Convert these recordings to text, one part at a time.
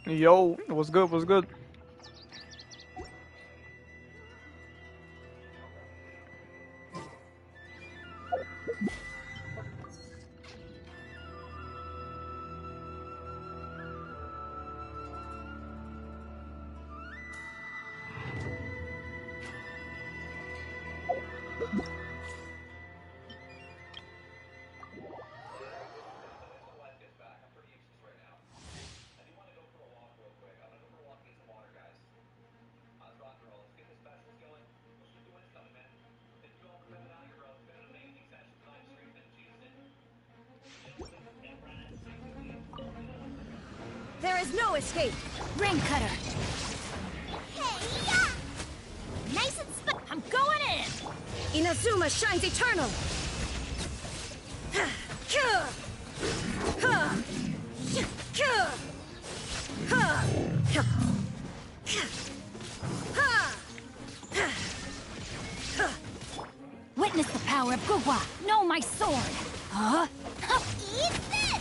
Yo, what's good? What's good? There is no escape. Ring cutter. Hey, yeah! Nice and I'm going in. Inazuma shines eternal. Witness the power of Gugwa. Know my sword. Huh? Eat this!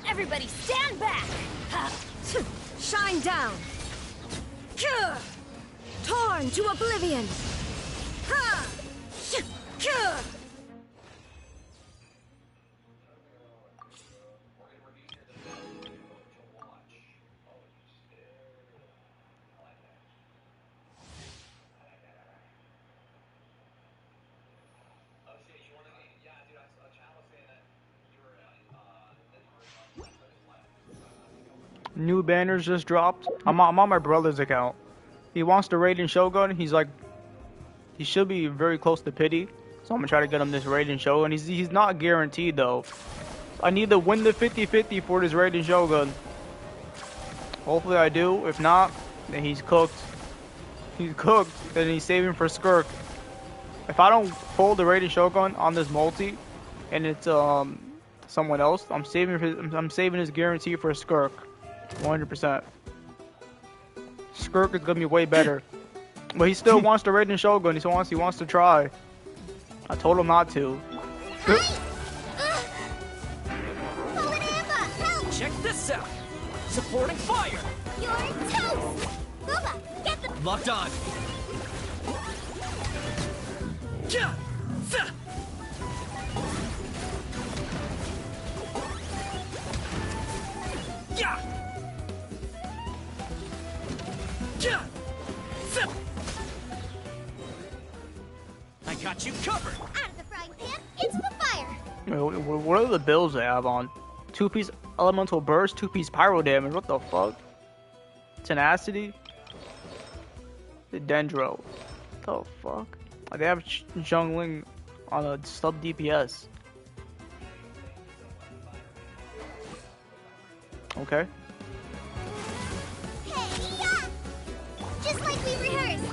Everybody stand back! Shine down! Torn to oblivion! New banners just dropped. I'm on my brother's account. He wants to raid in Shogun. He's like, he should be very close to pity. So I'm gonna try to get him this raid in Shogun. He's not guaranteed though. I need to win the 50-50 for this raid in Shogun. Hopefully I do. If not, then he's cooked. He's cooked. Then he's saving for Skirk. If I don't pull the raid in Shogun on this multi, and it's someone else, I'm saving his guarantee for Skirk. 100%. Skirk is gonna be way better, but he still wants to raid in Shogun. He wants to try. I told him not to. Check this out. Supporting fire. You're toast. Booba, get the Locked on. Yeah. Yeah. I got you covered. out of the frying pan into the fire. What are the builds they have on? 2-piece elemental burst, 2-piece pyro damage. What the fuck? Tenacity. The Dendro. What the fuck? They have Zhongli on a sub DPS. Okay. Hey, yeah! Just like we rehearsed.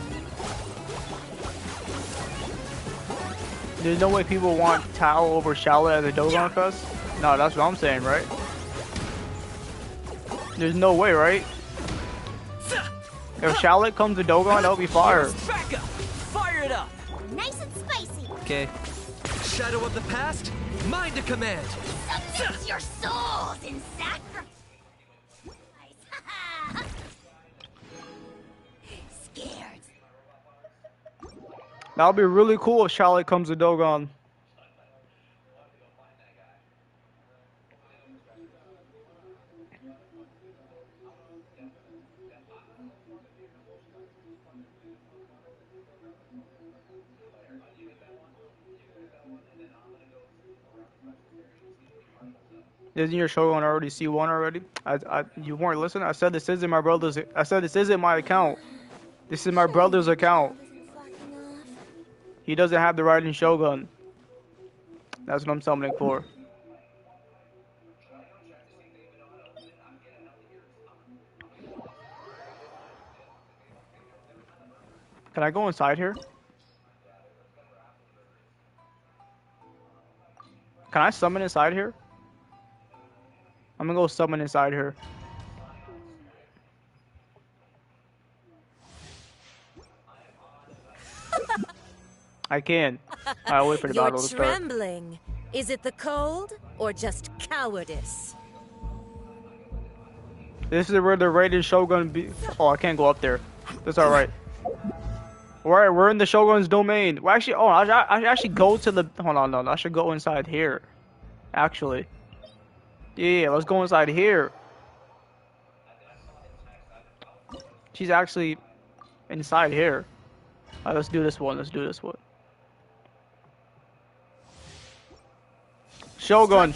There's no way people want Tao over Charlotte at the Dogon Fest? No, that's what I'm saying, right? There's no way, right? If Charlotte comes to Dogon, that'll be fire. Back up. Fire it up. Nice and spicy. Okay. Shadow of the past, mine to command. Submit your souls in sacrifice. Scared. That'll be really cool if Charlotte comes to Dogon. Isn't your Shogun already C1 already? You weren't listening. I said this isn't my brother's. I said this isn't my account. This is my brother's account. He doesn't have the right in Shogun. That's what I'm summoning for. Can I go inside here? Can I summon inside here? I'm gonna go summon inside here. I can. I'll wait for the battle to start. You're trembling. Is it the cold or just cowardice? This is where the rated Shogun be. Oh, I can't go up there. That's alright. Alright, we're in the Shogun's domain. Well, actually, oh, I should actually go to the. Hold on, no, I should go inside here. Actually. Yeah, let's go inside here. She's actually inside here. Alright, let's do this one. Let's do this one. Shogun,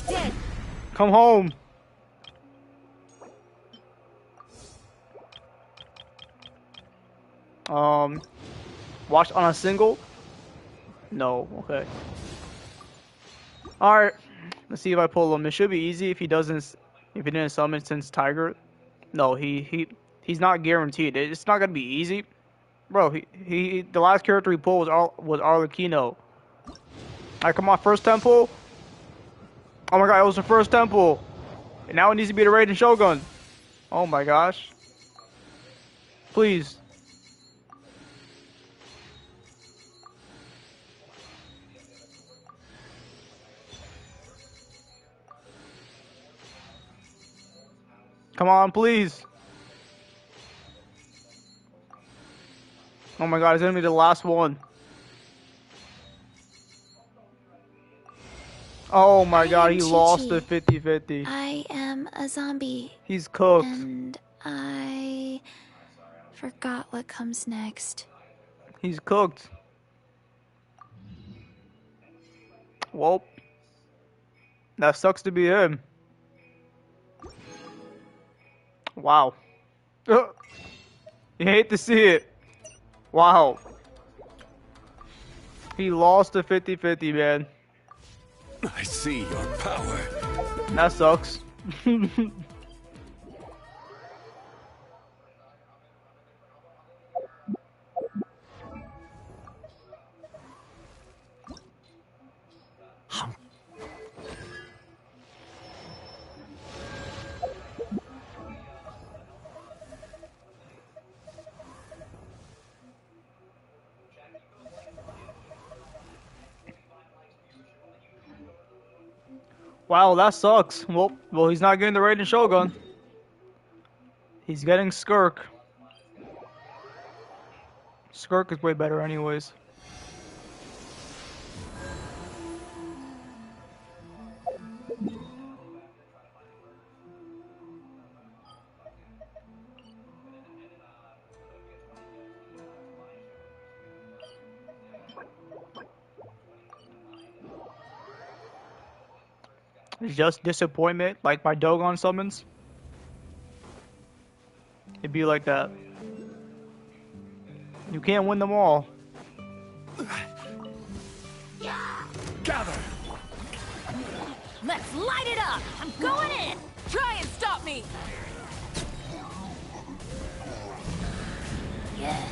come home. Watch on a single? No, okay. Alright, let's see if I pull him. It should be easy if he didn't summon since Tiger. No, he's not guaranteed. It's not gonna be easy. Bro, the last character he pulled was Arlecchino. Alright, come on, first temple. Oh my god, it was the first temple. And now it needs to be the Raiden Shogun. Oh my gosh. Please. Come on, please. Oh my god, it's gonna be the last one. Oh my god, he lost the 50-50. I am a zombie. He's cooked. And I forgot what comes next. He's cooked. Well, that sucks to be him. Wow. You hate to see it. Wow. He lost the 50-50, man. I see your power. That sucks. Wow, that sucks. Well, he's not getting the Raiden Shogun. He's getting Skirk. Skirk is way better anyways. It's just disappointment, like my Dogon summons. It'd be like that. You can't win them all. Gather! Let's light it up! I'm going in! Try and stop me! Yeah.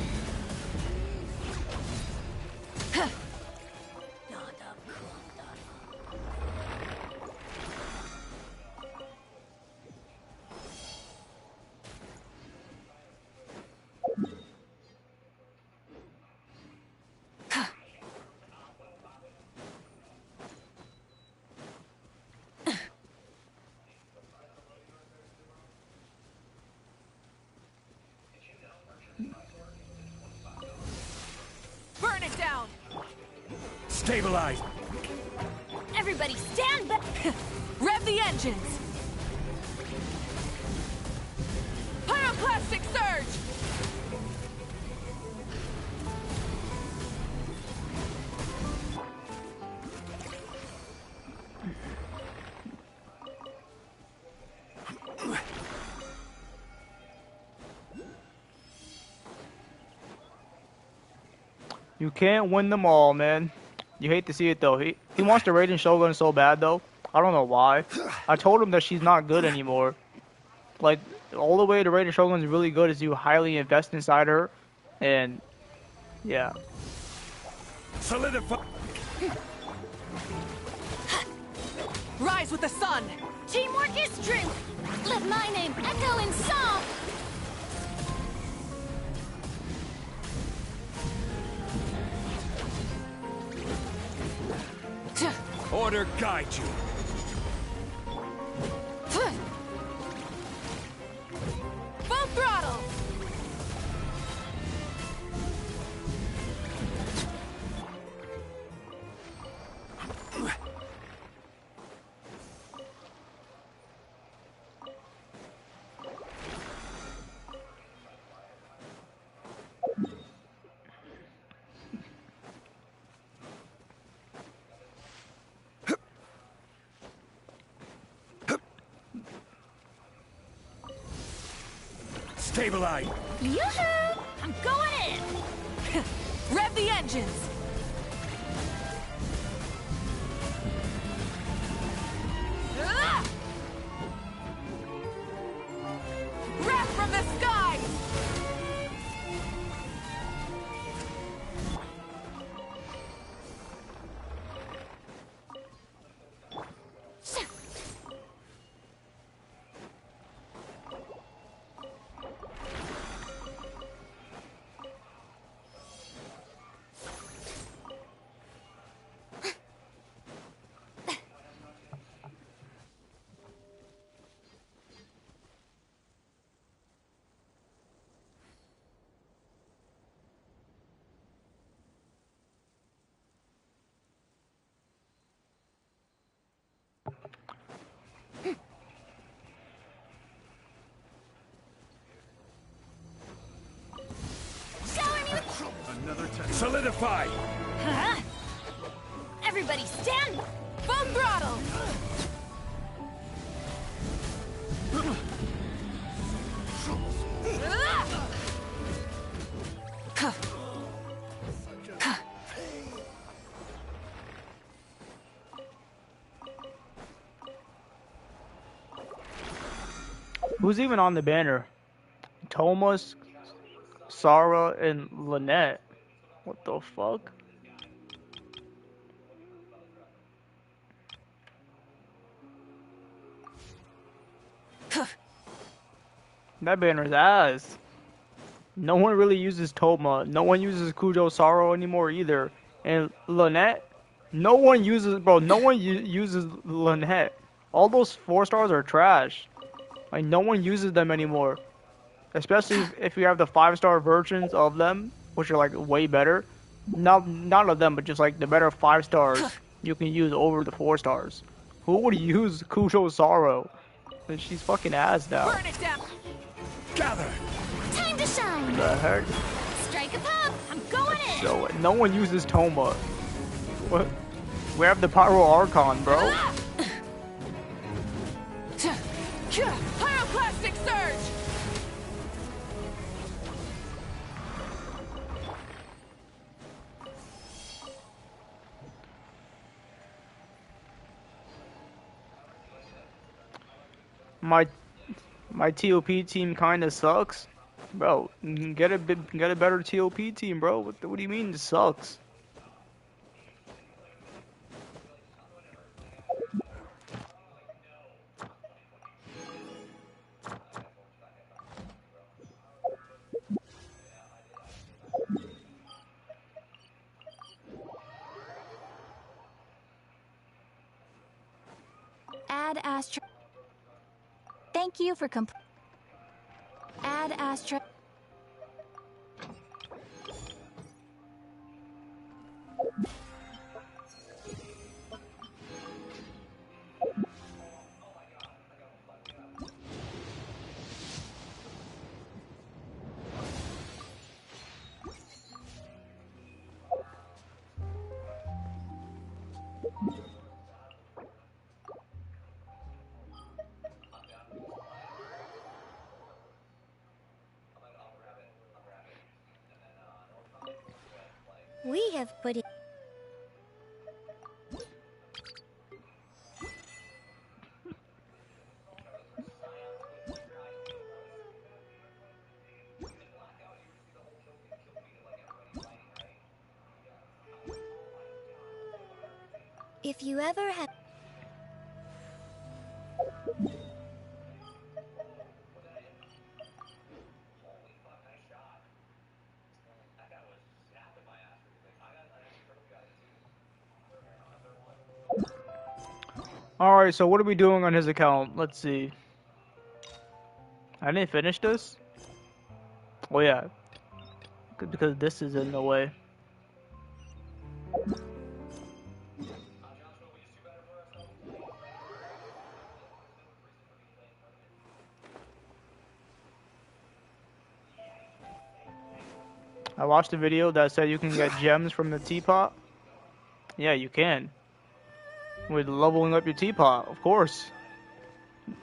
Burn it down! Stabilize! Everybody stand back! Rev the engines! Pyroclastic surge! You can't win them all, man. You hate to see it though. He wants the Raiden Shogun so bad though. I don't know why. I told him that she's not good anymore. Like, all the way the Raiden Shogun is really good is you highly invest inside her, and yeah. Solidify! Rise with the sun! Teamwork is strength! Let my name echo in song! Order guide you. Stabilize. Yoo-hoo! I'm going in! Rev the engines! Ah! Wrath from the skies! Another test. Solidify. Huh? Everybody stand! Full throttle! Ah! Who's even on the banner? Thomas, Sarah, and Lynette. What the fuck? That banner's ass. No one really uses Toma. No one uses Kujo Saro anymore either. And Lynette, no one uses, bro. No one uses Lynette. All those 4-stars are trash. Like no one uses them anymore. Especially if you have the 5-star versions of them, which are like way better. Not of them, but just like the better 5-stars you can use over the 4-stars. Who would use Kujo Saro? She's fucking ass now. Burn it down! Gather. Time to shine! The heck? Strike a pop! I'm going in! So no one uses Toma. What? We have the Pyro Archon, bro. Ah! Pyroclastic surge! My TOP team kind of sucks, bro. Get a better TOP team, bro. What do you mean it sucks? Add Astra. Thank you for Add Astra. We have put it. If you ever have. Alright, so what are we doing on his account? Let's see. I didn't finish this? Oh yeah. Because this is in the way. I watched a video that said you can get gems from the teapot. Yeah, you can. With leveling up your teapot, of course.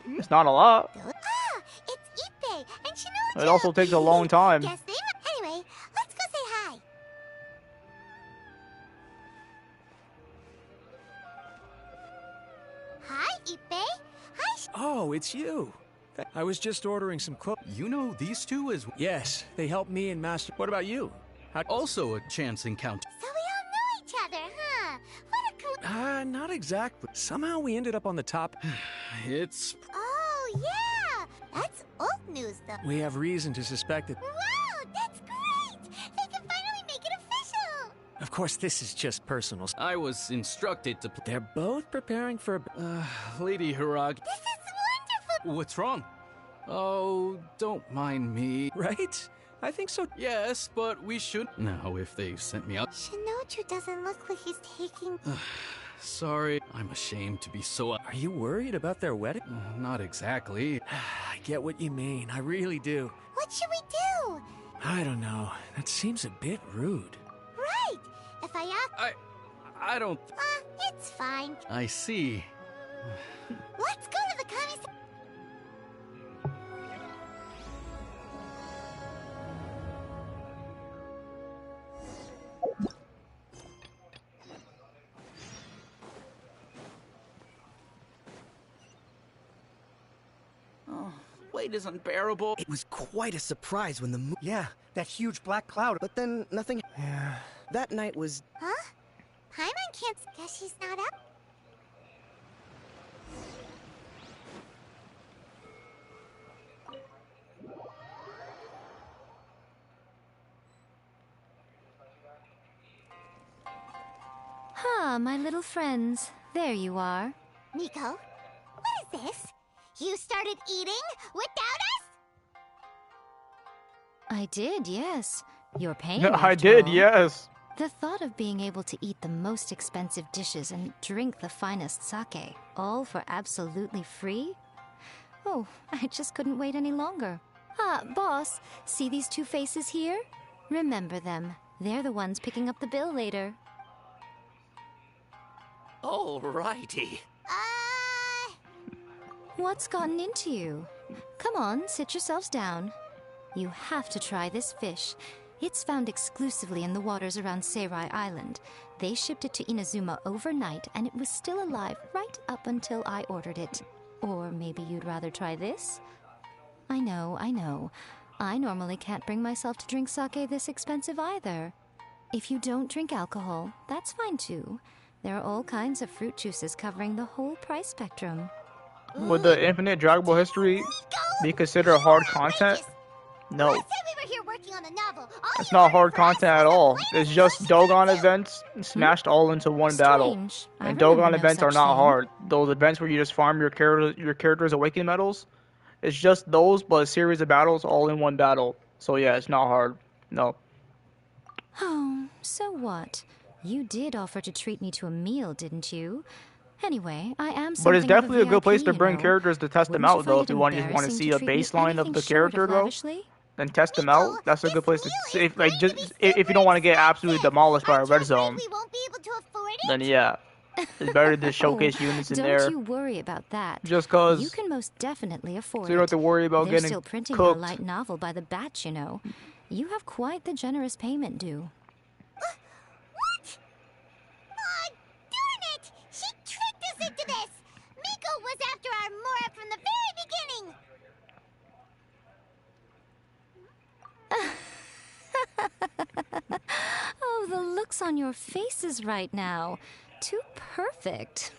It's not a lot. Ah, it's Ipe, and It also takes a long time. Guess they... Anyway, let's go say hi. Hi, Ippei. Hi, Oh, it's you. I was just ordering some clothes. You know these two as well. Yes, they helped me and Master. What about you? Also a chance encounter. So we all know each other, huh? What a cool... Not exactly. Somehow we ended up on the top. It's... Oh, yeah! That's old news, though. We have reason to suspect that. Wow, that's great! They can finally make it official! Of course, this is just personal. I was instructed to... They're both preparing for. Lady Hiragi. This is wonderful! What's wrong? Oh, don't mind me. Right? I think so. Yes, but we should... Now, if they sent me out... Shinochu doesn't look like he's taking... Sorry, I'm ashamed to be so... Are you worried about their wedding? Not exactly. I get what you mean. I really do. What should we do? I don't know. That seems a bit rude. Right! If I ask... I don't... it's fine. I see. Let's go to the commie... Weight is unbearable. It was quite a surprise when the yeah, that huge black cloud, but then nothing. Yeah. That night was. Huh? Paimon can't... Guess she's not up? Ah, my little friends. There you are. Nico, what is this? You started eating without us? I did, yes. You're paying. I after did, all. yes. The thought of being able to eat the most expensive dishes and drink the finest sake, all for absolutely free? Oh, I just couldn't wait any longer. Ah, boss, see these two faces here? Remember them. They're the ones picking up the bill later. Alrighty. What's gotten into you? Come on, sit yourselves down. You have to try this fish. It's found exclusively in the waters around Seirai Island. They shipped it to Inazuma overnight, and it was still alive right up until I ordered it. Or maybe you'd rather try this? I know, I know. I normally can't bring myself to drink sake this expensive either. If you don't drink alcohol, that's fine too. There are all kinds of fruit juices covering the whole price spectrum. Would the infinite Dragon Ball history be considered hard content? No. Last time we were here working on the novel, It's not hard content at all. It's just Dogon events smashed all into one battle. Strange. I And remember Dogon no events are such not thing. hard. Those events where you just farm your character's awakening medals, it's just those, but a series of battles all in one battle. So yeah, it's not hard. No. Oh, so what? You did offer to treat me to a meal, didn't you? Anyway, I am But it's something of definitely a good VIP, place to you bring know. characters to test them Wouldn't you out, though. find If it you want to just want to embarrassing see a treat me baseline of anything the short character, though, lavishly? then test them out. That's a good place to see. If, like, just if you don't want to get absolutely demolished by a red zone, we won't be able to afford it? then yeah, it's better to showcase units in Don't there. you worry about that. Just cause, You can most definitely afford so you don't have to worry about They're getting still printing your cooked. light novel by the batch, you know. You have quite the generous payment due. What? Aw, darn it! She tricked us into this! Miko was after our Mora from the very beginning! Oh, the looks on your faces right now. Too perfect.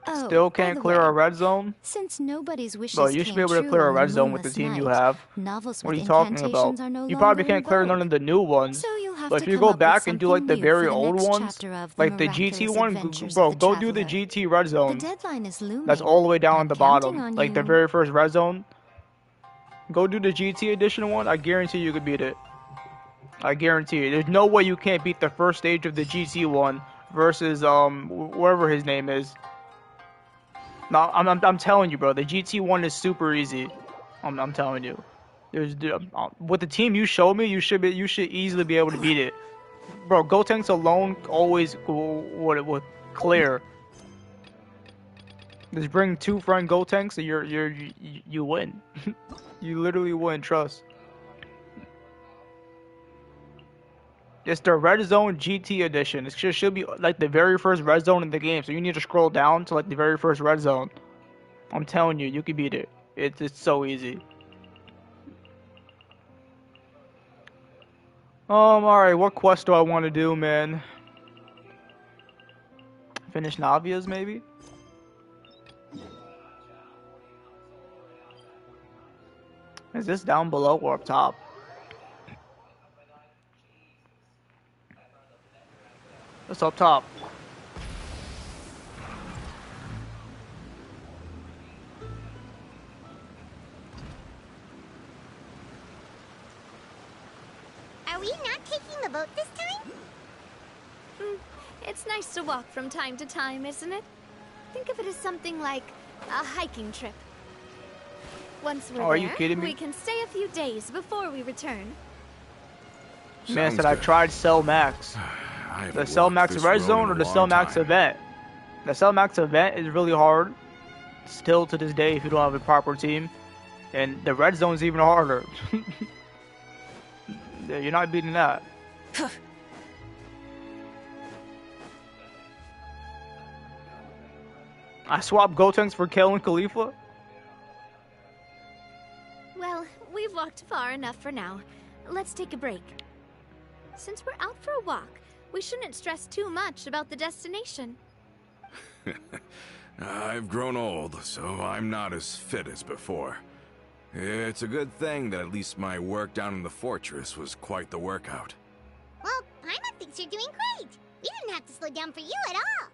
Oh, Still by can't the clear way, a red zone? Since nobody's wishes Bro, you should be came able to true clear a on red zone with the Moonless team you Night, have. novels What are with you talking about? incantations are no You probably longer can't in clear none vogue. of the new ones. So you'll have But to if you come go up with back and do like the something new very for the old next ones, chapter of like the GT Miraculous one, Adventures bro, of the go do the Traveler. GT red The zone. deadline is looming. That's all the way down I'm at the counting bottom, on like the you. very first red zone. Go do the GT edition one. I guarantee you could beat it. I guarantee you. There's no way you can't beat the first stage of the GT one versus whatever his name is. No, I'm telling you, bro. The GT one is super easy. I'm telling you. With the team you showed me, you should easily be able to beat it, bro. Gotenks alone always would clear. Just bring 2 friend Go tanks and you win. You literally win, trust. It's the Red Zone GT edition. It should be like the very first Red Zone in the game, so you need to scroll down to like the very first Red Zone. I'm telling you, you can beat it. It's so easy. Alright, what quest do I want to do, man? Finish Navia's, maybe? Is this down below or up top? It's up top. Are we not taking the boat this time? It's nice to walk from time to time, isn't it? Think of it as something like a hiking trip. Once we're Are there, you kidding me? we can stay a few days before we return. Man Sounds said I good. tried Cell Max. I The haven't Cell walked Max this Red road Zone in or a the long Cell Max time. event? The Cell Max event is really hard. Still to this day if you don't have a proper team. And the Red Zone's even harder. Yeah, you're not beating that. I swapped Gotenks for Kel and Khalifa. Well, we've walked far enough for now. Let's take a break. Since we're out for a walk, we shouldn't stress too much about the destination. I've grown old, so I'm not as fit as before. It's a good thing that at least my work down in the fortress was quite the workout. Well, Paimon thinks you're doing great. We didn't have to slow down for you at all.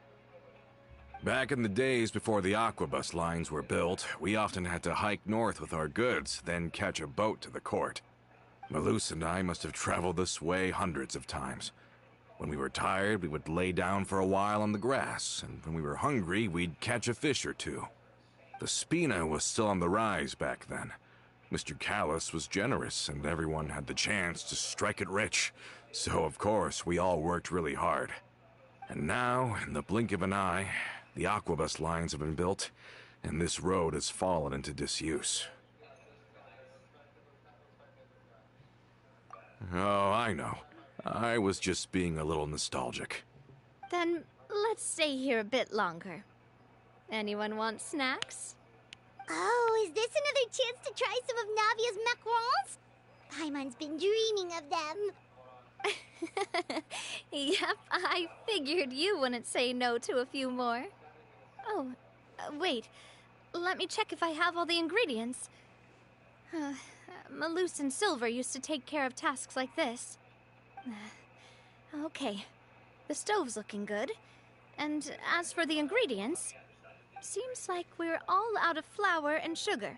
Back in the days before the aquabus lines were built, we often had to hike north with our goods, then catch a boat to the court. Malus and I must have traveled this way hundreds of times. When we were tired, we would lay down for a while on the grass, and when we were hungry, we'd catch a fish or two. The Spina was still on the rise back then. Mr. Callus was generous, and everyone had the chance to strike it rich. So, of course, we all worked really hard. And now, in the blink of an eye, the aquabus lines have been built, and this road has fallen into disuse. Oh, I know. I was just being a little nostalgic. Then let's stay here a bit longer. Anyone want snacks? Oh, is this another chance to try some of Navia's macarons? Paimon's been dreaming of them. Yep, I figured you wouldn't say no to a few more. Oh, wait. Let me check if I have all the ingredients. Malus and Silver used to take care of tasks like this. Okay, the stove's looking good. And as for the ingredients, seems like we're all out of flour and sugar.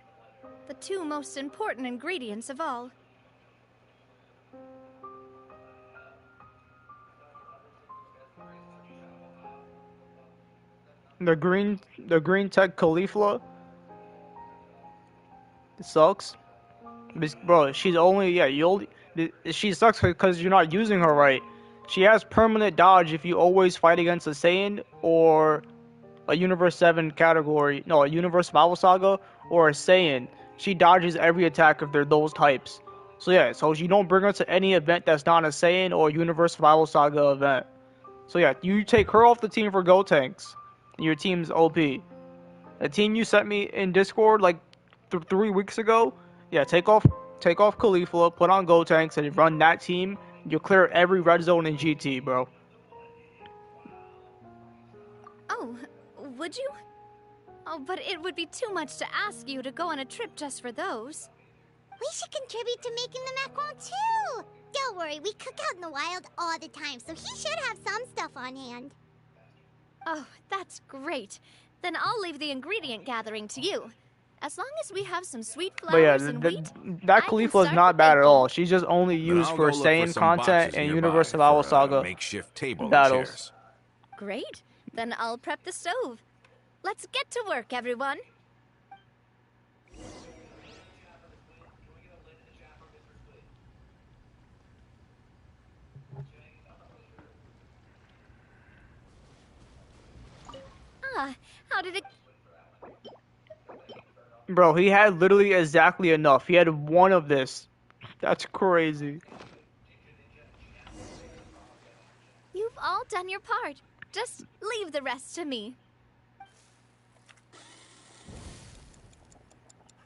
The 2 most important ingredients of all. The green tech Khalifa. It sucks. Bro, she's only, yeah, she sucks because you're not using her right. She has permanent dodge if you always fight against a Saiyan or a Universe 7 category, no, a Universe Survival Saga or a Saiyan. She dodges every attack if they're those types. So yeah, so you don't bring her to any event that's not a Saiyan or Universe Survival Saga event. So yeah, you take her off the team for Go Tanks. Your team's OP. The team you sent me in Discord like 3 weeks ago, yeah, take off Khalifa, put on Go Tanks, and run that team. You'll clear every red zone in GT, bro. Oh, would you? Oh, but it would be too much to ask you to go on a trip just for those. We should contribute to making the macaron too. Don't worry, we cook out in the wild all the time, so he should have some stuff on hand. Oh, that's great. Then I'll leave the ingredient gathering to you. As long as we have some sweet But yeah, flowers and wheat, that I Khalifa can is start not the bad at baking. all. She's just only Then used I'll for go look Saiyan some content boxes and nearby Universe Survival for a Saga makeshift table and battles. chairs. Great. Then I'll prep the stove. Let's get to work, everyone. Ah, how did it... Bro, he had literally exactly enough. He had one of this. That's crazy. You've all done your part. Just leave the rest to me.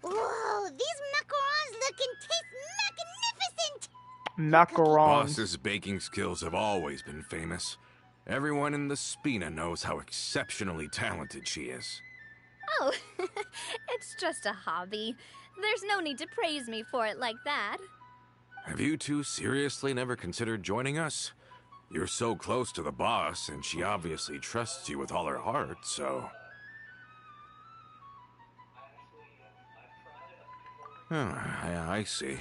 Whoa, these macarons look and taste magnificent! Macarons. Boss's baking skills have always been famous. Everyone in the Spina knows how exceptionally talented she is. Oh, it's just a hobby. There's no need to praise me for it like that. Have you two seriously never considered joining us? You're so close to the boss, and she obviously trusts you with all her heart, so... I see.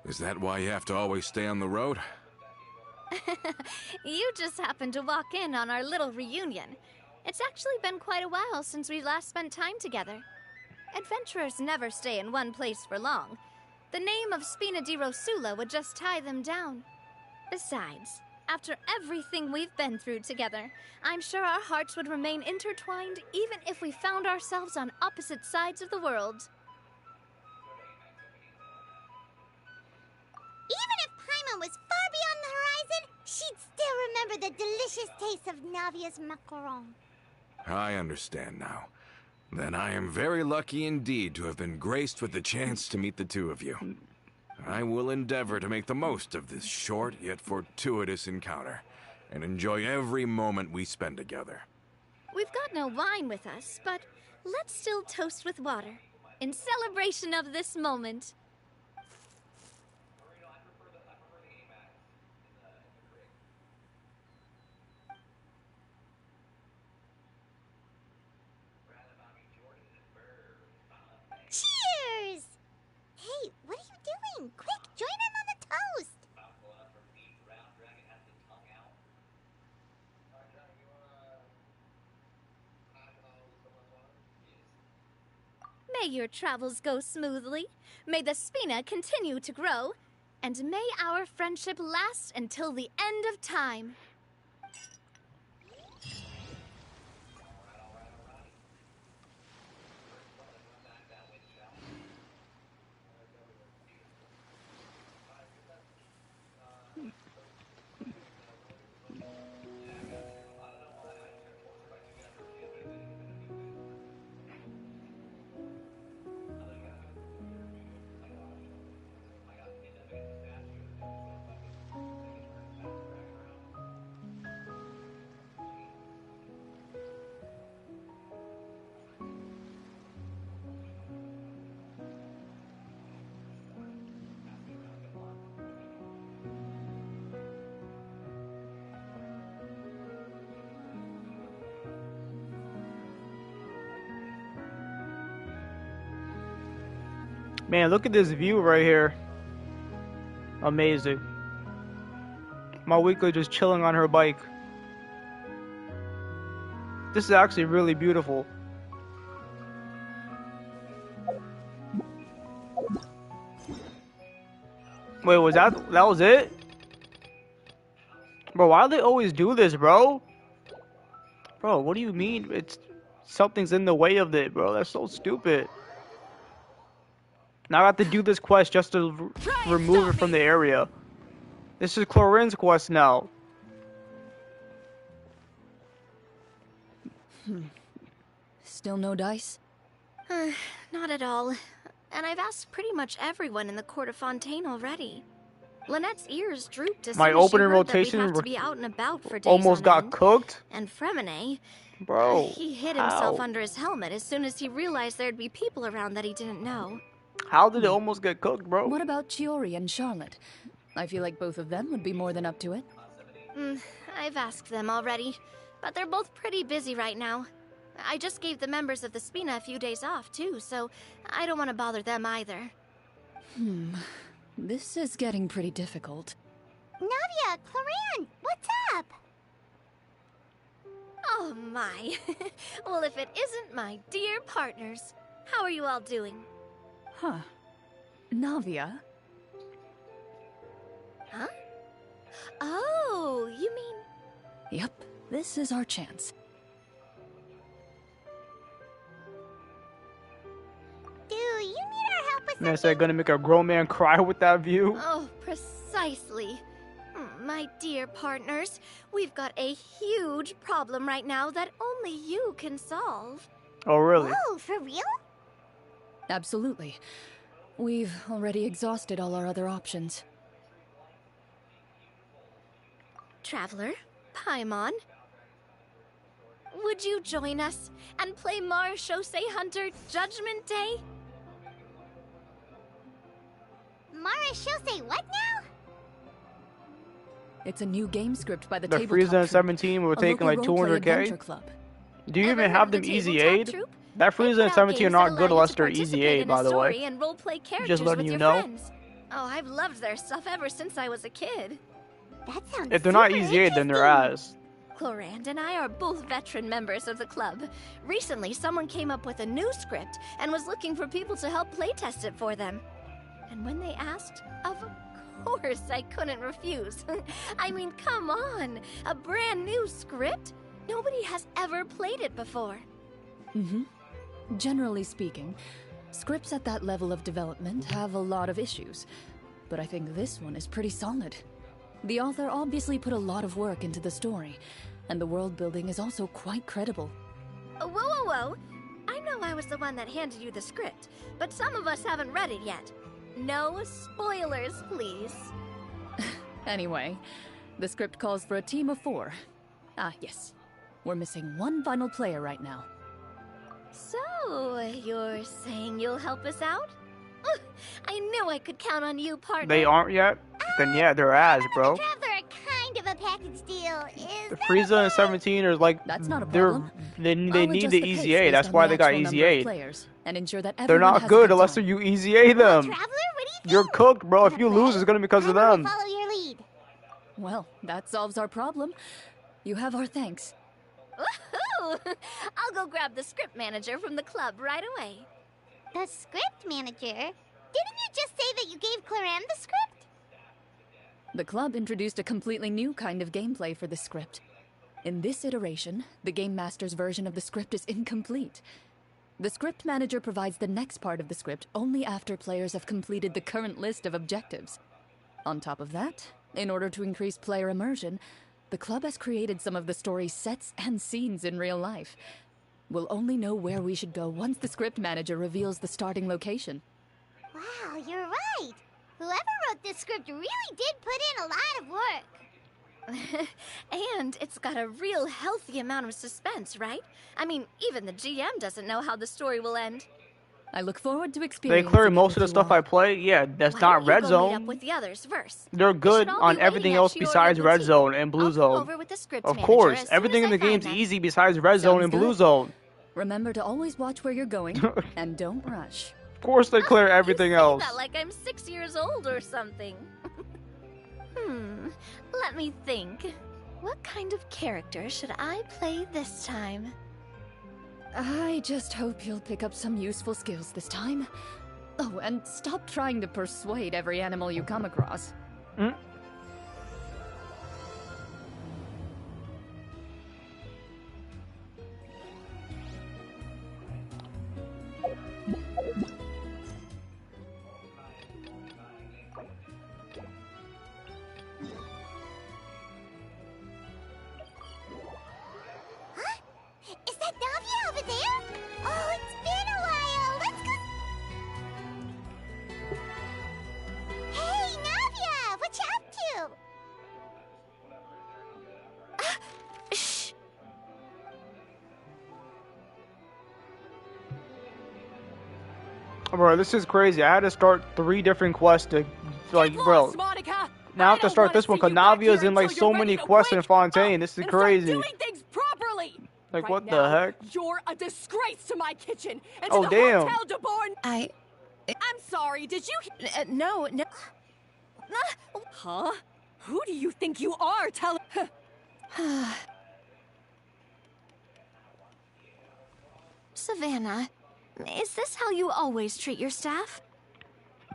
Is that why you have to always stay on the road? You just happened to walk in on our little reunion. It's actually been quite a while since we last spent time together. Adventurers never stay in one place for long. The name of Spina di Rosula would just tie them down. Besides, after everything we've been through together, I'm sure our hearts would remain intertwined even if we found ourselves on opposite sides of the world. Even if Paimon was far beyond the horizon, she'd still remember the delicious taste of Navia's macaron. I understand now. Then I am very lucky indeed to have been graced with the chance to meet the two of you. I will endeavor to make the most of this short yet fortuitous encounter, and enjoy every moment we spend together. We've got no wine with us, but let's still toast with water, in celebration of this moment. Cheers! Hey, what are you doing? Quick, join in on the toast! May your travels go smoothly, may the Spina continue to grow, and may our friendship last until the end of time. Man, look at this view right here. Amazing. My weekly just chilling on her bike. This is actually really beautiful. Wait, that was it? Bro, why do they always do this, bro? Bro, what do you mean? It's something's in the way of it, bro. That's so stupid. Now I have to do this quest just to remove it from the area. This is Clorin's quest now. Still no dice? Not at all. And I've asked pretty much everyone in the court of Fontaine already. Lynette's ears drooped as My soon as she opening heard that we'd rotation have to be out and about for days almost on got end. cooked. And Fremine, Bro, he hid how? himself under his helmet as soon as he realized there'd be people around that he didn't know. How did it almost get cooked, bro? What about Chiori and Charlotte? I feel like both of them would be more than up to it. I've asked them already, but they're both pretty busy right now. I just gave the members of the Spina a few days off, too, so I don't want to bother them either. This is getting pretty difficult. Navia, Cloran, what's up? Oh my. Well, if it isn't my dear partners. How are you all doing? Huh. Navia? Huh? Oh, you mean... Yep, this is our chance. Dude, Man said gonna make a grown man cry with that view. Oh, precisely. My dear partners, we've got a huge problem right now that only you can solve. Oh, really? Whoa, for real? Absolutely. We've already exhausted all our other options. Traveler, Paimon, would you join us and play Marechaussee Hunter Judgment Day? Marechaussee what now? It's a new game script by the The Tabletop Frieza and Troupe, 17 were a taking like local role-play 200k. adventure club. Do you Ever even heard have of the them easy Tabletop aid? Troupe? That They Frieza put and out 17 are games not that good allow you unless to they're easy participate aid, in by a the way. story and role-play characters Just letting with you your know. friends. Oh, I've loved their stuff ever since I was a kid. That sounds If they're not super easy aid, then they're interesting. ass. Clorand and I are both veteran members of the club. Recently, someone came up with a new script and was looking for people to help playtest it for them. And when they asked, of course I couldn't refuse. I mean, come on! A brand new script? Nobody has ever played it before. Generally speaking, scripts at that level of development have a lot of issues, but I think this one is pretty solid. The author obviously put a lot of work into the story, and the world building is also quite credible. Whoa, whoa, whoa! I know I was the one that handed you the script, but some of us haven't read it yet. No spoilers, please. Anyway, the script calls for a team of 4. Ah, yes. We're missing one final player right now. So, you're saying you'll help us out? Ugh, I knew I could count on you, partner. They aren't yet? Then yeah, they're ass, bro. Traveler are kind of a package deal, is The that Frieza and 17 are like, That's not a they're problem. they I'll need adjust the pace easy aid. based That's on why the they got actual easy number of aid. players, and ensure that They're everyone not has a good good unless time. you easy aid them. Traveler, what do you think? You're cooked, bro. If you lose, it's gonna be because of How about them. we follow your lead? Well, that solves our problem. You have our thanks. Woohoo! I'll go grab the script manager from the club right away. The script manager? Didn't you just say that you gave Clorand the script? The club introduced a completely new kind of gameplay for the script. In this iteration, the Game Master's version of the script is incomplete. The script manager provides the next part of the script only after players have completed the current list of objectives. On top of that, in order to increase player immersion, the club has created some of the story's sets and scenes in real life. We'll only know where we should go once the script manager reveals the starting location. Wow, you're right. Whoever wrote this script really did put in a lot of work. And it's got a real healthy amount of suspense, right? I mean, even the GM doesn't know how the story will end. I look forward to They experiencing clear it most of with the you stuff all. I play. Yeah, that's Why not don't you Red go meet up Zone. with the others first? They're We good should all on be everything waiting else at your besides Red boutique. Zone and Blue I'll come Zone. over with the script Of manager course, as soon everything as in the I find game's them. easy besides Red Zone Sounds and Blue good. Zone. Remember to always watch where you're going, and don't rush. Of course, they clear everything you say else. that like I'm 6 years old or something. Let me think. What kind of character should I play this time? I just hope you'll pick up some useful skills this time. Oh, and stop trying to persuade every animal you come across. Is that Navia over there? Oh, it's been a while. Let's go. Hey, Navia, what you up to? Shh! Bro, this is crazy. I had to start 3 different quests to, like, bro. Monica! Now I have to start this one because Navia's in like so many quests in Fontaine. This is crazy. Doing things properly. Like, Right what the now, heck? You're a disgrace to my kitchen and Oh, to the damn. Hotel de Bourne. I'm sorry. Did you? no. Huh? Who do you think you are? Tell. Savannah, is this how you always treat your staff?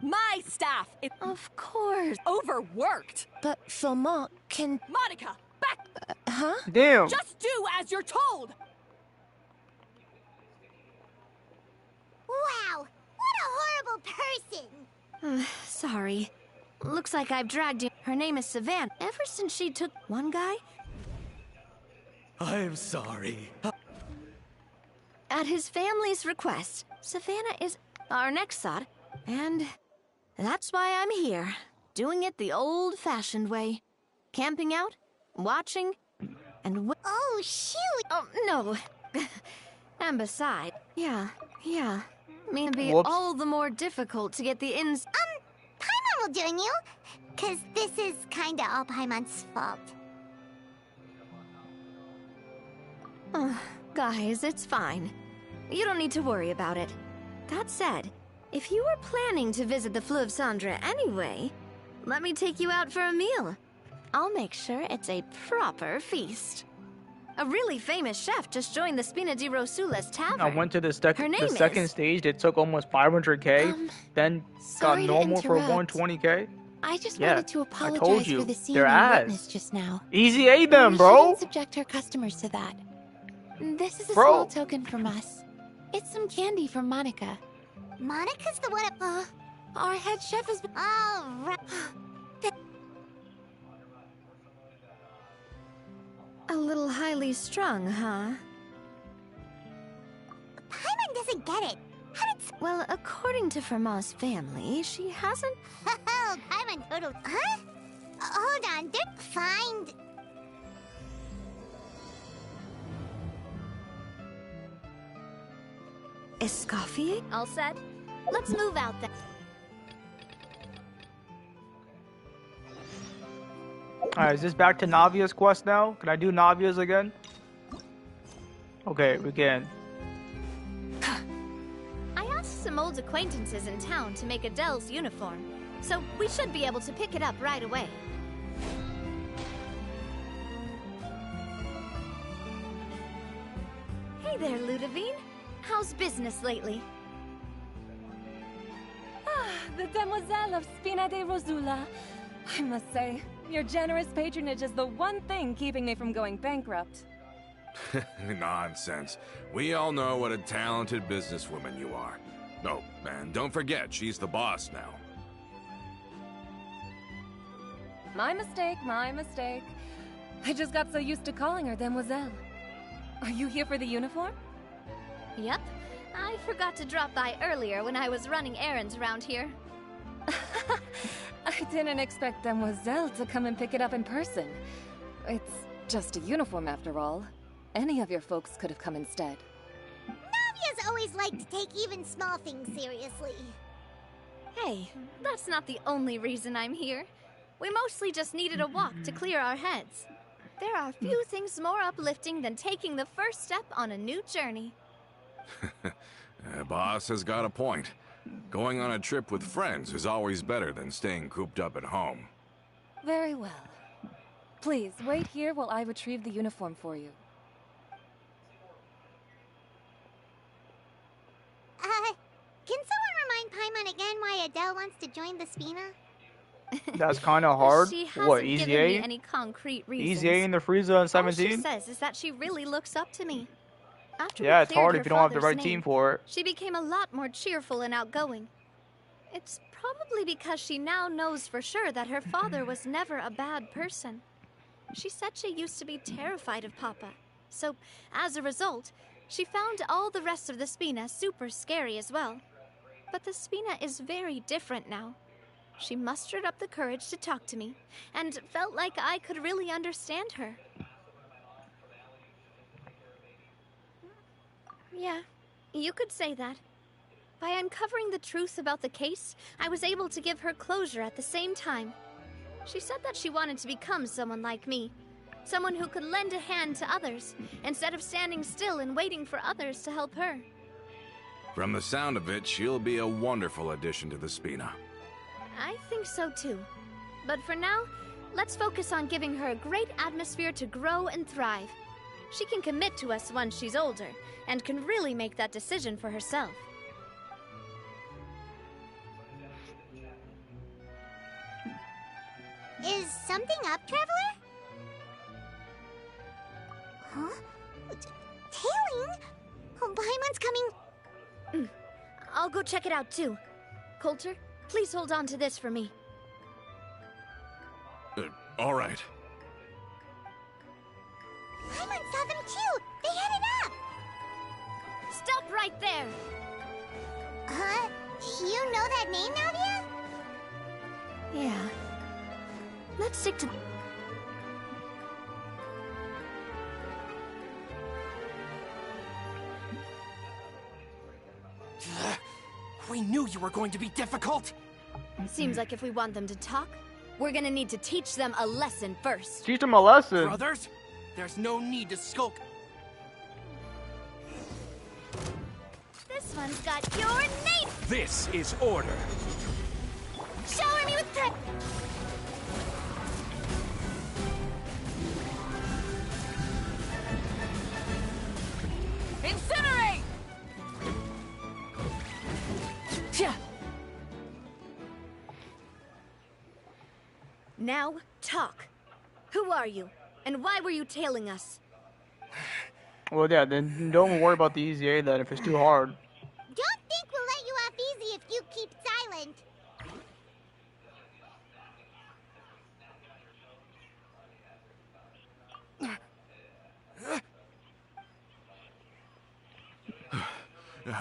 My staff is Of course. overworked. But Philmont can... Monica, back. Huh? Damn. Just do as you're told. Wow, what a horrible person! Sorry. Looks like I've dragged you. Her name is Savannah. Ever since she took one guy, I'm sorry. at his family's request, Savannah is our next thought, and that's why I'm here, doing it the old-fashioned way. Camping out, watching, and Oh, shoot! oh, no. And beside, yeah, may be Whoops. all the more difficult to get the ins. Paimon will join you, cause this is kinda all Paimon's fault. Guys, it's fine. You don't need to worry about it. That said, if you were planning to visit the Fleuve Cendra anyway, let me take you out for a meal. I'll make sure it's a proper feast. A really famous chef just joined the Spina di Rosula's tavern. I went to the, Her name the second is- stage. It took almost 500k. Then got sorry to normal for interrupt. 120k. I just Yeah, wanted to I apologize told you, for the scene they're you ass. witnessed just now. Easy A them, We bro. shouldn't subject our customers to that. This is a Bro. small token from us. It's some candy from Monica. Monica's the one. Our head chef is. Alright. A little highly strung, huh? Paimon doesn't get it. How did. Well, according to Fermat's family, she hasn't. Oh, Paimon total. Huh? Hold on, they're find. Escoffier? All set? Let's move out then. Alright, is this back to Navia's quest now? Can I do Navia's again? Okay, we can. I asked some old acquaintances in town to make Adele's uniform, so we should be able to pick it up right away. Hey there, Ludovine. How's business lately? The Demoiselle of Spina de Rosula. I must say, your generous patronage is the one thing keeping me from going bankrupt. Nonsense. We all know what a talented businesswoman you are. Oh, and don't forget, she's the boss now. My mistake, my mistake. I just got so used to calling her Demoiselle. Are you here for the uniform? Yep. I forgot to drop by earlier when I was running errands around here. I didn't expect Demoiselle to come and pick it up in person. It's just a uniform after all. Any of your folks could have come instead. Navia's always liked to take even small things seriously. Hey, that's not the only reason I'm here. We mostly just needed a walk to clear our heads. There are few things more uplifting than taking the first step on a new journey. Boss has got a point. Going on a trip with friends is always better than staying cooped up at home. Very well. Please, wait here while I retrieve the uniform for you. Can someone remind Paimon again why Adele wants to join the Spina? That's kind of hard. She hasn't What, Easy given me A? any concrete reasons. Easy A in the Frieza on All she 17? says is that she really looks up to me. After Yeah, we it's cleared hard her if you don't have the father's right team name, for it. She became a lot more cheerful and outgoing. It's probably because she now knows for sure that her father was never a bad person. She said she used to be terrified of Papa. So, as a result, she found all the rest of the Spina super scary as well. But the Spina is very different now. She mustered up the courage to talk to me, and felt like I could really understand her. Yeah, you could say that. By uncovering the truth about the case, I was able to give her closure at the same time. She said that she wanted to become someone like me. Someone who could lend a hand to others, instead of standing still and waiting for others to help her. From the sound of it, she'll be a wonderful addition to the Spina. I think so too. But for now, let's focus on giving her a great atmosphere to grow and thrive. She can commit to us once she's older, and can really make that decision for herself. Is something up, Traveler? Huh? Tailing? Oh, Paimon's coming. I'll go check it out too. Coulter, please hold on to this for me. All right. Paimon saw them too! They headed up! Stop right there! Huh? You know that name, Navia? Yeah. Let's stick to... We knew you were going to be difficult! Seems like if we want them to talk, we're gonna need to teach them a lesson first. Teach them a lesson. Brothers, there's no need to skulk. This one's got your name! This is order. Shower me with tech! Incinerate! Yeah. Now, talk. Who are you? And why were you tailing us? Well, yeah, then don't worry about the easy A then if it's too hard. Don't think we'll let you off easy if you keep silent.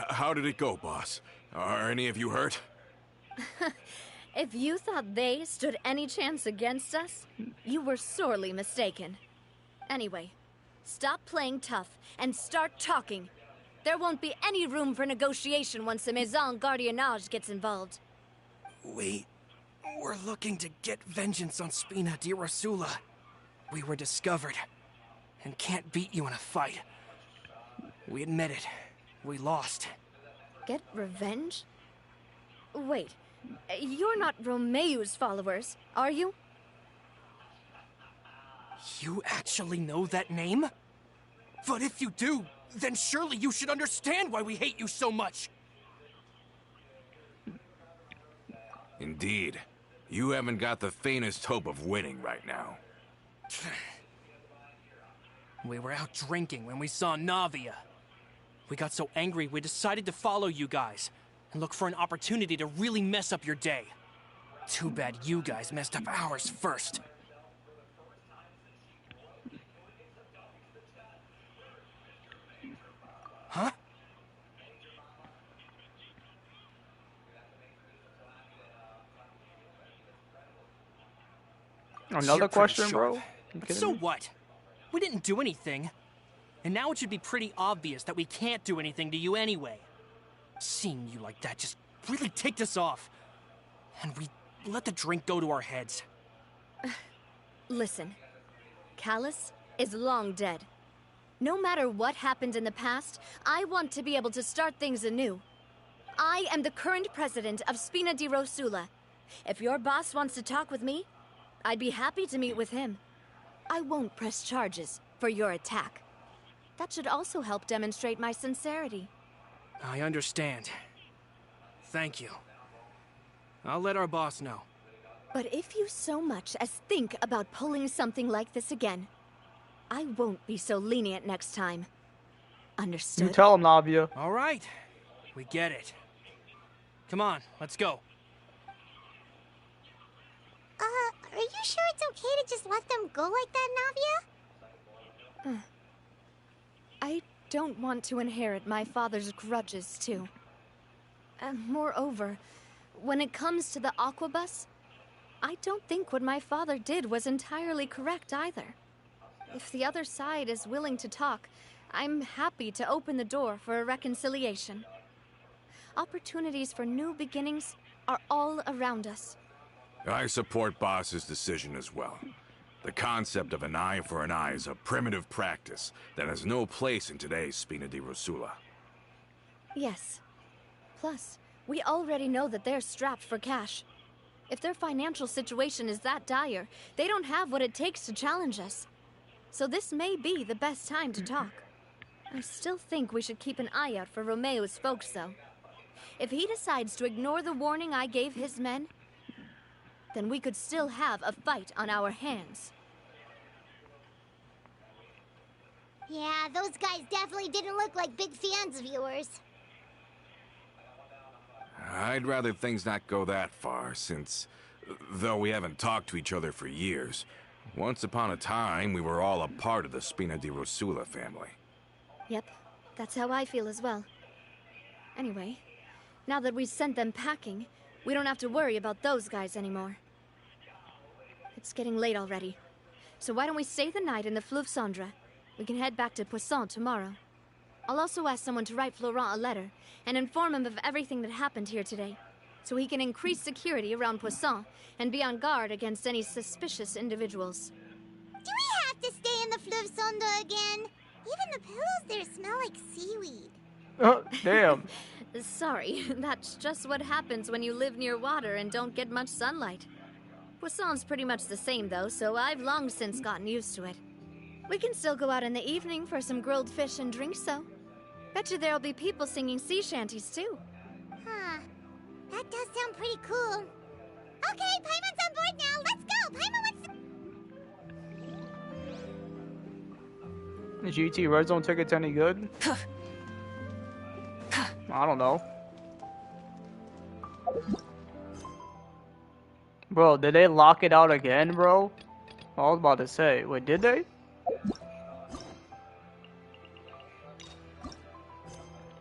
How did it go, boss? Are any of you hurt? If you thought they stood any chance against us, you were sorely mistaken. Anyway, stop playing tough and start talking. There won't be any room for negotiation once the Maison Gardiennage gets involved. We're looking to get vengeance on Spina di Rosula. We were discovered and can't beat you in a fight. We admit it. We lost. Get revenge? Wait, you're not Romeu's followers, are you? You actually know that name? But if you do, then surely you should understand why we hate you so much. Indeed. You haven't got the faintest hope of winning right now. We were out drinking when we saw Navia. We got so angry we decided to follow you guys and look for an opportunity to really mess up your day. Too bad you guys messed up ours first. Huh? Another You're question, pretty bro? sharp. You But kidding so me? what? We didn't do anything. And now it should be pretty obvious that we can't do anything to you anyway. Seeing you like that just really ticked us off. And we let the drink go to our heads. Listen, Callus is long dead. No matter what happened in the past, I want to be able to start things anew. I am the current president of Spina di Rosula. If your boss wants to talk with me, I'd be happy to meet with him. I won't press charges for your attack. That should also help demonstrate my sincerity. I understand. Thank you. I'll let our boss know. But if you so much as think about pulling something like this again, I won't be so lenient next time. You Understood? tell him, Navia. All right. We get it. Come on, let's go. Are you sure it's okay to just let them go like that, Navia? I don't want to inherit my father's grudges, too. Moreover, when it comes to the Aquabus, I don't think what my father did was entirely correct either. If the other side is willing to talk, I'm happy to open the door for a reconciliation. Opportunities for new beginnings are all around us. I support Boss's decision as well. The concept of an eye for an eye is a primitive practice that has no place in today's Spina di Rosula. Yes. Plus, we already know that they're strapped for cash. If their financial situation is that dire, they don't have what it takes to challenge us. So this may be the best time to talk. I still think we should keep an eye out for Romeu's folks, though. If he decides to ignore the warning I gave his men, then we could still have a fight on our hands. Yeah, those guys definitely didn't look like big fans of yours. I'd rather things not go that far, since, though we haven't talked to each other for years, once upon a time we were all a part of the Spina di Rosula family. Yep, that's how I feel as well. Anyway, now that we've sent them packing, we don't have to worry about those guys anymore. It's getting late already, so why don't we stay the night in the Fleuve Cendre? We can head back to Poisson tomorrow. I'll also ask someone to write Florent a letter and inform him of everything that happened here today, so he can increase security around Poisson and be on guard against any suspicious individuals. Do we have to stay in the Fleuve Cendre again? Even the pillows there smell like seaweed. Oh, damn. Sorry, that's just what happens when you live near water and don't get much sunlight. Poisson's pretty much the same though, so I've long since gotten used to it. We can still go out in the evening for some grilled fish and drinks though. Bet you there'll be people singing sea shanties too. Huh. That does sound pretty cool. Okay, Paimon's on board now. Let's go. Paimon wants to... The GT Red Zone ticket's any good? I don't know. Bro, did they lock it out again, bro? I was about to say. Wait, did they?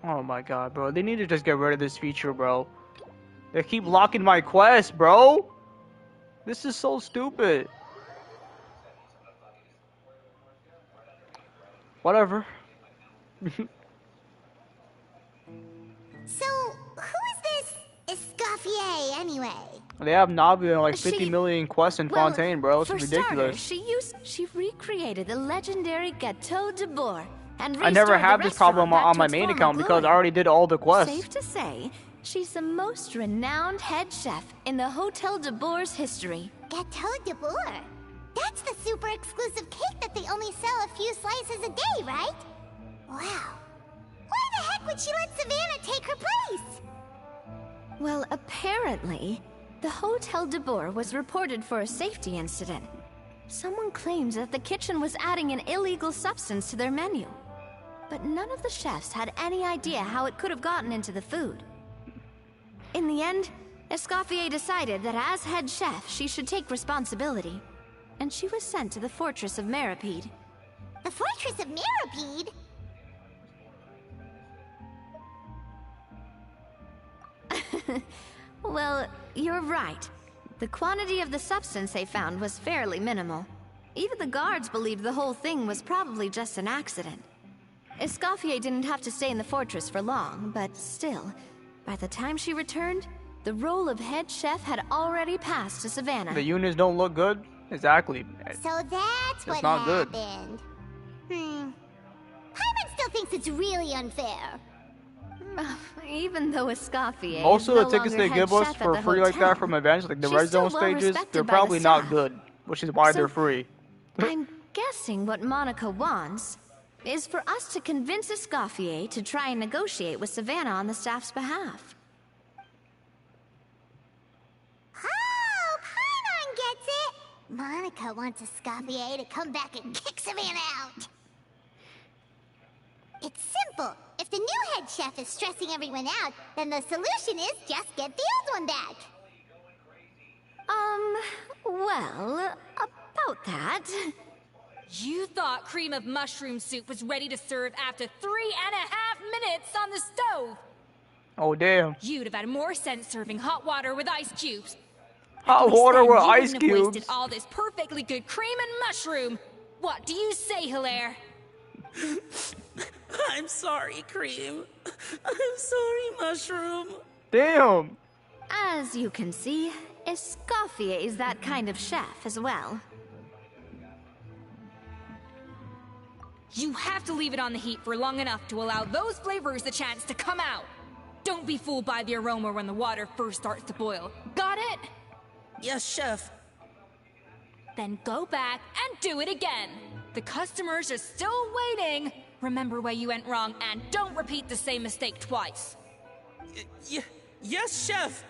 Oh my god, bro. They need to just get rid of this feature, bro. They keep locking my quest, bro. This is so stupid. Whatever. So, who is this Escoffier, anyway? They have Navi and like 50 million quests in Fontaine, bro. It's ridiculous. Starters, she recreated the legendary Gâteau de Bourg and I never restored had the this problem restaurant on back my to its main former account because I glory. already did all the quests. Safe to say, she's the most renowned head chef in the Hôtel de Bourg's history. Gâteau de Bourg? That's the super exclusive cake that they only sell a few slices a day, right? Wow. Why the heck would she let Savannah take her place? Well, apparently, the Hôtel de Bourg was reported for a safety incident. Someone claims that the kitchen was adding an illegal substance to their menu. But none of the chefs had any idea how it could have gotten into the food. In the end, Escoffier decided that as head chef, she should take responsibility. And she was sent to the Fortress of Meripede. The Fortress of Meripede? Well, you're right. The quantity of the substance they found was fairly minimal. Even the guards believed the whole thing was probably just an accident. Escoffier didn't have to stay in the fortress for long, but still, by the time she returned, the role of head chef had already passed to Savannah. The units don't look good? Exactly. So that's what not good. happened. Paimon still thinks it's really unfair. Even though Escoffier Most of is the no tickets longer they give head us chef at for the free like hotel, that from events, like the she's Red Zone still well stages, respected they're by the probably not staff. good, which is why So- they're free. I'm guessing what Monica wants is for us to convince Escoffier to try and negotiate with Savannah on the staff's behalf. Oh, Paimon gets it! Monica wants Escoffier to come back and kick Savannah out. It's simple. If the new head chef is stressing everyone out, then the solution is just get the old one back. Well, about that. You thought cream of mushroom soup was ready to serve after 3.5 minutes on the stove. Oh, damn. You'd have had more sense serving hot water with ice cubes. Hot At least water then with you ice wouldn't have cubes. wasted all this perfectly good cream and mushroom. What do you say, Hilaire? I'm sorry, Cream. I'm sorry, Mushroom. Damn. As you can see, Escoffier is that kind of chef as well. You have to leave it on the heat for long enough to allow those flavors the chance to come out. Don't be fooled by the aroma when the water first starts to boil. Got it? Yes, Chef. Then go back and do it again. The customers are still waiting. Remember where you went wrong and don't repeat the same mistake twice. Yes, Chef.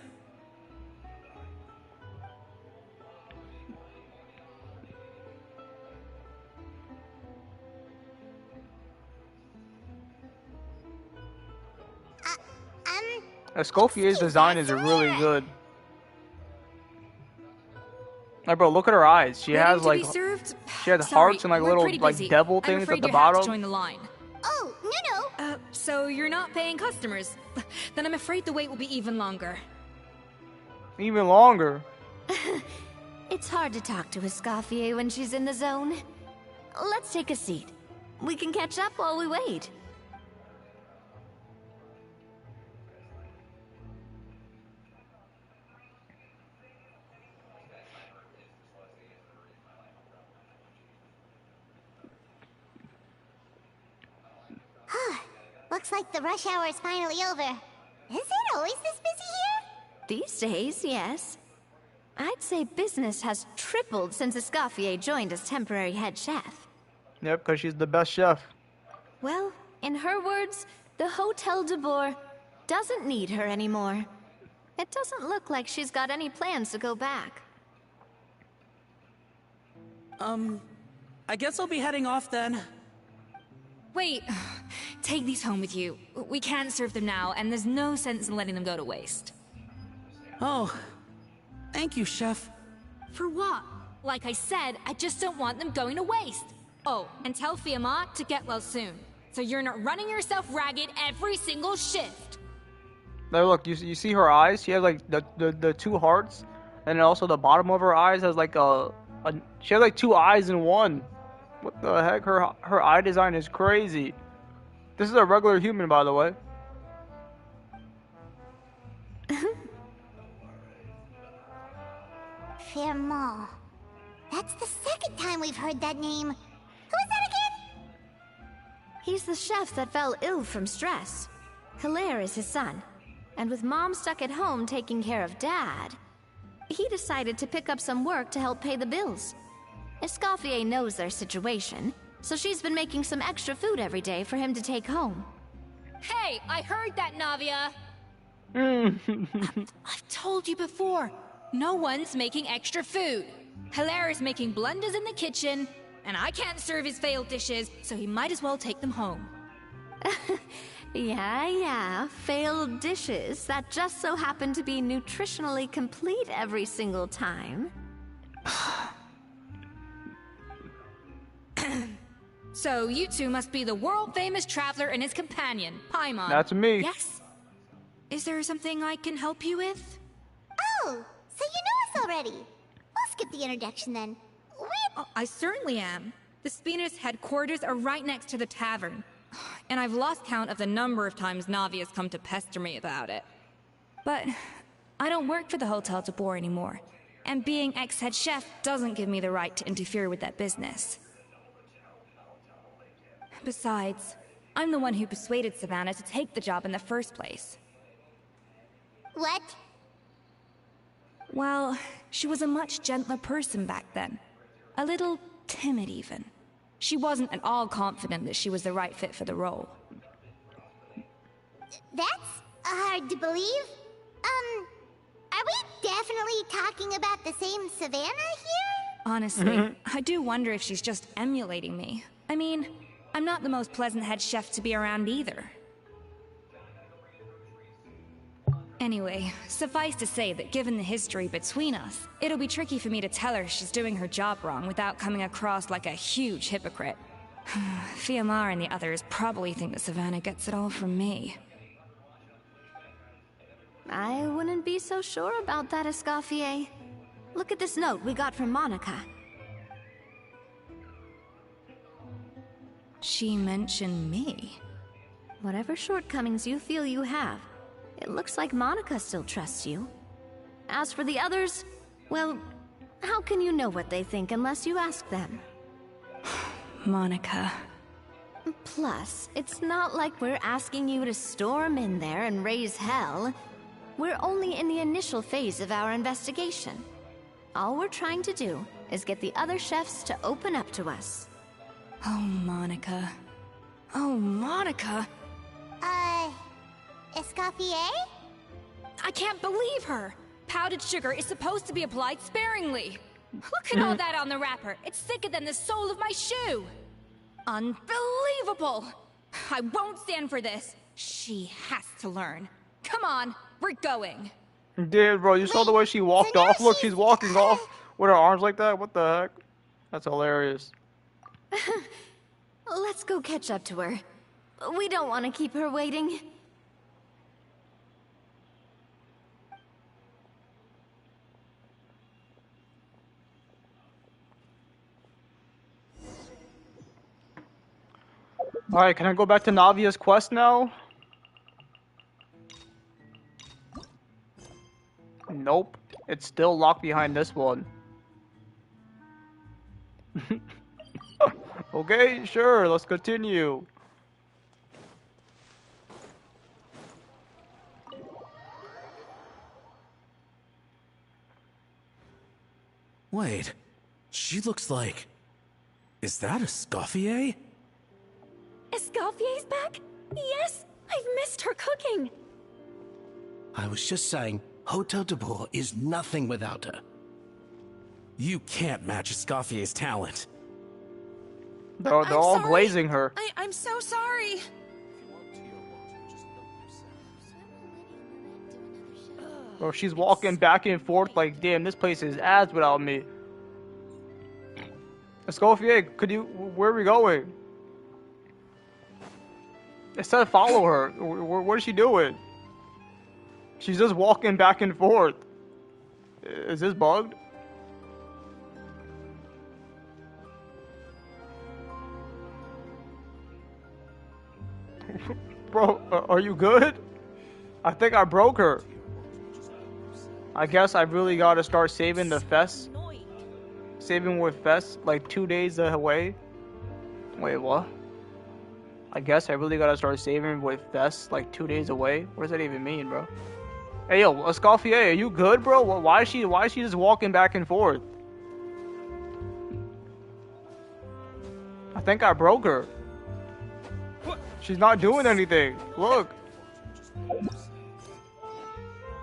Escoffier's design is really good. Like, bro, look at her eyes. She has like she has hearts and like little like devil things at the bottom. Join the line. Oh, no. So you're not paying customers? Then I'm afraid the wait will be even longer. Even longer. It's hard to talk to Escoffier when she's in the zone. Let's take a seat. We can catch up while we wait. Looks like the rush hour is finally over. Is it always this busy here? These days, yes. I'd say business has tripled since Escoffier joined as temporary head chef. Yep, because she's the best chef. Well, in her words, the Hotel de Boer doesn't need her anymore. It doesn't look like she's got any plans to go back. I guess I'll be heading off then. Wait, take these home with you. We can't serve them now, and there's no sense in letting them go to waste. Oh, thank you, Chef. For what? Like I said, I just don't want them going to waste. Oh, and tell Fiamma to get well soon, so you're not running yourself ragged every single shift. There, look, you see her eyes? She has like the two hearts, and then also the bottom of her eyes has like she has like two eyes in one. What the heck? Her eye design is crazy. This is a regular human, by the way. Fiamma. That's the second time we've heard that name. Who is that again? He's the chef that fell ill from stress. Hilaire is his son. And with Mom stuck at home taking care of Dad, he decided to pick up some work to help pay the bills. Escoffier knows their situation, so she's been making some extra food every day for him to take home. Hey, I heard that, Navia! I've told you before, no one's making extra food. Hilaire is making blunders in the kitchen, and I can't serve his failed dishes, so he might as well take them home. Yeah, failed dishes that just so happen to be nutritionally complete every single time. So you two must be the world-famous traveler and his companion, Paimon. That's me. Yes? Is there something I can help you with? Oh, so you know us already. We'll skip the introduction then. I certainly am. The Spina's headquarters are right next to the tavern. And I've lost count of the number of times Navia's come to pester me about it. But I don't work for the Hotel de Boer anymore. And being ex-head chef doesn't give me the right to interfere with that business. Besides, I'm the one who persuaded Savannah to take the job in the first place. What? Well, she was a much gentler person back then. A little timid, even. She wasn't at all confident that she was the right fit for the role. That's hard to believe. Are we definitely talking about the same Savannah here? Honestly, I do wonder if she's just emulating me. I mean, I'm not the most pleasant head chef to be around either. Anyway, suffice to say that given the history between us, it'll be tricky for me to tell her she's doing her job wrong without coming across like a huge hypocrite. Fiamma and the others probably think that Savannah gets it all from me. I wouldn't be so sure about that, Escoffier. Look at this note we got from Monica. She mentioned me. Whatever shortcomings you feel you have, it looks like Monica still trusts you. As for the others, well, how can you know what they think unless you ask them? Monica. Plus, it's not like we're asking you to storm in there and raise hell. We're only in the initial phase of our investigation. All we're trying to do is get the other chefs to open up to us. Oh, Monica. Oh, Monica! Escoffier? I can't believe her! Powdered sugar is supposed to be applied sparingly. Look at all that on the wrapper. It's thicker than the sole of my shoe. Unbelievable! I won't stand for this. She has to learn. Come on, We're going. Dude, bro, you saw the way she walked so now off? Look, she's walking off with her arms like that? What the heck? That's hilarious. Let's go catch up to her. We don't want to keep her waiting. Alright, can I go back to Navia's quest now? Nope. It's still locked behind this one. Okay, sure, let's continue. Wait, she looks like... Is that Escoffier? Escoffier's back? Yes! I've missed her cooking! I was just saying, Hotel de Bourg is nothing without her. You can't match Escoffier's talent. They're all glazing her. I'm so sorry. Bro, she's walking back and forth like, damn, this place is ass without me. Escoffier, where are we going? It said follow her. What is she doing? She's just walking back and forth. Is this bugged? Bro, are you good? I think I broke her. I guess I really gotta start saving the fest. Saving with fest, like 2 days away. Wait, what? I guess I really gotta start saving with fest, like 2 days away. What does that even mean, bro? Hey, yo, Escoffier, are you good, bro? Why is she just walking back and forth? I think I broke her. She's not doing anything. Look.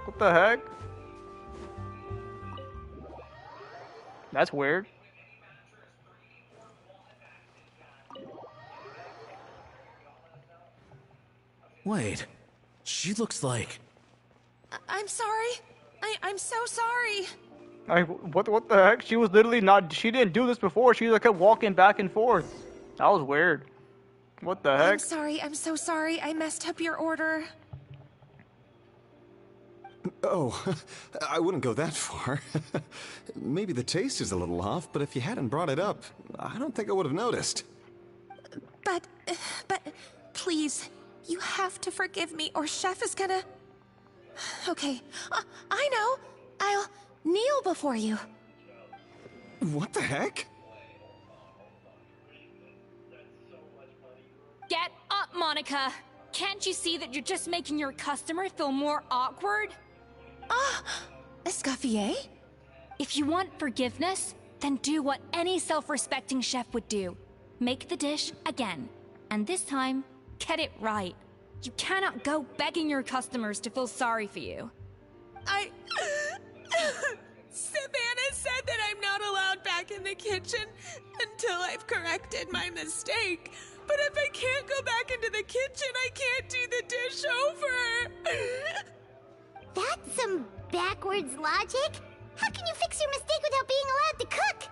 What the heck? That's weird. Wait, she looks like... I'm sorry. I'm so sorry. What the heck? She was literally not... She didn't do this before. She just kept walking back and forth. That was weird. What the heck? I'm sorry. I'm so sorry. I messed up your order. Oh, I wouldn't go that far. Maybe the taste is a little off, but if you hadn't brought it up, I don't think I would have noticed. But, please, you have to forgive me or Chef is gonna... Okay, I know. I'll kneel before you. What the heck? Get up, Monica! Can't you see that you're just making your customer feel more awkward? Escoffier? If you want forgiveness, then do what any self-respecting chef would do. Make the dish again. And this time, get it right. You cannot go begging your customers to feel sorry for you. Savannah said that I'm not allowed back in the kitchen until I've corrected my mistake. But if I can't go back into the kitchen, I can't do the dish over. That's some backwards logic. How can you fix your mistake without being allowed to cook?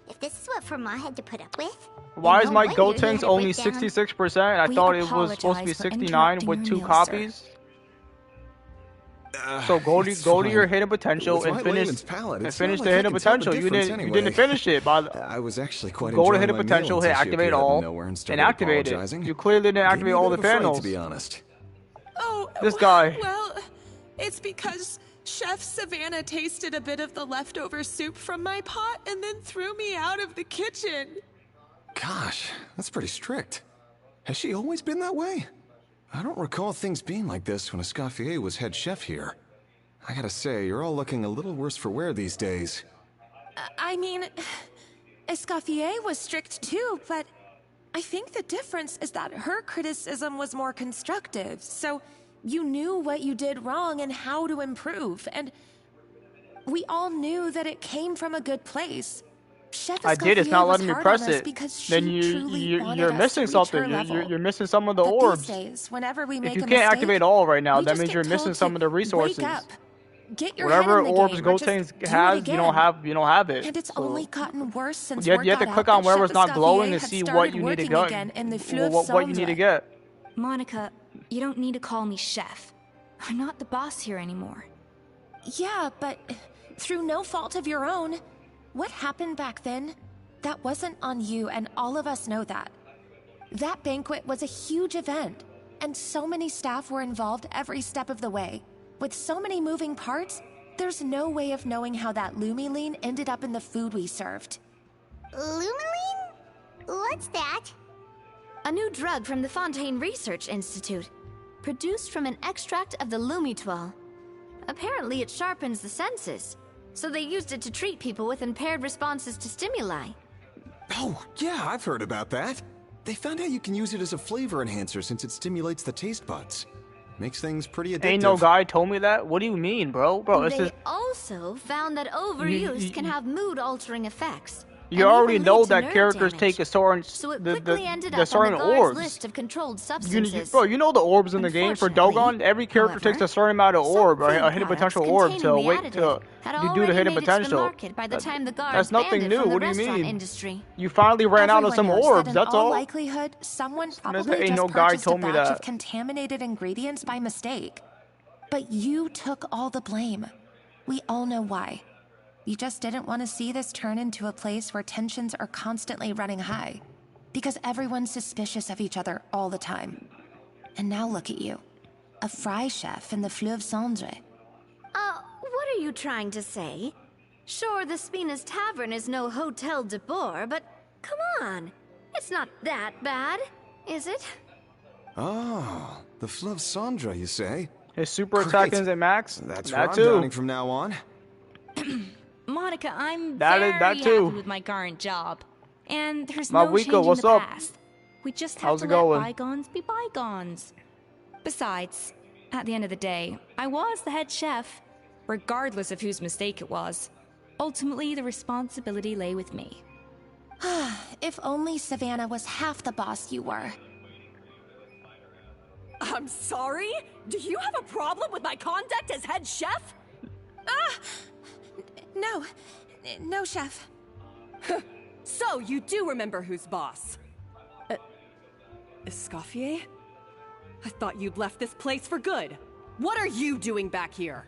If this is what Fermat had to put up with... Why is no my wonder go he had tanks to only break down. 66%? I thought it was supposed to be 69 with 2 copies. So go to your hidden potential and finish the hidden potential. You didn't finish it. I was actually quite go to enjoying hidden my potential, meal hit until she activate appeared out of all, nowhere and and started activate it. apologizing. You clearly didn't activate Gave me a all the bit of a fright, panels. to be honest. Oh, This guy. Well, it's because Chef Savannah tasted a bit of the leftover soup from my pot and then threw me out of the kitchen. Gosh, that's pretty strict. Has she always been that way? I don't recall things being like this when Escoffier was head chef here. I gotta say, you're all looking a little worse for wear these days. I mean, Escoffier was strict too, but I think the difference is that her criticism was more constructive, so you knew what you did wrong and how to improve, and we all knew that it came from a good place. Chef I did. It's Escoffier not was letting me hard press on us it. because she Then truly wanted you're us missing to reach something. her level. You're missing some of the But orbs. these days, whenever we If make you a can't mistake, activate all right now, we that just means get you're told missing to some of the resources. Wake up. Get your head Whatever in the orbs game, or just Gotenks do it has, again. you don't have it. And it's So only gotten worse since you word have to got click out on that wherever Chef it's not glowing Escoffier and had see what started you need to working get. again in the Fleuve What you need to Cendre. get. Monica, you don't need to call me chef. I'm not the boss here anymore. Yeah, but through no fault of your own. What happened back then? That wasn't on you, and all of us know that. That banquet was a huge event, and so many staff were involved every step of the way. With so many moving parts, there's no way of knowing how that Lumiline ended up in the food we served. Lumiline? What's that? A new drug from the Fontaine Research Institute, produced from an extract of the Lumitoile. Apparently it sharpens the senses, so they used it to treat people with impaired responses to stimuli. Oh, yeah, I've heard about that. They found out you can use it as a flavor enhancer since it stimulates the taste buds. Makes things pretty addictive. Ain't no guy told me that. What do you mean, bro? Bro, it's They just, also found that overuse can have mood-altering effects. you and already even know lead to that nerve characters damage. take a certain So it the quickly ended the up on certain the guard's orbs. list of controlled You, substances. bro, you know the orbs in the game for Dogon. Every character takes however, a certain amount of orb, or a hidden products potential orb to containing the wait to additive had do the already hidden made it to the potential. market by the time the guards That's nothing banned it new. from the What do you restaurant mean? industry. You finally ran out of Everyone some knows orbs. that in That's all all. likelihood, someone Ain't probably just no guy purchased a told me batch that. of contaminated ingredients by mistake. But you took all the blame. We all know why. You just didn't want to see this turn into a place where tensions are constantly running high. Because everyone's suspicious of each other all the time. And now look at you. A fry chef in the Fleuve Cendre. What are you trying to say? Sure, the Spina's Tavern is no Hotel de Boer, but come on. It's not that bad, is it? Oh, the Fleuve Cendre, you say? His super attack Great. is at max. That's That what too. I'm downing from now on. Monica, I'm That very too. happy with my current job. And there's My no Wika, change what's in the up? past. We just have How's to it let going? bygones be bygones. Besides, at the end of the day, I was the head chef, regardless of whose mistake it was. Ultimately, the responsibility lay with me. If only Savannah was half the boss you were. I'm sorry? Do you have a problem with my conduct as head chef? No. No, chef. So, you do remember who's boss? Escoffier? I thought you'd left this place for good. What are you doing back here?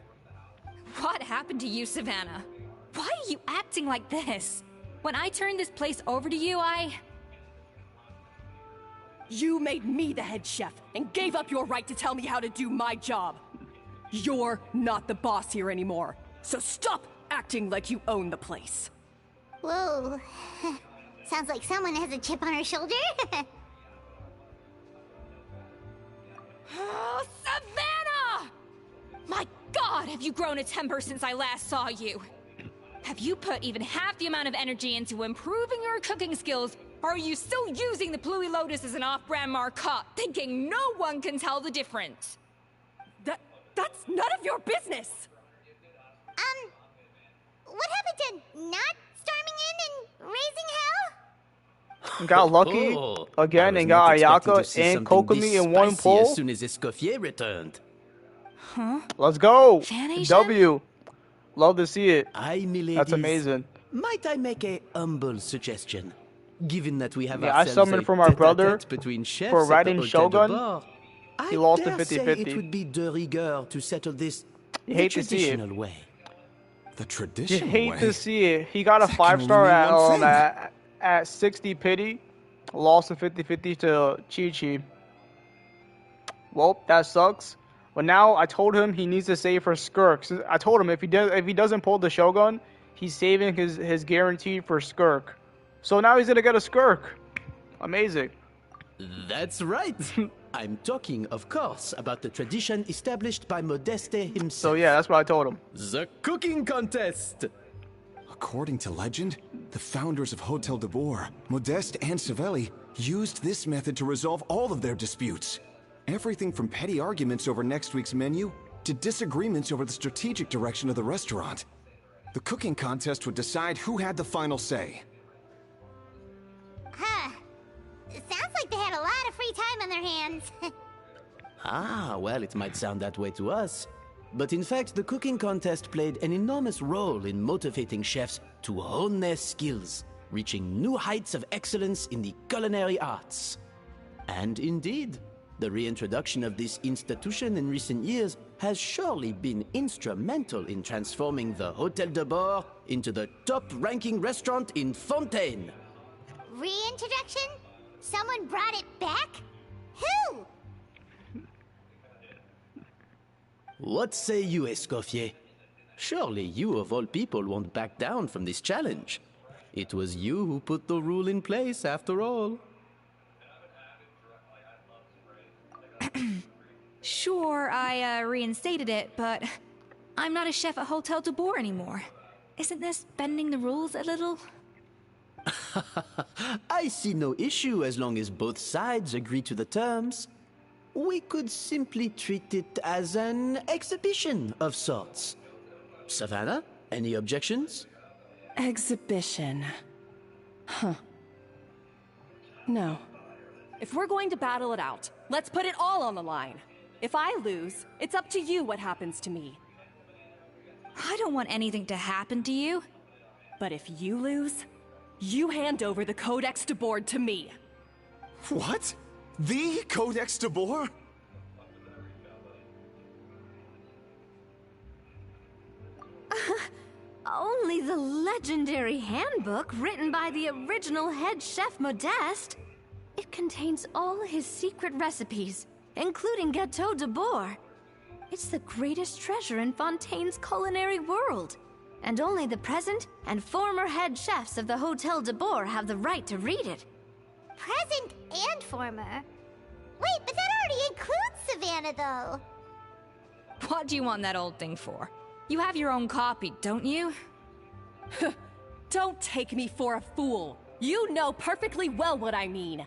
What happened to you, Savannah? Why are you acting like this? When I turned this place over to you, You made me the head chef and gave up your right to tell me how to do my job. You're not the boss here anymore, so stop acting like you own the place. Whoa. Sounds like someone has a chip on her shoulder. Oh, Savannah! My God, have you grown a temper since I last saw you? Have you put even half the amount of energy into improving your cooking skills, or are you still using the Pluie Lotus as an off-brand marcotte, thinking no one can tell the difference? That's none of your business! What happened to not storming in and raising hell? Got lucky again and got Ayaka and Kokomi in one pull. As soon as Escoffier returned. Huh? Let's go. Fanation? W. Love to see it. Aye, miladies. That's amazing. Might I make a humble suggestion? Given that we have Yeah, I ourselves summoned a for my brother tête-à-tête between chefs for at the riding Hotel de Shogun. Bord, He I lost to dare say 50-50. it would be de rigueur to settle this You the hate to see it. traditional way. The You traditional hate way? to see it. He got a That can 5-star only mean one thing. at 60 pity. Lost to 50-50 to Chi-Chi. Well, that sucks. But now I told him he needs to save for Skirk. I told him if he doesn't pull the Shogun, he's saving his guarantee for Skirk. So now he's gonna get a Skirk. Amazing. That's right. I'm talking, of course, about the tradition established by Modeste himself. So yeah, that's what I told him. The cooking contest. According to legend, the founders of Hotel de Boer, Modeste and Savelli, used this method to resolve all of their disputes. Everything from petty arguments over next week's menu to disagreements over the strategic direction of the restaurant. The cooking contest would decide who had the final say. time on their hands. Ah, well, it might sound that way to us. But in fact, the cooking contest played an enormous role in motivating chefs to hone their skills, reaching new heights of excellence in the culinary arts. And indeed, the reintroduction of this institution in recent years has surely been instrumental in transforming the Hôtel de Bord into the top-ranking restaurant in Fontaine. Reintroduction? Someone brought it back? Who? What say you, Escoffier? Surely you of all people won't back down from this challenge. It was you who put the rule in place, after all. Sure, I reinstated it, but I'm not a chef at Hotel de Boer anymore. Isn't this bending the rules a little? I see no issue as long as both sides agree to the terms. We could simply treat it as an exhibition of sorts. Savannah, any objections? Exhibition. Huh. No. If we're going to battle it out, let's put it all on the line. If I lose, it's up to you what happens to me. I don't want anything to happen to you. But if you lose, you hand over the Codex de Board to me. What? The Codex de Boer? Only the legendary handbook written by the original head chef Modeste. It contains all his secret recipes, including Gâteau de Boer. It's the greatest treasure in Fontaine's culinary world. And only the present and former head chefs of the Hôtel de Boer have the right to read it. Present and former? Wait, but that already includes Savannah, though. What do you want that old thing for? You have your own copy, don't you? Don't take me for a fool. You know perfectly well what I mean.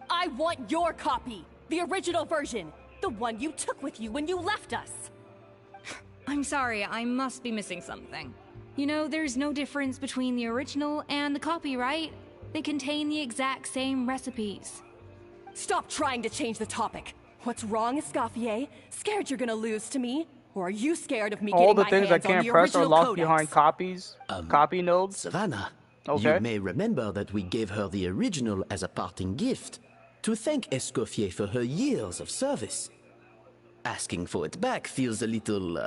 I want your copy, the original version, the one you took with you when you left us. I'm sorry, I must be missing something. You know, there's no difference between the original and the copy, right? They contain the exact same recipes. Stop trying to change the topic. What's wrong, Escoffier? Scared you're gonna lose to me? Or are you scared of me All getting the my things I hands on can't the press are original locked codex? behind copies. Copy nodes. Savannah, Okay. you may remember that we gave her the original as a parting gift to thank Escoffier for her years of service. Asking for it back feels a little,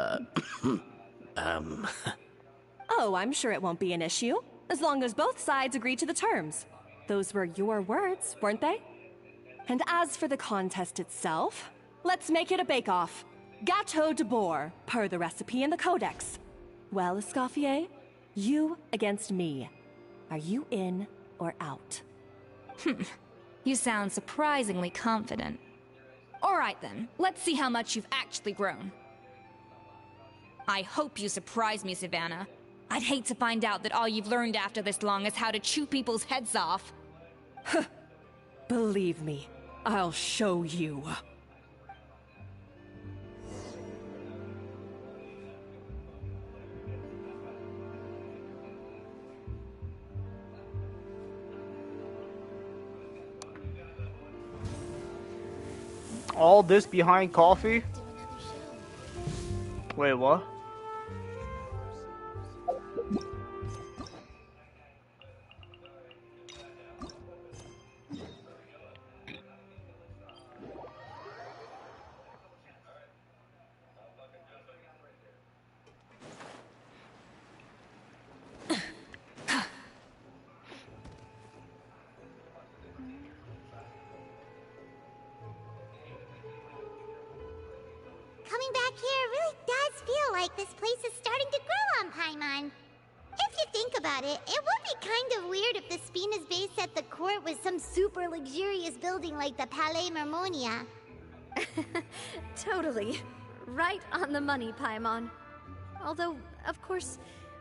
Oh, I'm sure it won't be an issue, as long as both sides agree to the terms. Those were your words, weren't they? And as for the contest itself, let's make it a bake-off. Gâteau de Boer, per the recipe in the codex. Well, Escoffier, you against me. Are you in or out? You sound surprisingly confident. All right then, let's see how much you've actually grown. I hope you surprise me, Savannah. I'd hate to find out that all you've learned after this long is how to chew people's heads off. Believe me, I'll show you. All this behind coffee? Wait, what? Coming back here really does feel like this place is starting to grow on Paimon. If you think about it, it would be kind of weird if the Spina's base at the court was some super luxurious building like the Palais Mermonia. Totally. Right on the money, Paimon. Although, of course,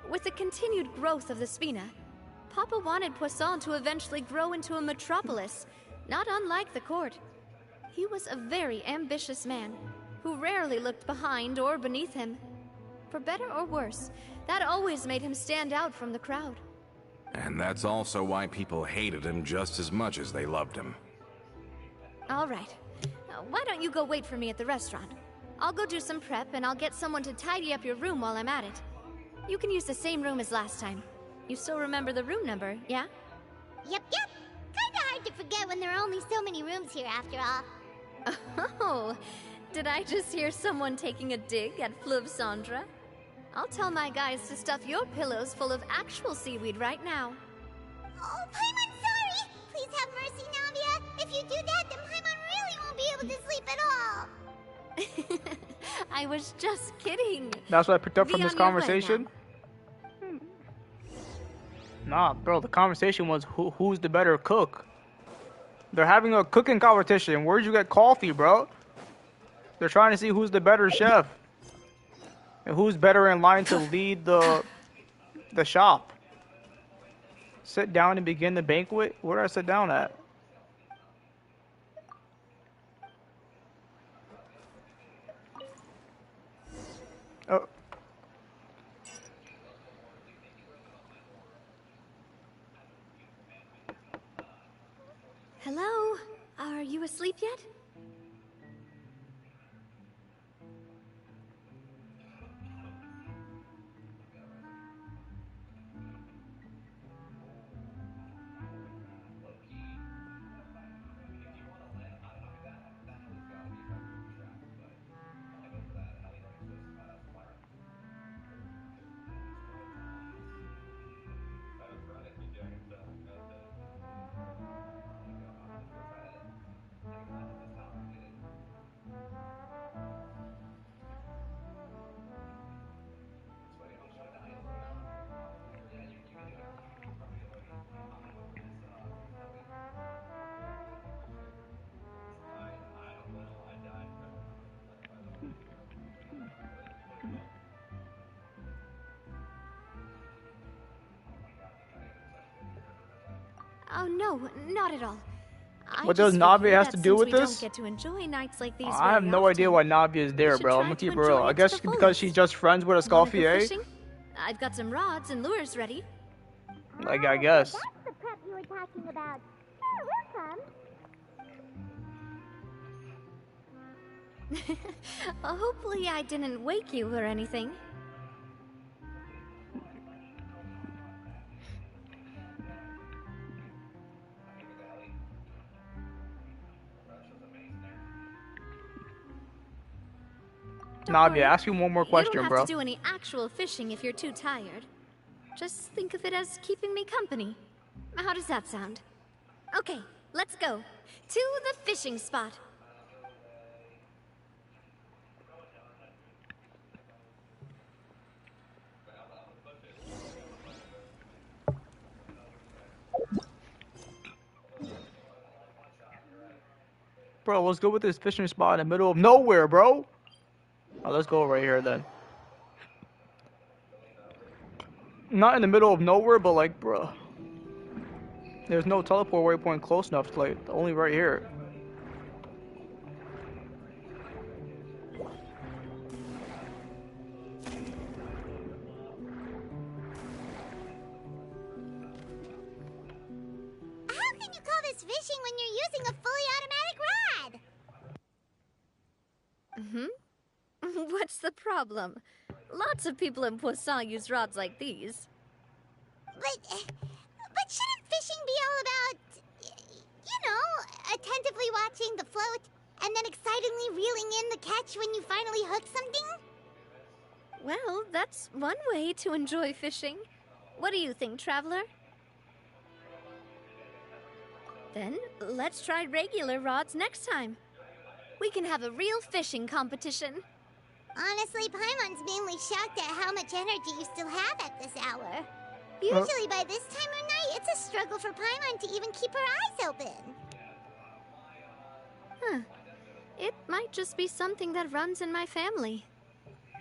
with the continued growth of the Spina, Papa wanted Poisson to eventually grow into a metropolis, not unlike the court. He was a very ambitious man, who rarely looked behind or beneath him. For better or worse, that always made him stand out from the crowd. And that's also why people hated him just as much as they loved him. All right. Why don't you go wait for me at the restaurant? I'll go do some prep, and I'll get someone to tidy up your room while I'm at it. You can use the same room as last time. You still remember the room number, yeah? Yep. Kinda hard to forget when there are only so many rooms here after all. Oh, did I just hear someone taking a dig at Fleuve Cendre? I'll tell my guys to stuff your pillows full of actual seaweed right now. Oh, Paimon's sorry! Please have mercy, Navia! If you do that, then Paimon really won't be able to sleep at all! I was just kidding. That's what I picked up Be from this on your way conversation? Nah, bro, the conversation was who's the better cook. They're having a cooking competition. Where'd you get coffee, bro? They're trying to see who's the better chef. And who's better in line to lead the shop. Sit down and begin the banquet? Where do I sit down at? Oh. Hello? Are you asleep yet? Oh no, not at all. What does Navi has to do with we this? Don't get to enjoy nights like these I have very no idea why Navi is there, bro. I'm gonna keep it real. I guess because she's just friends with often. Wanna go Escoffier. fishing? I've got some rods and lures ready. Like, I guess. That's the prep you were talking about. Sure, we'll come. Hopefully I didn't wake you or anything. Navi, ask you one more question, you don't have bro. to do any actual fishing if you're too tired. Just think of it as keeping me company. How does that sound? Okay, let's go. To the fishing spot. Bro, let's go with this fishing spot in the middle of nowhere, bro. Oh, let's go right here then. Not in the middle of nowhere, but like, bro. There's no teleport waypoint close enough to like, only right here. How can you call this fishing when you're using a fully automatic rod? What's the problem? Lots of people in Poisson use rods like these. But shouldn't fishing be all about, you know, attentively watching the float and then excitedly reeling in the catch when you finally hook something? Well, that's one way to enjoy fishing. What do you think, Traveler? Then, let's try regular rods next time. We can have a real fishing competition. Honestly, Paimon's mainly shocked at how much energy you still have at this hour. Usually by this time of night, it's a struggle for Paimon to even keep her eyes open. Huh. It might just be something that runs in my family.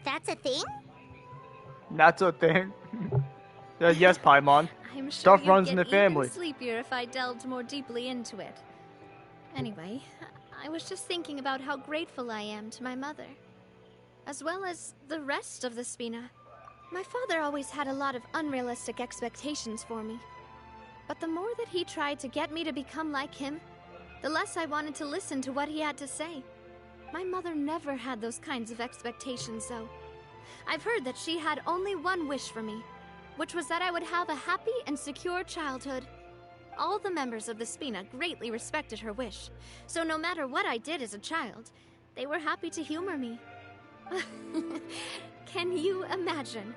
That's a thing? That's a thing. Yes, Paimon. I'm sure Stuff you'd runs get in the family. even sleepier if I delved more deeply into it. Anyway, I was just thinking about how grateful I am to my mother, as well as the rest of the Spina. My father always had a lot of unrealistic expectations for me, But the more that he tried to get me to become like him, the less I wanted to listen to what he had to say. My mother never had those kinds of expectations, though. I've heard that she had only one wish for me, which was that I would have a happy and secure childhood. All the members of the Spina greatly respected her wish, so no matter what I did as a child, they were happy to humor me. Can you imagine?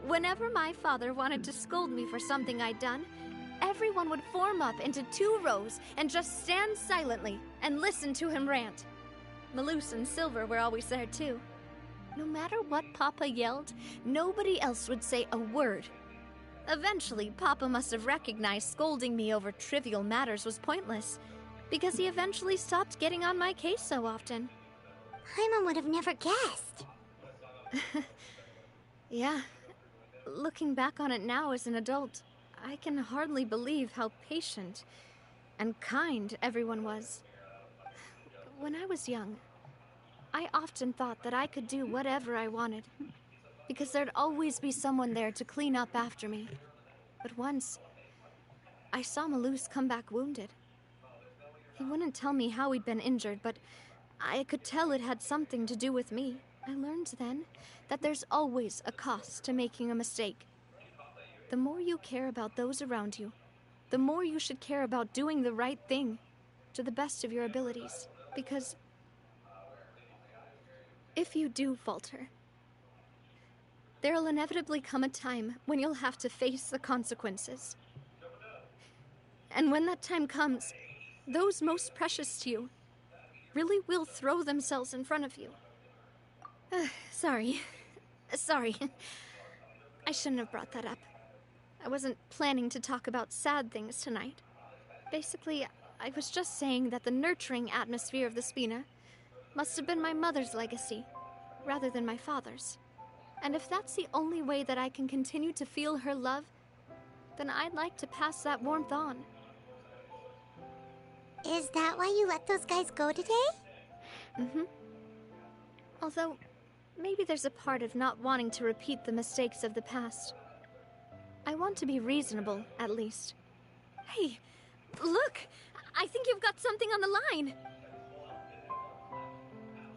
Whenever my father wanted to scold me for something I'd done, everyone would form up into 2 rows and just stand silently and listen to him rant. Malus and Silver were always there too. No matter what Papa yelled, nobody else would say a word. Eventually, Papa must have recognized scolding me over trivial matters was pointless, because he eventually stopped getting on my case so often. Paimon would have never guessed. Yeah. Looking back on it now as an adult, I can hardly believe how patient and kind everyone was. When I was young, I often thought that I could do whatever I wanted, because there'd always be someone there to clean up after me. But once, I saw Malus come back wounded. He wouldn't tell me how he'd been injured, but I could tell it had something to do with me. I learned then that there's always a cost to making a mistake. The more you care about those around you, the more you should care about doing the right thing to the best of your abilities. Because if you do falter, there'll inevitably come a time when you'll have to face the consequences. And when that time comes, those most precious to you really will throw themselves in front of you. Sorry. I shouldn't have brought that up. I wasn't planning to talk about sad things tonight. Basically, I was just saying that the nurturing atmosphere of the Spina must have been my mother's legacy, rather than my father's. And if that's the only way that I can continue to feel her love, then I'd like to pass that warmth on. Is that why you let those guys go today? Mm-hmm. Although, maybe there's a part of not wanting to repeat the mistakes of the past. I want to be reasonable, at least. Hey, look! I think you've got something on the line!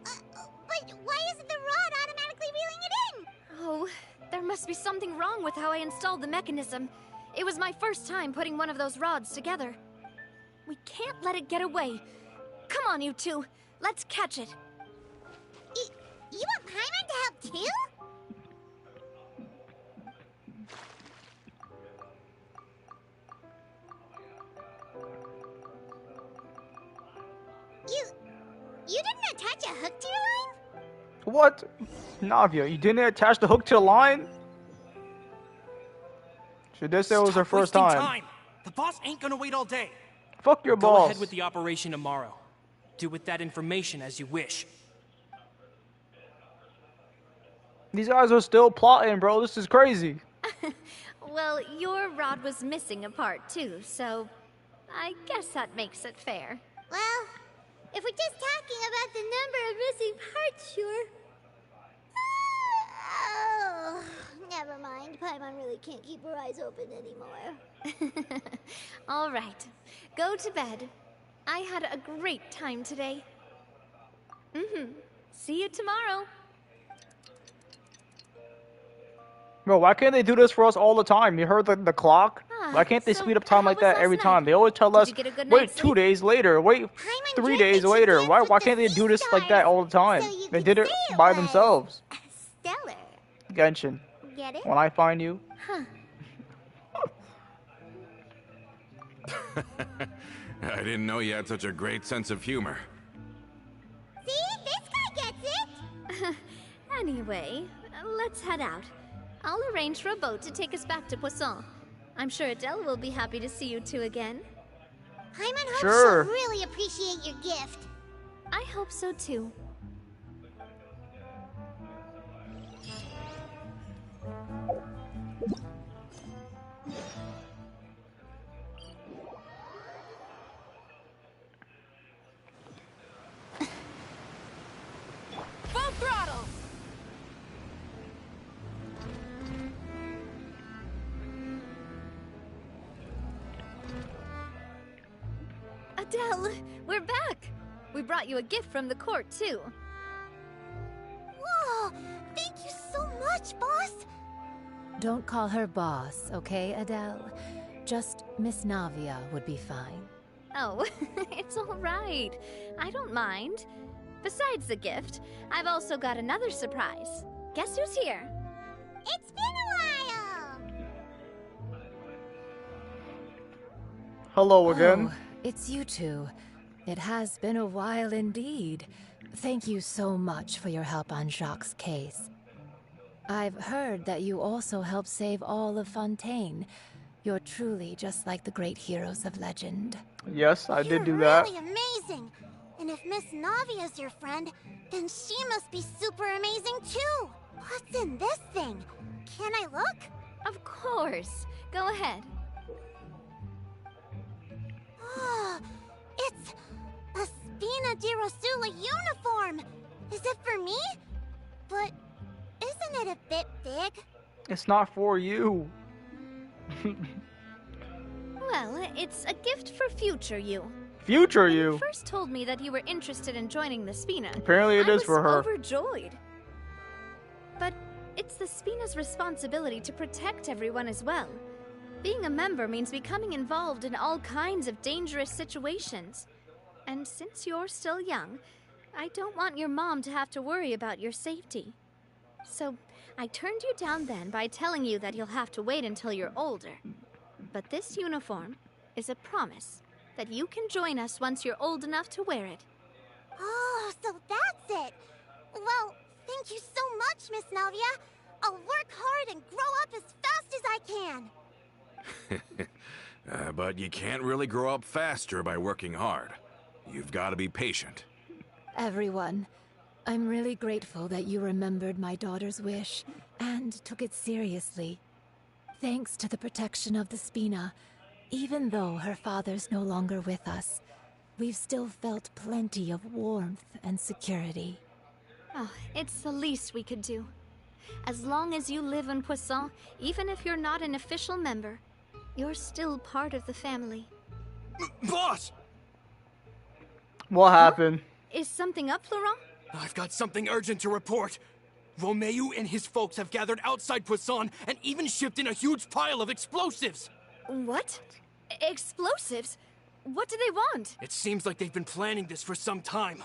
But why isn't the rod automatically reeling it in? Oh, there must be something wrong with how I installed the mechanism. It was my first time putting one of those rods together. We can't let it get away. Come on, you two. Let's catch it. You want Paimon to help too? You didn't attach a hook to your line? What? Navia, you didn't attach the hook to the line? She did say it was her first time. The boss ain't gonna wait all day. Fuck your Go boss. ahead with the operation tomorrow. Do with that information as you wish. These guys are still plotting, bro. This is crazy. Well, your rod was missing a part too, so I guess that makes it fair. Well, if we're just talking about the number of missing parts, sure. Oh, never mind. Paimon really can't keep her eyes open anymore. All right, go to bed. I had a great time today. See you tomorrow. Bro, why can't they do this for us all the time? You heard the clock? Why can't they speed up time like that every time? They always tell us, wait 2 days later, wait 3 days later. Why can't they do this like that all the time? They did it by themselves. Stellar. Genshin, Get it? when I find you. Huh. I didn't know you had such a great sense of humor. See? This guy gets it! Anyway, let's head out. I'll arrange for a boat to take us back to Poisson. I'm sure Adele will be happy to see you two again. Paimon hopes Sure. she'll really appreciate your gift. I hope so too. Full throttle! Adele, we're back! We brought you a gift from the court, too. Whoa! Thank you so much, boss! Don't call her boss, okay, Adele? Just Miss Navia would be fine. Oh, it's all right. I don't mind. Besides the gift, I've also got another surprise. Guess who's here? It's been a while! Hello again. Oh, it's you two. It has been a while indeed. Thank you so much for your help on Jacques' case. I've heard that you also helped save all of Fontaine. You're truly just like the great heroes of legend. Yes, I did do that. You're really amazing! And if Miss Navia's your friend, then she must be super amazing too! What's in this thing? Can I look? Of course. Go ahead. Oh, it's a Spina di Rosula uniform! Is it for me? But isn't it a bit big? It's not for you. Well, it's a gift for future you. Future When you? you first told me that you were interested in joining the Spina, Apparently it is for her. I was overjoyed. But it's the Spina's responsibility to protect everyone as well. Being a member means becoming involved in all kinds of dangerous situations. And since you're still young, I don't want your mom to have to worry about your safety. So I turned you down then by telling you that you'll have to wait until you're older. But this uniform is a promise that you can join us once you're old enough to wear it. Oh, so that's it! Well, thank you so much, Miss Navia. I'll work hard and grow up as fast as I can. But you can't really grow up faster by working hard. You've got to be patient. Everyone, I'm really grateful that you remembered my daughter's wish and took it seriously. Thanks to the protection of the Spina, even though her father's no longer with us, we've still felt plenty of warmth and security. Oh, it's the least we could do. As long as you live in Poisson, even if you're not an official member, you're still part of the family. Boss! What happened? Is something up, Florent? I've got something urgent to report. Romeu and his folks have gathered outside Poisson and even shipped in a huge pile of explosives. What? Explosives? What do they want? It seems like they've been planning this for some time.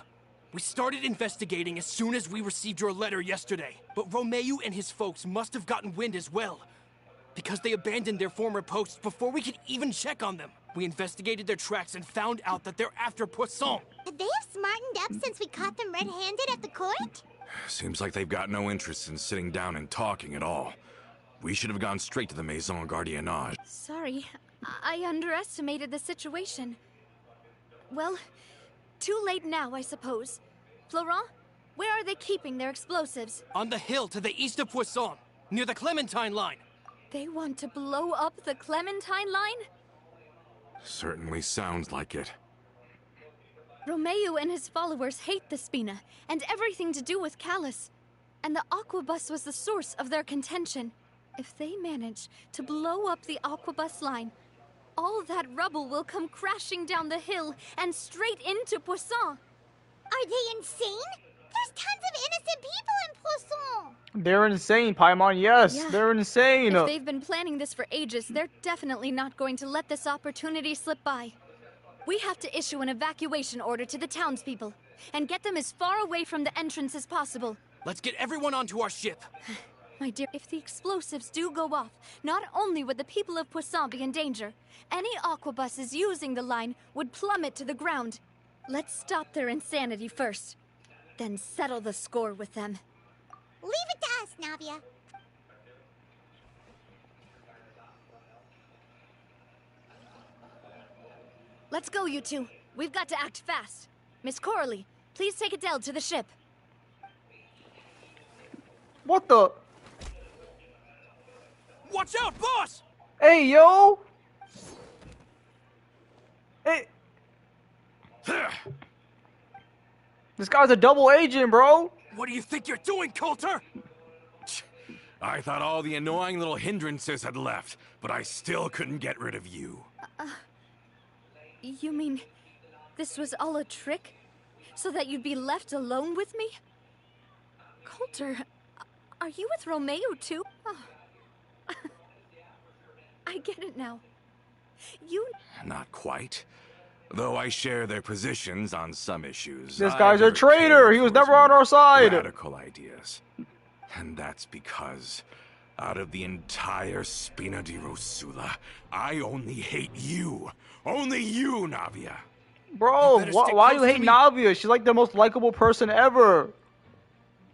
We started investigating as soon as we received your letter yesterday. But Romeu and his folks must have gotten wind as well, because they abandoned their former posts before we could even check on them. We investigated their tracks and found out that they're after Poisson. Could they have smartened up since we caught them red-handed at the court? Seems like they've got no interest in sitting down and talking at all. We should have gone straight to the Maison Gardiennage. Sorry, I underestimated the situation. Well, too late now, I suppose. Florent, where are they keeping their explosives? On the hill to the east of Poisson, near the Clementine line. They want to blow up the Clementine line? Certainly sounds like it. Romeu and his followers hate the Spina and everything to do with Callus. And the Aquabus was the source of their contention. If they manage to blow up the Aquabus line, all that rubble will come crashing down the hill and straight into Poisson. Are they insane? There's tons of innocent people in Poisson! They're insane, Paimon. Yes, Yeah. they're insane. If they've been planning this for ages, they're definitely not going to let this opportunity slip by. We have to issue an evacuation order to the townspeople and get them as far away from the entrance as possible. Let's get everyone onto our ship. My dear, if the explosives do go off, not only would the people of Poisson be in danger, any aquabuses using the line would plummet to the ground. Let's stop their insanity first, then settle the score with them. Leave it to us, Navia. Let's go, you two. We've got to act fast. Miss Coralie, please take Adele to the ship. What the? Watch out, boss! Hey, yo! Hey. This guy's a double agent, bro. What do you think you're doing, Coulter? I thought all the annoying little hindrances had left, but I still couldn't get rid of you. You mean This was all a trick? So that you'd be left alone with me? Coulter, are you with Romeo too? Oh. I get it now. You... Not quite. Though I share their positions on some issues. This guy's a traitor! He was never on our side! Radical ideas. And that's because, out of the entire Spina di Rosula, I only hate you. Only you, Navia. Bro, why do you hate Navia? She's like the most likable person ever.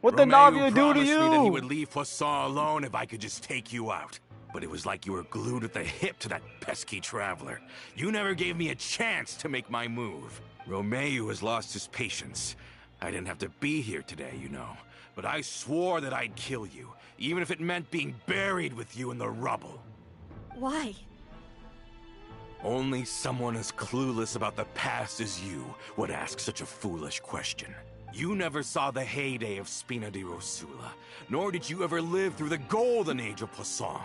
What did Navia do to you? Romeo promised me that he would leave Poisson alone if I could just take you out. But it was like you were glued at the hip to that pesky traveler. You never gave me a chance to make my move. Romeo has lost his patience. I didn't have to be here today, you know. But I swore that I'd kill you, even if it meant being buried with you in the rubble. Why? Only someone as clueless about the past as you would ask such a foolish question. You never saw the heyday of Spina di Rosula, nor did you ever live through the golden age of Poisson.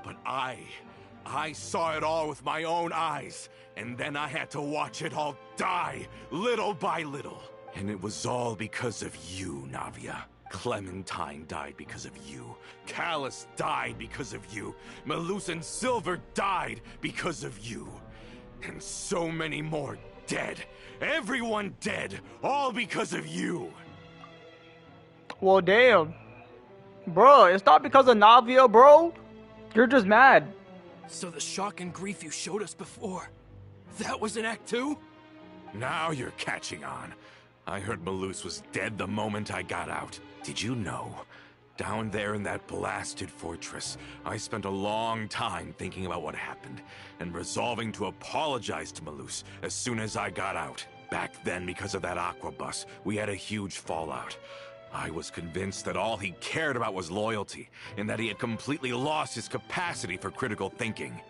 But I saw it all with my own eyes, and then I had to watch it all die, little by little. And it was all because of you, Navia. Clementine died because of you. Callus died because of you. Malus and Silver died because of you. And so many more dead. Everyone dead, all because of you. Well, damn. Bro, it's not because of Navia, bro. You're just mad. So the shock and grief you showed us before, that was in Act 2? Now you're catching on. I heard Malus was dead the moment I got out. Did you know? Down there in that blasted fortress, I spent a long time thinking about what happened, and resolving to apologize to Malus as soon as I got out. Back then, because of that aqua bus, we had a huge fallout. I was convinced that all he cared about was loyalty, and that he had completely lost his capacity for critical thinking.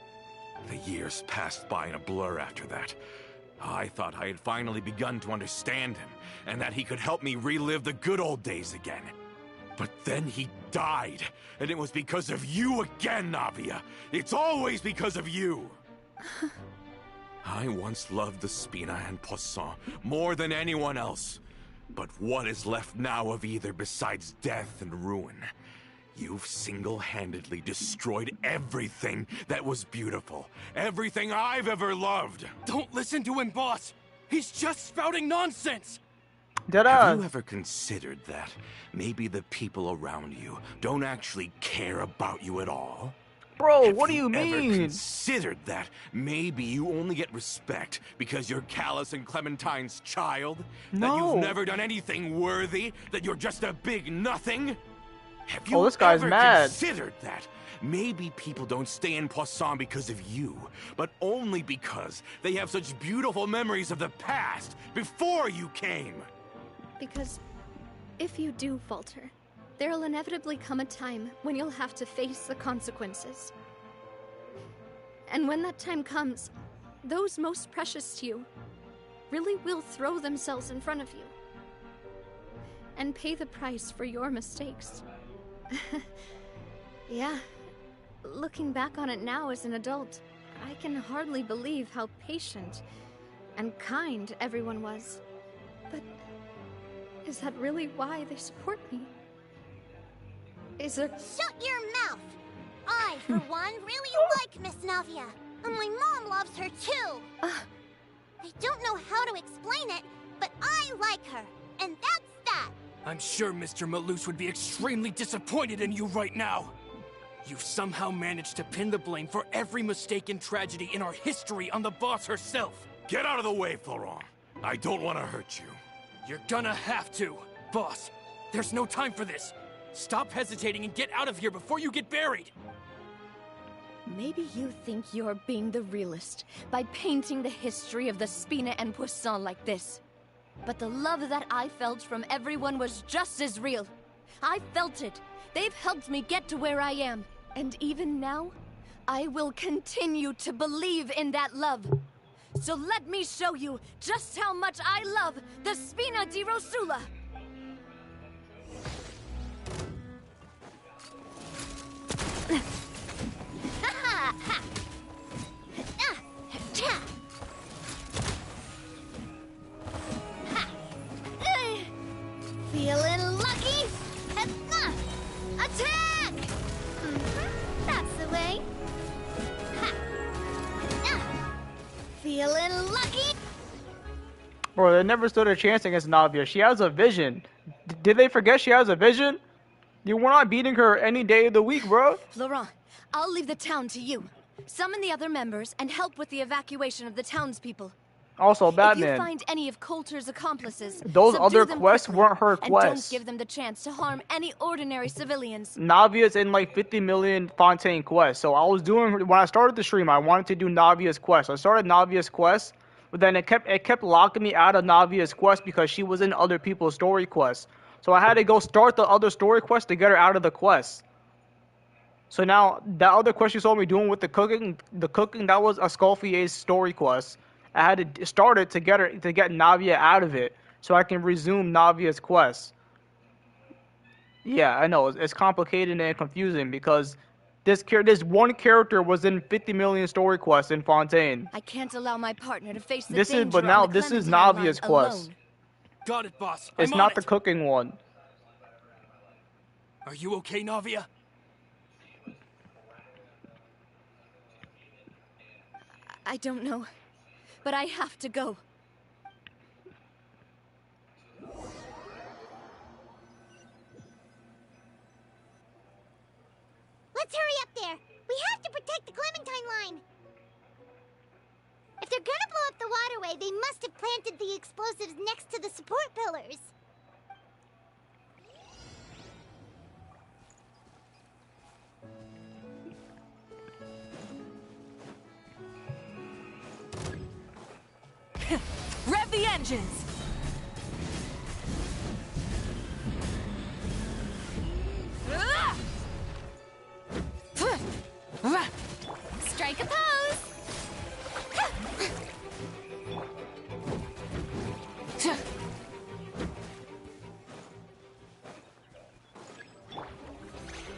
The years passed by in a blur after that. I thought I had finally begun to understand him, and that he could help me relive the good old days again. But then he died, and it was because of you again, Navia. It's always because of you. I once loved the Spina and Poisson more than anyone else. But what is left now of either besides death and ruin? You've single-handedly destroyed everything that was beautiful. Everything I've ever loved. Don't listen to him, boss. He's just spouting nonsense. Have you ever considered that maybe the people around you don't actually care about you at all? Bro, what do you Have you mean? ever considered that maybe you only get respect because you're Callus and Clementine's child? That No. you've never done anything worthy? That you're just a big nothing? Have you this guy's ever mad. considered that? Maybe people don't stay in Poisson because of you, but only because they have such beautiful memories of the past before you came. Because if you do falter, there'll inevitably come a time when you'll have to face the consequences. And when that time comes, those most precious to you really will throw themselves in front of you and pay the price for your mistakes. Yeah, looking back on it now as an adult, I can hardly believe how patient and kind everyone was. But is that really why they support me? Is it... Shut your mouth! I, for one, really like Miss Navia. And my mom loves her too. I don't know how to explain it, but I like her. And that's that. I'm sure Mr. Malus would be extremely disappointed in you right now. You've somehow managed to pin the blame for every mistake and tragedy in our history on the boss herself. Get out of the way, Florent. I don't want to hurt you. You're gonna have to. Boss, there's no time for this. Stop hesitating and get out of here before you get buried. Maybe you think you're being the realist by painting the history of the Spina and Poisson like this. But the love that I felt from everyone was just as real. I felt it. They've helped me get to where I am. And even now, I will continue to believe in that love. So let me show you just how much I love the Spina di Rosula. Bro, they never stood a chance against Navia. She has a vision. Did they forget she has a vision? You were not beating her any day of the week, bro. Laurent, I'll leave the town to you. Summon the other members and help with the evacuation of the townspeople. Also, If Batman. you find any of Coulter's accomplices, Those subdue other them quests quickly, weren't her and quests. don't give them the chance to harm any ordinary civilians. Navia's in like 50 million Fontaine quests. So I was doing, when I started the stream, I wanted to do Navia's quest. I started Navia's quest, but then it kept locking me out of Navia's quest because she was in other people's story quests. So I had to go start the other story quest to get her out of the quest. So now that other quest you saw me doing with the cooking, that was a Scoffier's story quest. I had to start it to get Navia out of it so I can resume Navia's quest. Yeah, I know it's complicated and confusing because this one character was in 50 million story quests in Fontaine. I can't allow my partner to face the This danger is, but on now the this is Clementine Navia's line quest. alone. Got it, boss. It's I'm not on the it. cooking one. Are you okay, Navia? I don't know, but I have to go. Let's hurry up there. We have to protect the Clementine line. If they're gonna blow up the waterway, they must have planted the explosives next to the support pillars. Rev the engines! Strike a pose!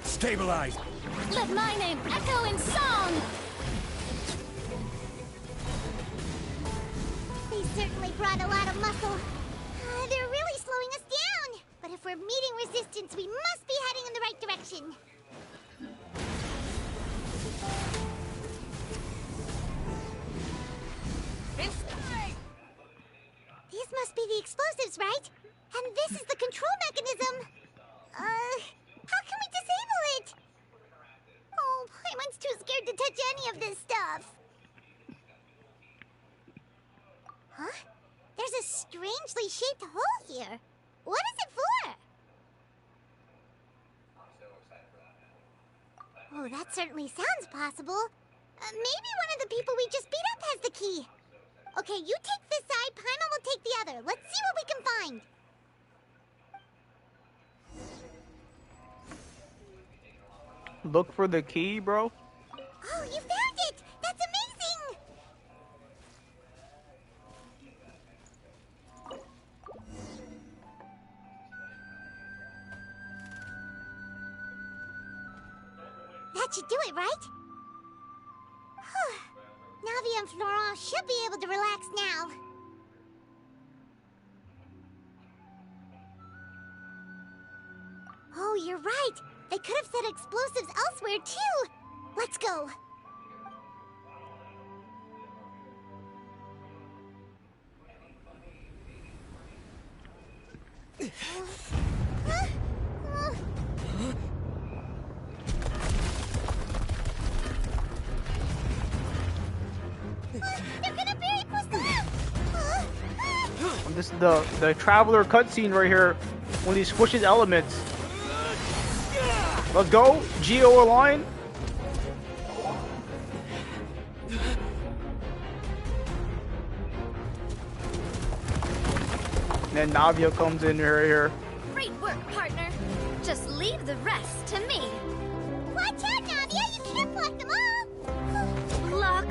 Stabilize! Let my name echo in song! They certainly brought a lot of muscle. They're really slowing us down. But if we're meeting resistance, we must be heading in the right direction. These must be the explosives, right? And this is the control mechanism. How can we disable it? Oh, Paimon's too scared to touch any of this stuff. Huh? There's a strangely shaped hole here. What is it for? Oh, that certainly sounds possible. Maybe one of the people we just beat up has the key. Okay, you take this side, Paimon will take the other. Let's see what we can find. Look for the key, bro. Oh, you found it! That's amazing! That should do it, right? Navi and Florent should be able to relax now. Oh, you're right. They could have set explosives elsewhere, too. Let's go. They're gonna bury Poisson! This is the Traveler cutscene right here when he squishes elements. Let's go, Geo Align. And then Navia comes in here. Great work, partner. Just leave the rest to me. Watch out, Navia! You can't block them all! Block?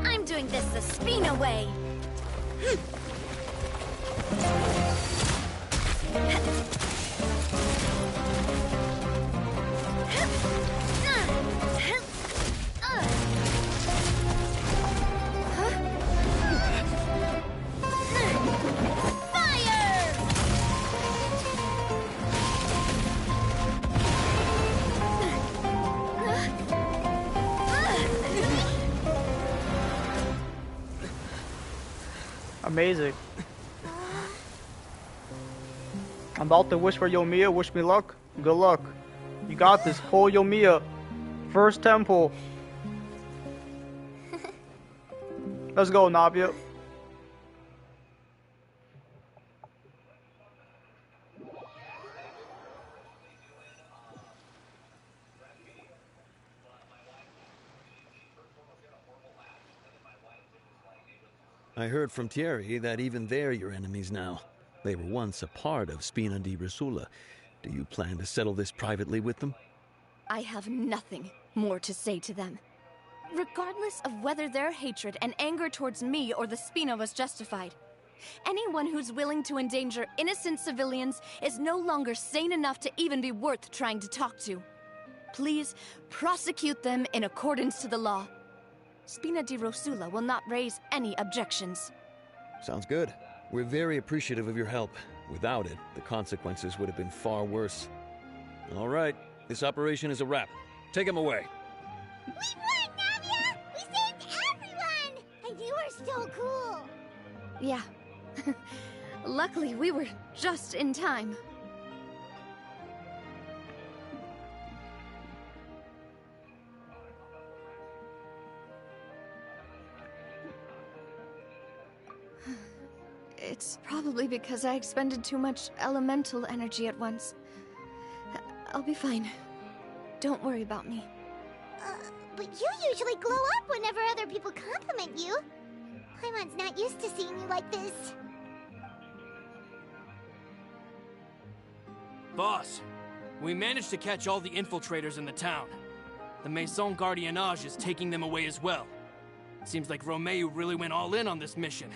I'm doing this the Spina way. Amazing. I'm about to wish for Yomiya. Wish me luck. Good luck. You got this. Pull Yomiya. First temple. Let's go, Navia. I heard from Thierry that even they're your enemies now. They were once a part of Spina di Rosula. Do you plan to settle this privately with them? I have nothing more to say to them. Regardless of whether their hatred and anger towards me or the Spina was justified, anyone who's willing to endanger innocent civilians is no longer sane enough to even be worth trying to talk to. Please prosecute them in accordance to the law. Spina di Rosula will not raise any objections. Sounds good. We're very appreciative of your help. Without it, the consequences would have been far worse. All right, this operation is a wrap. Take him away. We won, Navia! We saved everyone! And you were so cool! Yeah. Luckily, we were just in time. It's probably because I expended too much elemental energy at once. I'll be fine. Don't worry about me. But you usually glow up whenever other people compliment you. Paimon's not used to seeing you like this. Boss, we managed to catch all the infiltrators in the town. The Maison Gardiennage is taking them away as well. Seems like Romeu really went all in on this mission.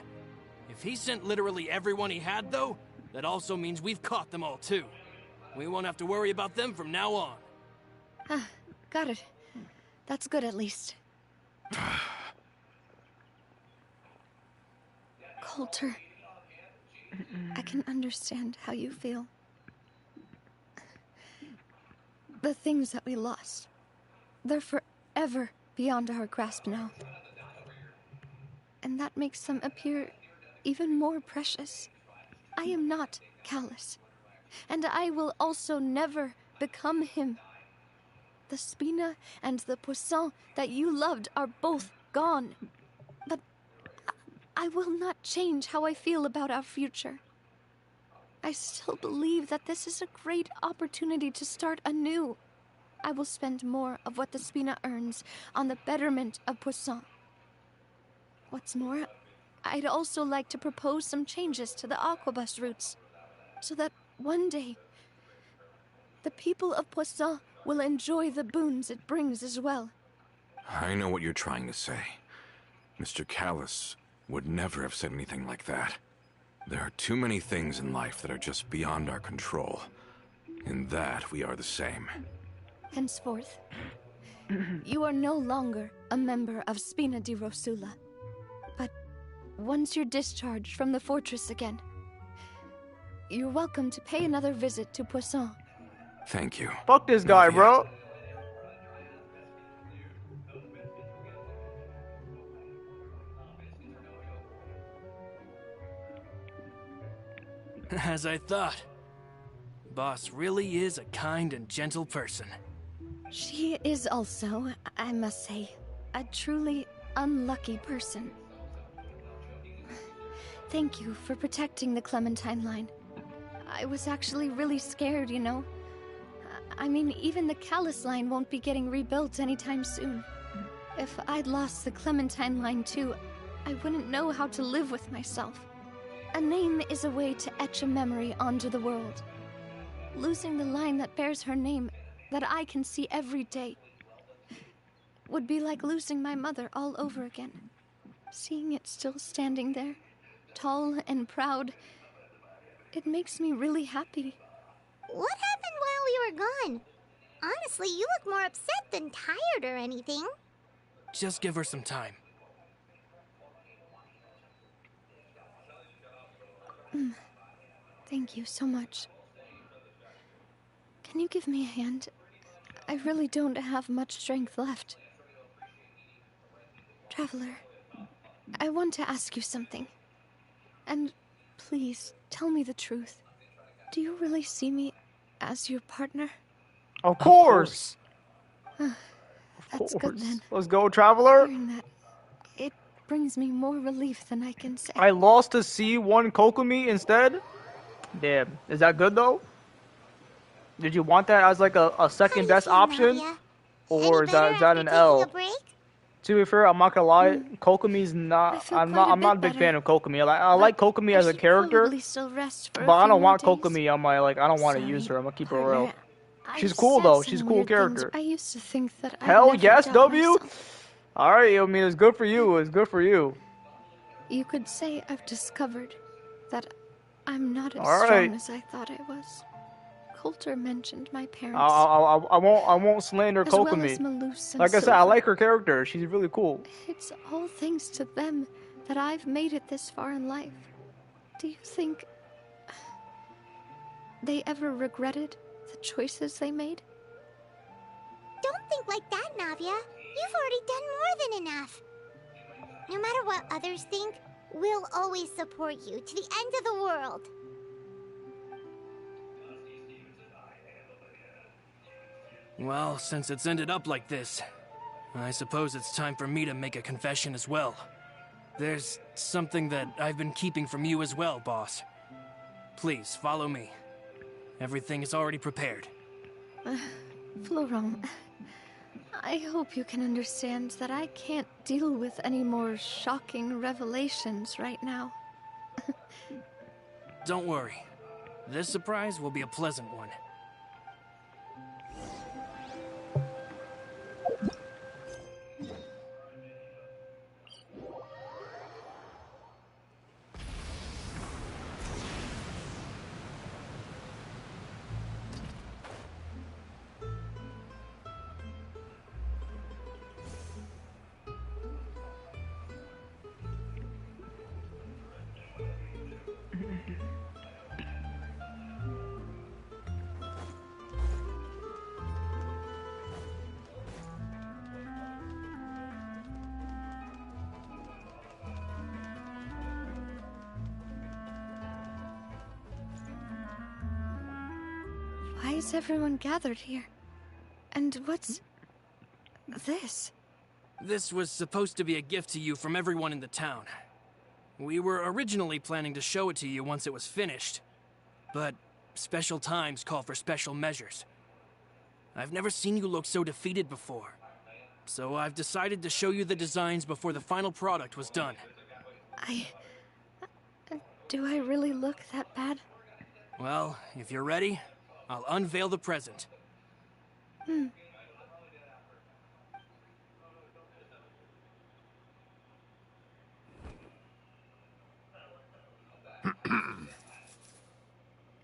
If he sent literally everyone he had, though, that also means we've caught them all, too. We won't have to worry about them from now on. Got it. That's good, at least. Coulter, I can understand how you feel. The things that we lost, they're forever beyond our grasp now. And that makes them appear even more precious. I am not callous, and I will also never become him. The Spina and the Poisson that you loved are both gone. But I will not change how I feel about our future. I still believe that this is a great opportunity to start anew. I will spend more of what the Spina earns on the betterment of Poisson. What's more, I'd also like to propose some changes to the Aquabus routes, so that one day, the people of Poisson will enjoy the boons it brings as well. I know what you're trying to say. Mr. Callus would never have said anything like that. There are too many things in life that are just beyond our control. In that, we are the same. Henceforth, you are no longer a member of Spina di Rosula. But once you're discharged from the fortress again, you're welcome to pay another visit to Poisson. Thank you. Fuck this guy, bro. As I thought. Boss really is a kind and gentle person. She is also, I must say, a truly unlucky person. Thank you for protecting the Clementine line. I was actually really scared, you know. I mean, even the Callus line won't be getting rebuilt anytime soon. If I'd lost the Clementine line too, I wouldn't know how to live with myself. A name is a way to etch a memory onto the world. Losing the line that bears her name, that I can see every day, would be like losing my mother all over again. Seeing it still standing there, tall and proud, it makes me really happy. What happened while we were gone? Honestly, you look more upset than tired or anything. Just give her some time. Thank you so much. Can you give me a hand? I really don't have much strength left. Traveler, I want to ask you something. And please, tell me the truth. Do you really see me as your partner? Of course. That's good then. Let's go, traveler. Hearing that, it brings me more relief than I can say. I lost to C1 Kokomi instead? Damn. Is that good though? Did you want that as like a second best option? Or is that an L? To be fair, I'm not gonna lie, Kokomi's not. I'm not a big fan of Kokomi. I like Kokomi as a character, but I don't want Kokomi on my I don't want to use her. I'm gonna keep her real. She's cool though. She's a cool character. I used to think that Hell yes, W. All right, I mean it's good for you. It's good for you. You could say I've discovered that I'm not as All strong right. as I thought I was. Coulter mentioned my parents. I won't slander as well Kokomi. as Malus and Like I said, I Silver. like her character. She's really cool. It's all thanks to them that I've made it this far in life. Do you think they ever regretted the choices they made? Don't think like that, Navia. You've already done more than enough. No matter what others think, we'll always support you to the end of the world. Well, since it's ended up like this, I suppose it's time for me to make a confession as well. There's something that I've been keeping from you as well, boss. Please, follow me. Everything is already prepared. Florent, I hope you can understand that I can't deal with any more shocking revelations right now. Don't worry. This surprise will be a pleasant one. Why is everyone gathered here? And what's this? This was supposed to be a gift to you from everyone in the town. We were originally planning to show it to you once it was finished, but special times call for special measures. I've never seen you look so defeated before, so I've decided to show you the designs before the final product was done. Do I really look that bad? Well, if you're ready, I'll unveil the present.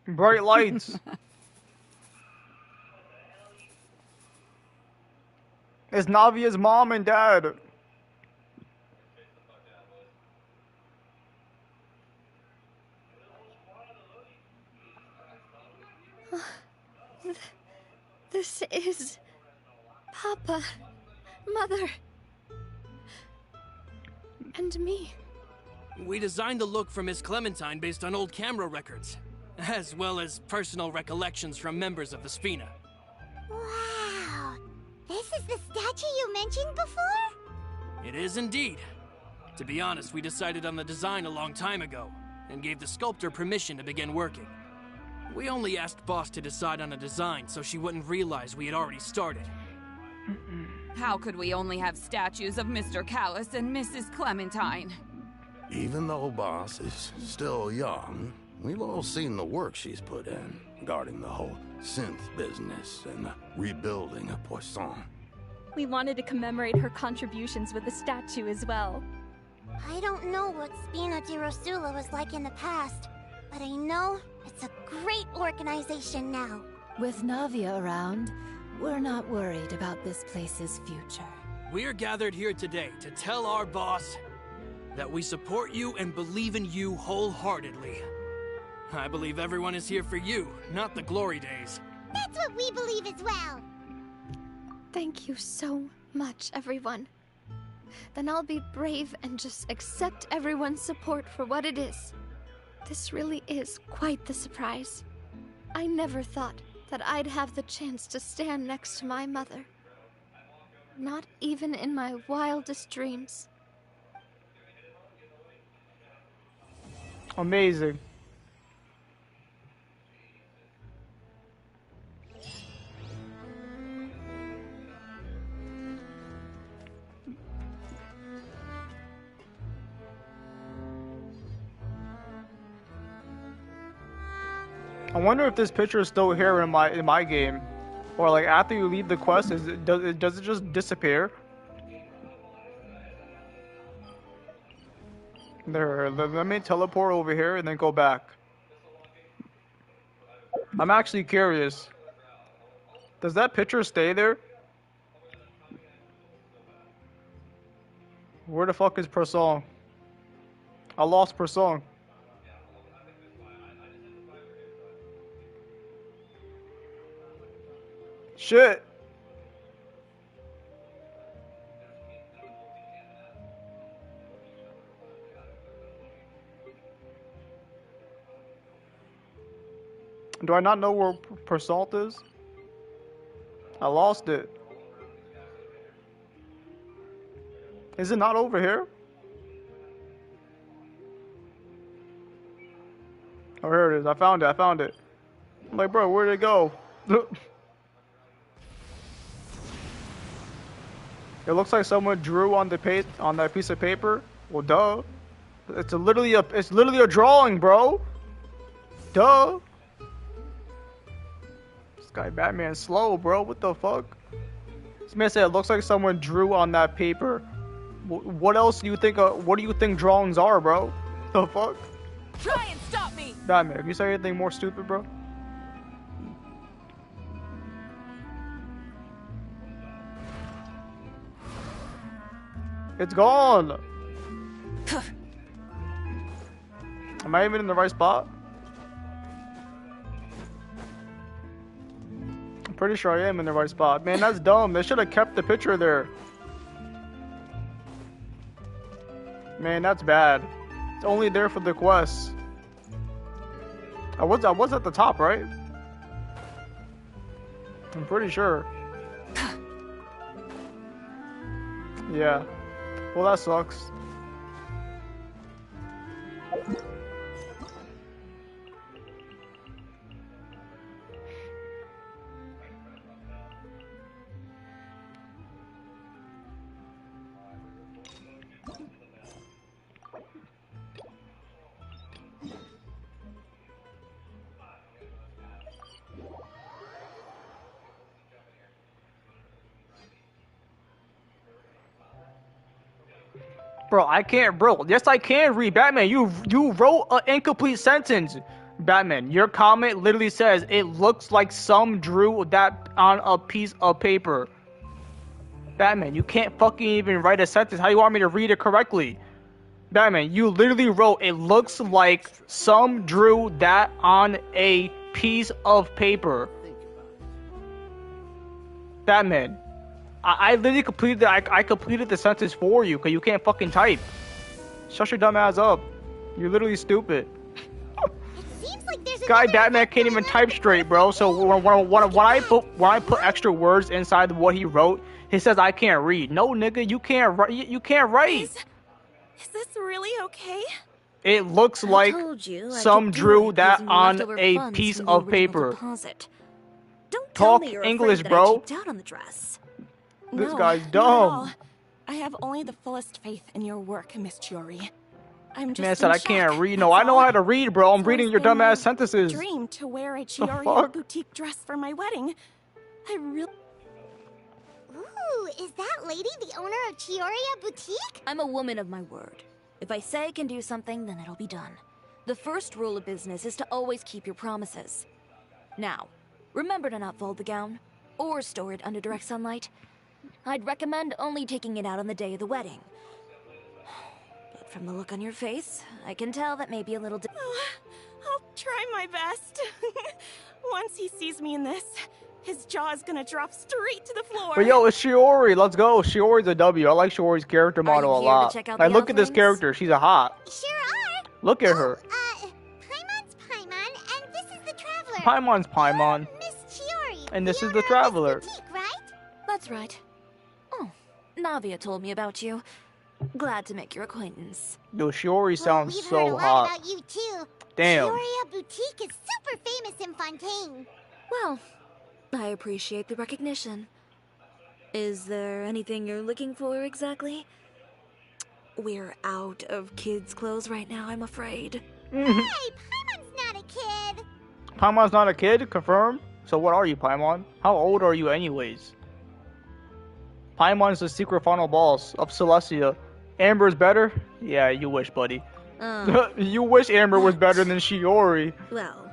Bright lights. It's Navia's mom and dad. This is Papa, Mother, and me. We designed the look for Miss Clementine based on old camera records, as well as personal recollections from members of the Spina. Wow! This is the statue you mentioned before? It is indeed. To be honest, we decided on the design a long time ago, and gave the sculptor permission to begin working. We only asked Boss to decide on a design so she wouldn't realize we had already started. How could we only have statues of Mr. Callus and Mrs. Clementine? Even though Boss is still young, we've all seen the work she's put in regarding the whole synth business and the rebuilding of Poisson. We wanted to commemorate her contributions with a statue as well. I don't know what Spina di Rosula was like in the past, but I know it's a great organization now. With Navia around, we're not worried about this place's future. We're gathered here today to tell our boss that we support you and believe in you wholeheartedly. I believe everyone is here for you, not the glory days. That's what we believe as well. Thank you so much, everyone. Then I'll be brave and just accept everyone's support for what it is. This really is quite the surprise. I never thought that I'd have the chance to stand next to my mother. Not even in my wildest dreams. Amazing. I wonder if this picture is still here in my game, or like after you leave the quest, does it just disappear? There, let me teleport over here and then go back. I'm actually curious. Does that picture stay there? Where the fuck is Persong? I lost Persong. Shit. Do I not know where Persalt is? I lost it. Is it not over here? Oh, here it is. I found it. I'm like, bro, where'd it go? It looks like someone drew on that piece of paper. Well, duh. It's literally a drawing, bro. Duh. This guy Batman's slow, bro. What the fuck? This man said it looks like someone drew on that paper. What else do you think? What do you think drawings are, bro? The fuck? Try and stop me. Batman, can you say anything more stupid, bro? It's gone. Am I even in the right spot? I'm pretty sure I am in the right spot. Man, that's dumb. They should have kept the picture there. Man, that's bad. It's only there for the quest. I was at the top, right? I'm pretty sure. Yeah. Well, that sucks. Bro, I can't, bro. Yes, I can read. Batman, you wrote an incomplete sentence. Batman, your comment literally says, it looks like some drew that on a piece of paper. Batman, you can't fucking even write a sentence. How do you want me to read it correctly? Batman, you literally wrote, it looks like some drew that on a piece of paper. Batman. I literally completed I completed the sentence for you because you can't fucking type. Shut your dumb ass up. You're literally stupid. Guy Batman can't even type straight, bro. So when I put extra words inside of what he wrote, he says I can't read. No, nigga, you can't write. You can't write. Is this really okay? It looks like some drew that on a piece of paper. Don't Talk tell me you're English, afraid that bro. I cheaped out on the dress. This No, guy's not at dumb. all. I have only the fullest faith in your work, Miss Chiori. I'm just Man said in I can't shock, read. No, that's I know all. how to read, bro. I'm It's reading always your been my dumbass sentences. dream to wear a The Chiori fuck? boutique dress for my wedding. I really. Ooh, is that lady the owner of Chioria Boutique? I'm a woman of my word. If I say I can do something, then it'll be done. The first rule of business is to always keep your promises. Now, remember to not fold the gown, or store it under direct sunlight. I'd recommend only taking it out on the day of the wedding. But from the look on your face, I can tell that may be a little I'll try my best. Once he sees me in this, his jaw is gonna drop straight to the floor. But yo, it's Shiori. Let's go. Shiori's a W. I like Shiori's character model a here to lot. check out Like, the look at this outfits? character. She's a hot. Sure are. Look at her. Paimon's Paimon. Miss Chiori, And this the is the owner of Traveler. this boutique, right? That's right. Oh, Navia told me about you. Glad to make your acquaintance. Yo, Shiori sounds We've heard so a lot hot. about you too. Damn. Chioria Boutique is super famous in Fontaine. Well, I appreciate the recognition. Is there anything you're looking for exactly? We're out of kids' clothes right now, I'm afraid. Hey, Paimon's not a kid. Paimon's not a kid? Confirmed? So what are you, Paimon? How old are you anyways? Paimon's the secret final boss of Celestia. Amber's better? Yeah, you wish, buddy. You wish Amber was better than Shiori. Well,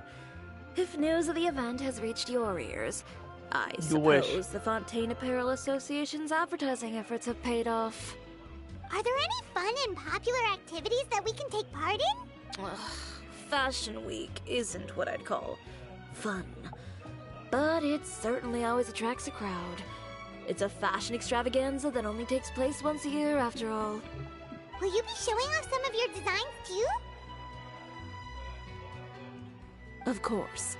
if news of the event has reached your ears, I You suppose wish. the Fontaine Apparel Association's advertising efforts have paid off. Are there any fun and popular activities that we can take part in? Ugh, Fashion Week isn't what I'd call fun, but it certainly always attracts a crowd. It's a fashion extravaganza that only takes place once a year, after all. Will you be showing off some of your designs too? Of course.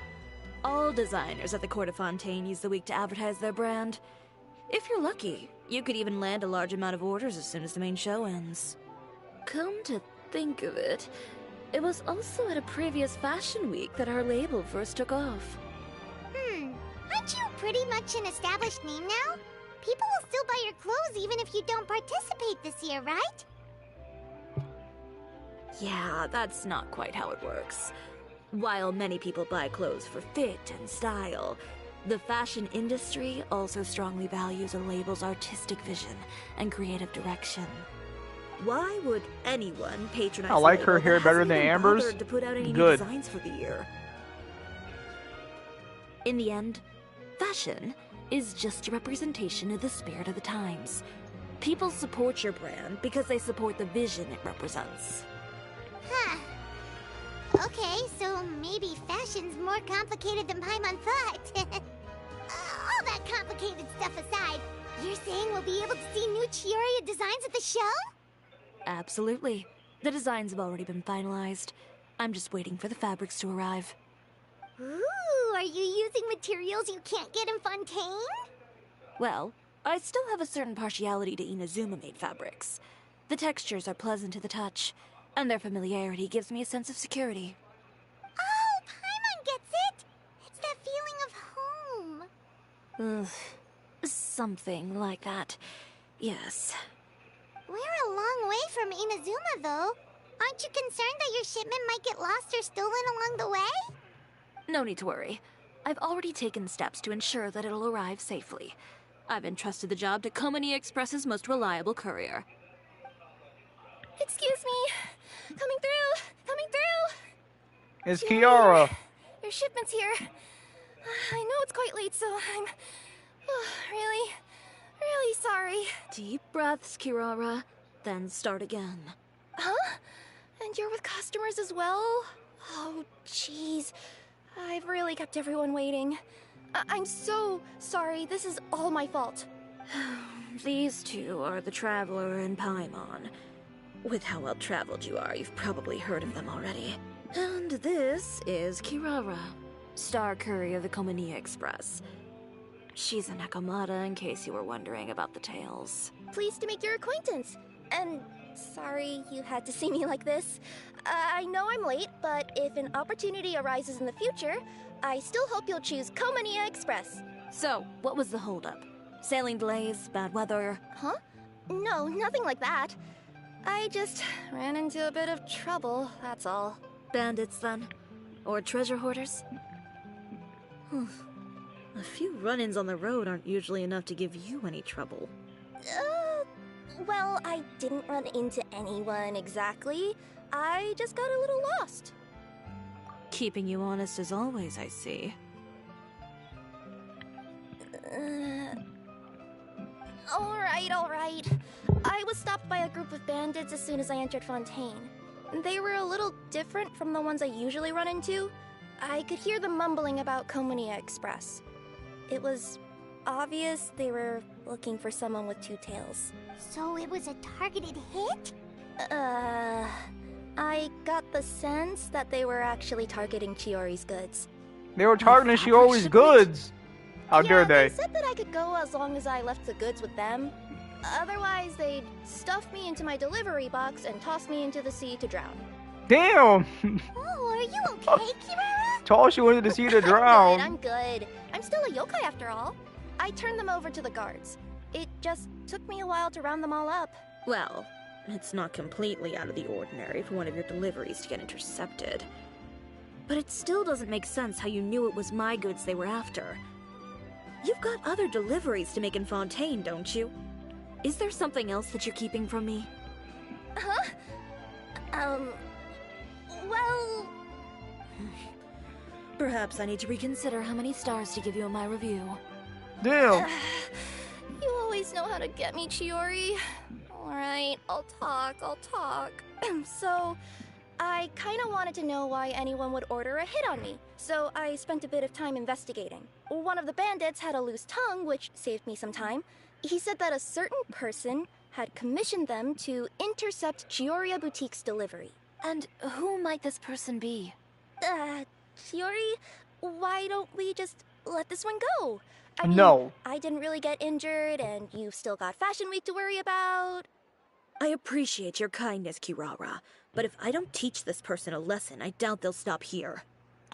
All designers at the Court of Fontaine use the week to advertise their brand. If you're lucky, you could even land a large amount of orders as soon as the main show ends. Come to think of it, it was also at a previous Fashion Week that our label first took off. Aren't you pretty much an established name now? People will still buy your clothes even if you don't participate this year, right? Yeah, that's not quite how it works. While many people buy clothes for fit and style, the fashion industry also strongly values a label's artistic vision and creative direction. Why would anyone patronize I like a her label hair that better hasn't than even Amber's. bothered to put out any new Good. designs for the year? In the end, fashion is just a representation of the spirit of the times. People support your brand because they support the vision it represents. Huh. Okay, so maybe fashion's more complicated than Paimon thought. All that complicated stuff aside, you're saying we'll be able to see new Chioria designs at the show? Absolutely. The designs have already been finalized. I'm just waiting for the fabrics to arrive. Ooh, are you using materials you can't get in Fontaine? Well, I still have a certain partiality to Inazuma-made fabrics. The textures are pleasant to the touch, and their familiarity gives me a sense of security. Oh, Paimon gets it! It's that feeling of home. Ugh, something like that. Yes. We're a long way from Inazuma, though. Aren't you concerned that your shipment might get lost or stolen along the way? No need to worry. I've already taken steps to ensure that it'll arrive safely. I've entrusted the job to Komani Express's most reliable courier. Excuse me. Coming through. Coming through. It's Kiara. Your shipment's here. I know it's quite late, so I'm really sorry. Deep breaths, Kirara, then start again. Huh? And you're with customers as well? Oh, jeez. I've really kept everyone waiting. I'm so sorry. This is all my fault. These two are the Traveler and Paimon. With how well traveled you are, you've probably heard of them already. And this is Kirara, Star Courier of the Komani Express. She's a Nakamata, in case you were wondering about the tales. Pleased to make your acquaintance. And sorry you had to see me like this. I know I'm late, but if an opportunity arises in the future, I still hope you'll choose Komania Express. So, what was the holdup? Sailing delays, bad weather? Huh? No, nothing like that. I just ran into a bit of trouble, that's all. Bandits, then? Or treasure hoarders? A few run-ins on the road aren't usually enough to give you any trouble. Well, I didn't run into anyone exactly. I just got a little lost. Keeping you honest as always, I see. Alright. I was stopped by a group of bandits as soon as I entered Fontaine. They were a little different from the ones I usually run into. I could hear them mumbling about Komania Express. It was obvious they were looking for someone with two tails. So it was a targeted hit? I got the sense that they were actually targeting Chiori's goods. They were targeting Shiori's goods. How dare They they? said that I could go as long as I left the goods with them. Otherwise, they'd stuff me into my delivery box and toss me into the sea to drown. Damn! Oh, are you okay, Kirara? Toss you into the sea to drown. I'm good. I'm still a yokai after all. I turned them over to the guards. It just took me a while to round them all up. Well, it's not completely out of the ordinary for one of your deliveries to get intercepted. But it still doesn't make sense how you knew it was my goods they were after. You've got other deliveries to make in Fontaine, don't you? Is there something else that you're keeping from me? Huh? Well... Perhaps I need to reconsider how many stars to give you in my review. Damn. You always know how to get me, Chiori. Alright, I'll talk. So, I kinda wanted to know why anyone would order a hit on me, so I spent a bit of time investigating. One of the bandits had a loose tongue, which saved me some time. He said that a certain person had commissioned them to intercept Chioria Boutique's delivery. And who might this person be? Chiori, why don't we just let this one go? No. I didn't really get injured, and you've still got Fashion Week to worry about. I appreciate your kindness, Kirara, but if I don't teach this person a lesson, I doubt they'll stop here.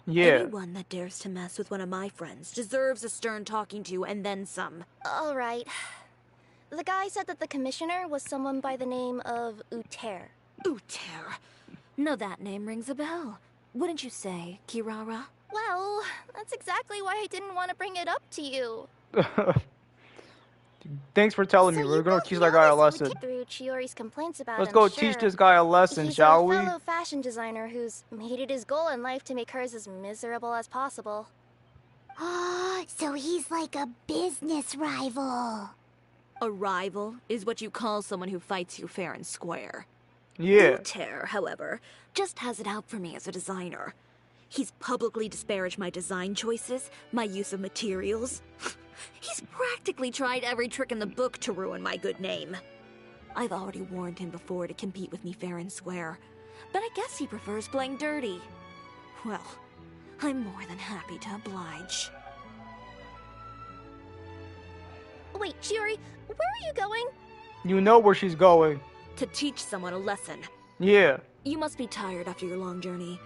Yeah. Anyone that dares to mess with one of my friends deserves a stern talking to and then some. Alright. The guy said that the commissioner was someone by the name of Uter. Uter? No, that name rings a bell. Wouldn't you say, Kirara? Well, that's exactly why I didn't want to bring it up to you. Thanks for telling me. We're gonna teach that guy a lesson. Through Chiori's complaints about Let's him, go sure. teach this guy a lesson, shall we? He's a fellow fashion designer who's made it his goal in life to make hers as miserable as possible. Oh, so he's like a business rival. A rival is what you call someone who fights you fair and square. Yeah. Uter, however, just has it out for me as a designer. He's publicly disparaged my design choices, my use of materials. He's practically tried every trick in the book to ruin my good name. I've already warned him before to compete with me fair and square, but I guess he prefers playing dirty. Well, I'm more than happy to oblige. Wait, Chiori, where are you going? You know where she's going. To teach someone a lesson. Yeah. You must be tired after your long journey.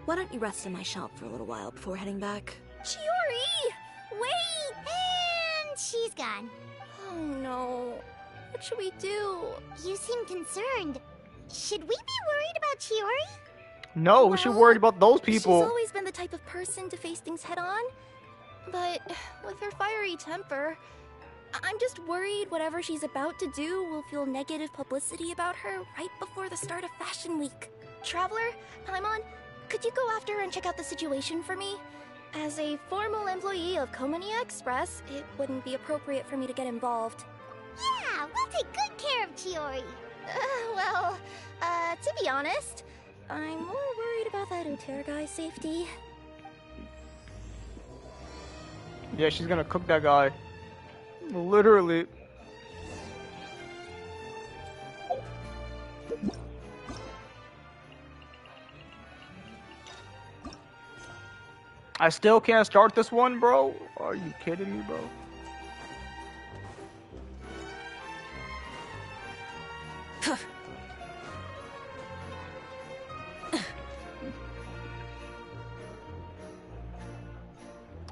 Why don't you rest in my shop for a little while before heading back? Chiori! Wait! And she's gone. Oh no. What should we do? You seem concerned. Should we be worried about Chiori? No, we should worry about those people. She's always been the type of person to face things head on. But with her fiery temper, I'm just worried whatever she's about to do will feel negative publicity about her right before the start of Fashion Week. Traveler, Paimon, could you go after her and check out the situation for me? As a formal employee of Komania Express, it wouldn't be appropriate for me to get involved. Yeah, we'll take good care of Chiori. To be honest, I'm more worried about that Uter guy's safety. Yeah, she's gonna cook that guy. Literally. I still can't start this one, bro? Are you kidding me, bro?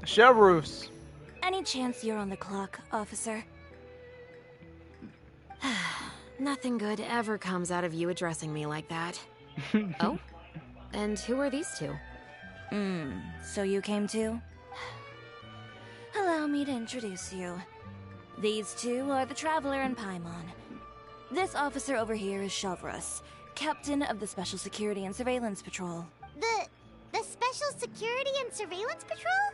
Chevrus. Any chance you're on the clock, officer? Nothing good ever comes out of you addressing me like that. Oh? And who are these two? So you came too? Allow me to introduce you. These two are the Traveler and Paimon. This officer over here is Chevrus, captain of the Special Security and Surveillance Patrol. The Special Security and Surveillance Patrol?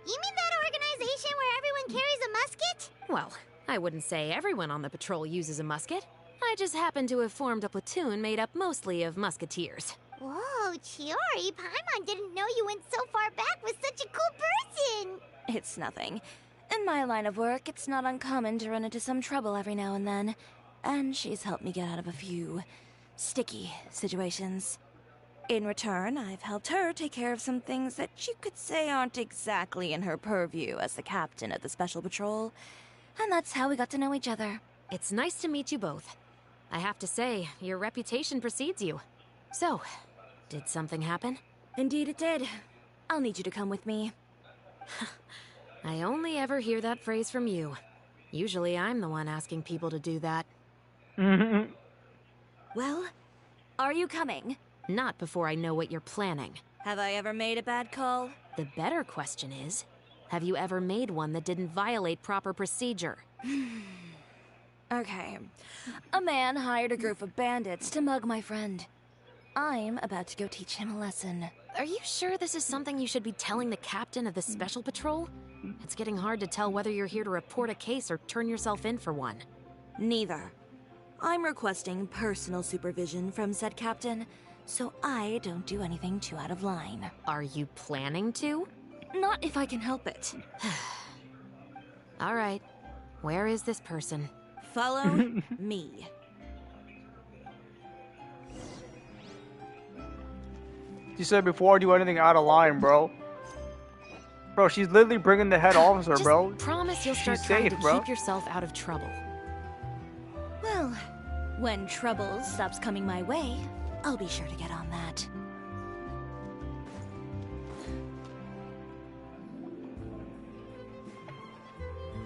You mean that organization where everyone carries a musket? Well, I wouldn't say everyone on the patrol uses a musket. I just happen to have formed a platoon made up mostly of musketeers. Whoa, Chiori, Paimon didn't know you went so far back with such a cool person! It's nothing. In my line of work, it's not uncommon to run into some trouble every now and then. And she's helped me get out of a few sticky situations. In return, I've helped her take care of some things that you could say aren't exactly in her purview as the captain of the Special Patrol. And that's how we got to know each other. It's nice to meet you both. I have to say, your reputation precedes you. So, did something happen? Indeed it did. I'll need you to come with me. I only ever hear that phrase from you. Usually I'm the one asking people to do that. Well, are you coming? Not before I know what you're planning. Have I ever made a bad call? The better question is, have you ever made one that didn't violate proper procedure? Okay. A man hired a group of bandits to mug my friend. I'm about to go teach him a lesson. Are you sure this is something you should be telling the captain of the Special Patrol? It's getting hard to tell whether you're here to report a case or turn yourself in for one. Neither. I'm requesting personal supervision from said captain, so I don't do anything too out of line. Are you planning to? Not if I can help it. All right. Where is this person? Follow me. You said before I do anything out of line, bro. Bro, she's literally bringing the head officer, Just bro. Promise you'll start She's trying safe, to bro. keep yourself out of trouble. Well, when trouble stops coming my way, I'll be sure to get on that.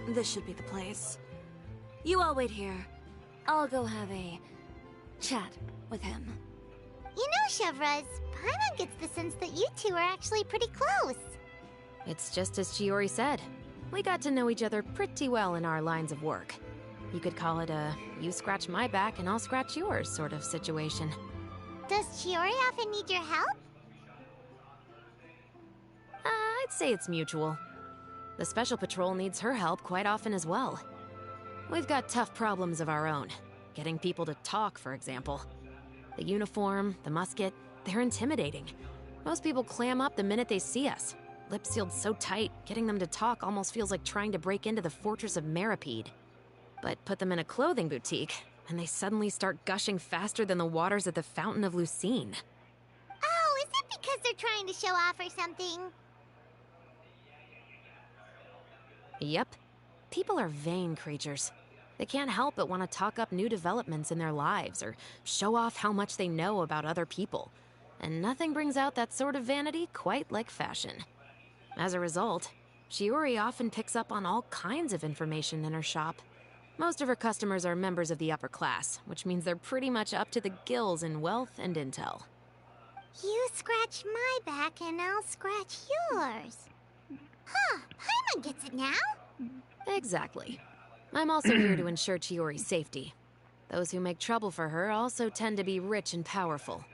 This should be the place. You all wait here. I'll go have a chat with him. You know, Chevraz, Paimon gets the sense that you two are actually pretty close. It's just as Chiori said. We got to know each other pretty well in our lines of work. You could call it a you scratch my back and I'll scratch yours sort of situation. Does Chiori often need your help? I'd say it's mutual. The Special Patrol needs her help quite often as well. We've got tough problems of our own. Getting people to talk, for example. The uniform, the musket, they're intimidating. Most people clam up the minute they see us. Lips sealed so tight, getting them to talk almost feels like trying to break into the fortress of Meripede. But put them in a clothing boutique, and they suddenly start gushing faster than the waters at the Fountain of Lucine. Oh, is it because they're trying to show off or something? Yep. People are vain creatures. They can't help but want to talk up new developments in their lives or show off how much they know about other people. And nothing brings out that sort of vanity quite like fashion. As a result, Chiori often picks up on all kinds of information in her shop. Most of her customers are members of the upper class, which means they're pretty much up to the gills in wealth and intel. You scratch my back and I'll scratch yours. Huh, Paimon gets it now. Exactly. I'm also here to ensure Chiori's safety. Those who make trouble for her also tend to be rich and powerful.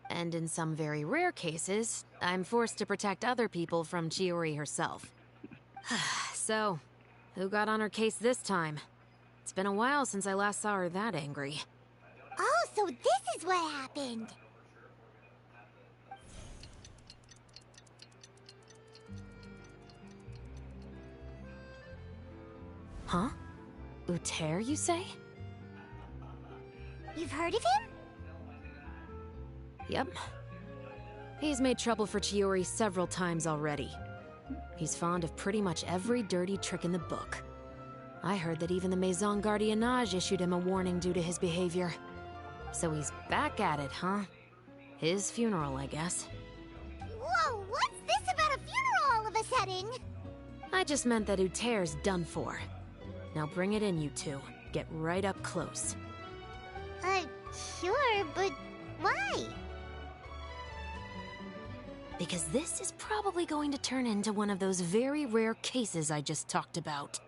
And in some very rare cases, I'm forced to protect other people from Chiori herself. So, who got on her case this time? It's been a while since I last saw her that angry. Oh, so this is what happened. Huh? Uter, you say? You've heard of him? Yep. He's made trouble for Chiori several times already. He's fond of pretty much every dirty trick in the book. I heard that even the Maison Gardiennage issued him a warning due to his behavior. So he's back at it, huh? His funeral, I guess. Whoa, what's this about a funeral all of a sudden? I just meant that Uter's done for. Now bring it in, you two. Get right up close. Sure, but why? Because this is probably going to turn into one of those very rare cases I just talked about.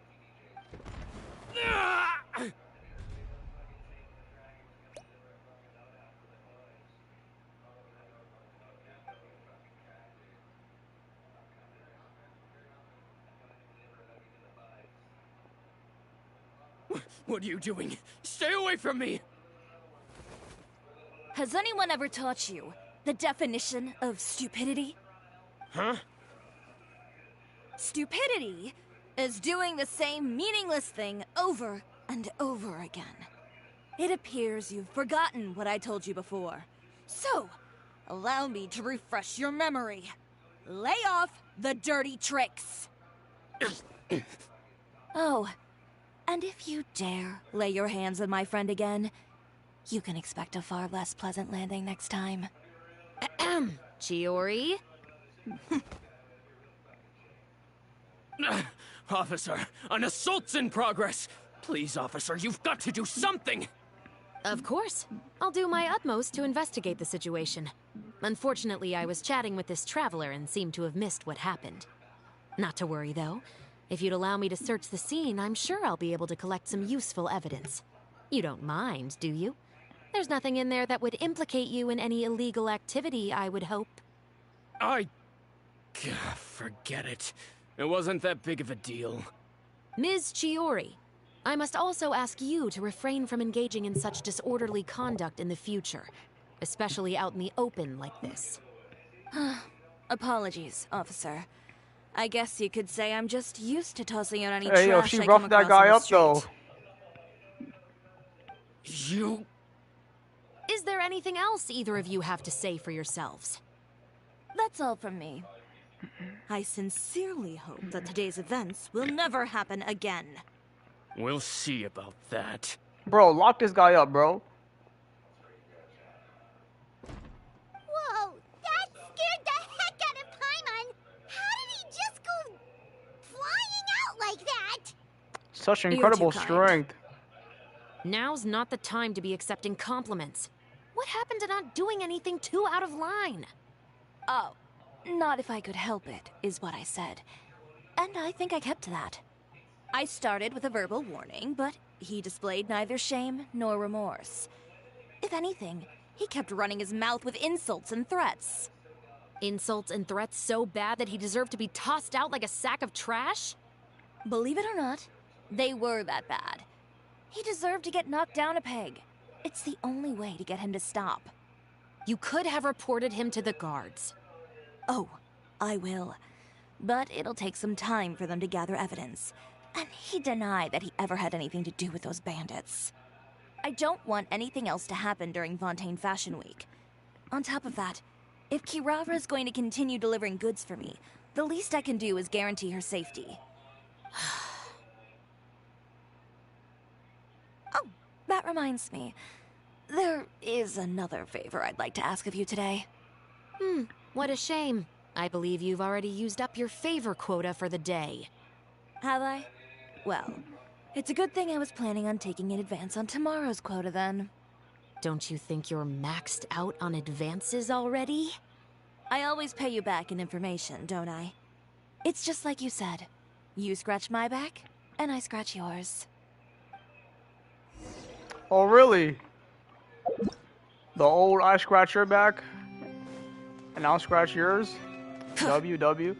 What are you doing? Stay away from me! Has anyone ever taught you the definition of stupidity? Huh? Stupidity is doing the same meaningless thing over and over again. It appears you've forgotten what I told you before. So, allow me to refresh your memory. Lay off the dirty tricks. Oh, and if you dare lay your hands on my friend again, you can expect a far less pleasant landing next time. Ahem. Chiori? Officer, an assault's in progress! Please, officer, you've got to do something! Of course. I'll do my utmost to investigate the situation. Unfortunately, I was chatting with this traveler and seemed to have missed what happened. Not to worry, though. If you'd allow me to search the scene, I'm sure I'll be able to collect some useful evidence. You don't mind, do you? There's nothing in there that would implicate you in any illegal activity, I would hope. Forget it. It wasn't that big of a deal. Ms. Chiori, I must also ask you to refrain from engaging in such disorderly conduct in the future, especially out in the open like this. Apologies, officer. I guess you could say I'm just used to tossing out any Hey, yo, trash she I come roughed that across on guy the up, though. You... Is there anything else either of you have to say for yourselves? That's all from me. I sincerely hope that today's events will never happen again. We'll see about that. Bro, lock this guy up, bro. Whoa, that scared the heck out of Paimon! How did he just go flying out like that? Such You're incredible too kind. strength. Now's not the time to be accepting compliments. What happened to not doing anything too out of line? Oh, not if I could help it, is what I said. And I think I kept to that. I started with a verbal warning, but he displayed neither shame nor remorse. If anything, he kept running his mouth with insults and threats. Insults and threats so bad that he deserved to be tossed out like a sack of trash? Believe it or not, they were that bad. He deserved to get knocked down a peg. It's the only way to get him to stop. You could have reported him to the guards. Oh, I will. But it'll take some time for them to gather evidence. And he denied that he ever had anything to do with those bandits. I don't want anything else to happen during Fontaine Fashion Week. On top of that, if Kirara is going to continue delivering goods for me, the least I can do is guarantee her safety. Oh, that reminds me. There is another favor I'd like to ask of you today. What a shame. I believe you've already used up your favor quota for the day. Have I? Well, it's a good thing I was planning on taking an advance on tomorrow's quota then. Don't you think you're maxed out on advances already? I always pay you back in information, don't I? It's just like you said. You scratch my back, and I scratch yours. Oh, really? The old I scratch your back, and I'll scratch yours? WW.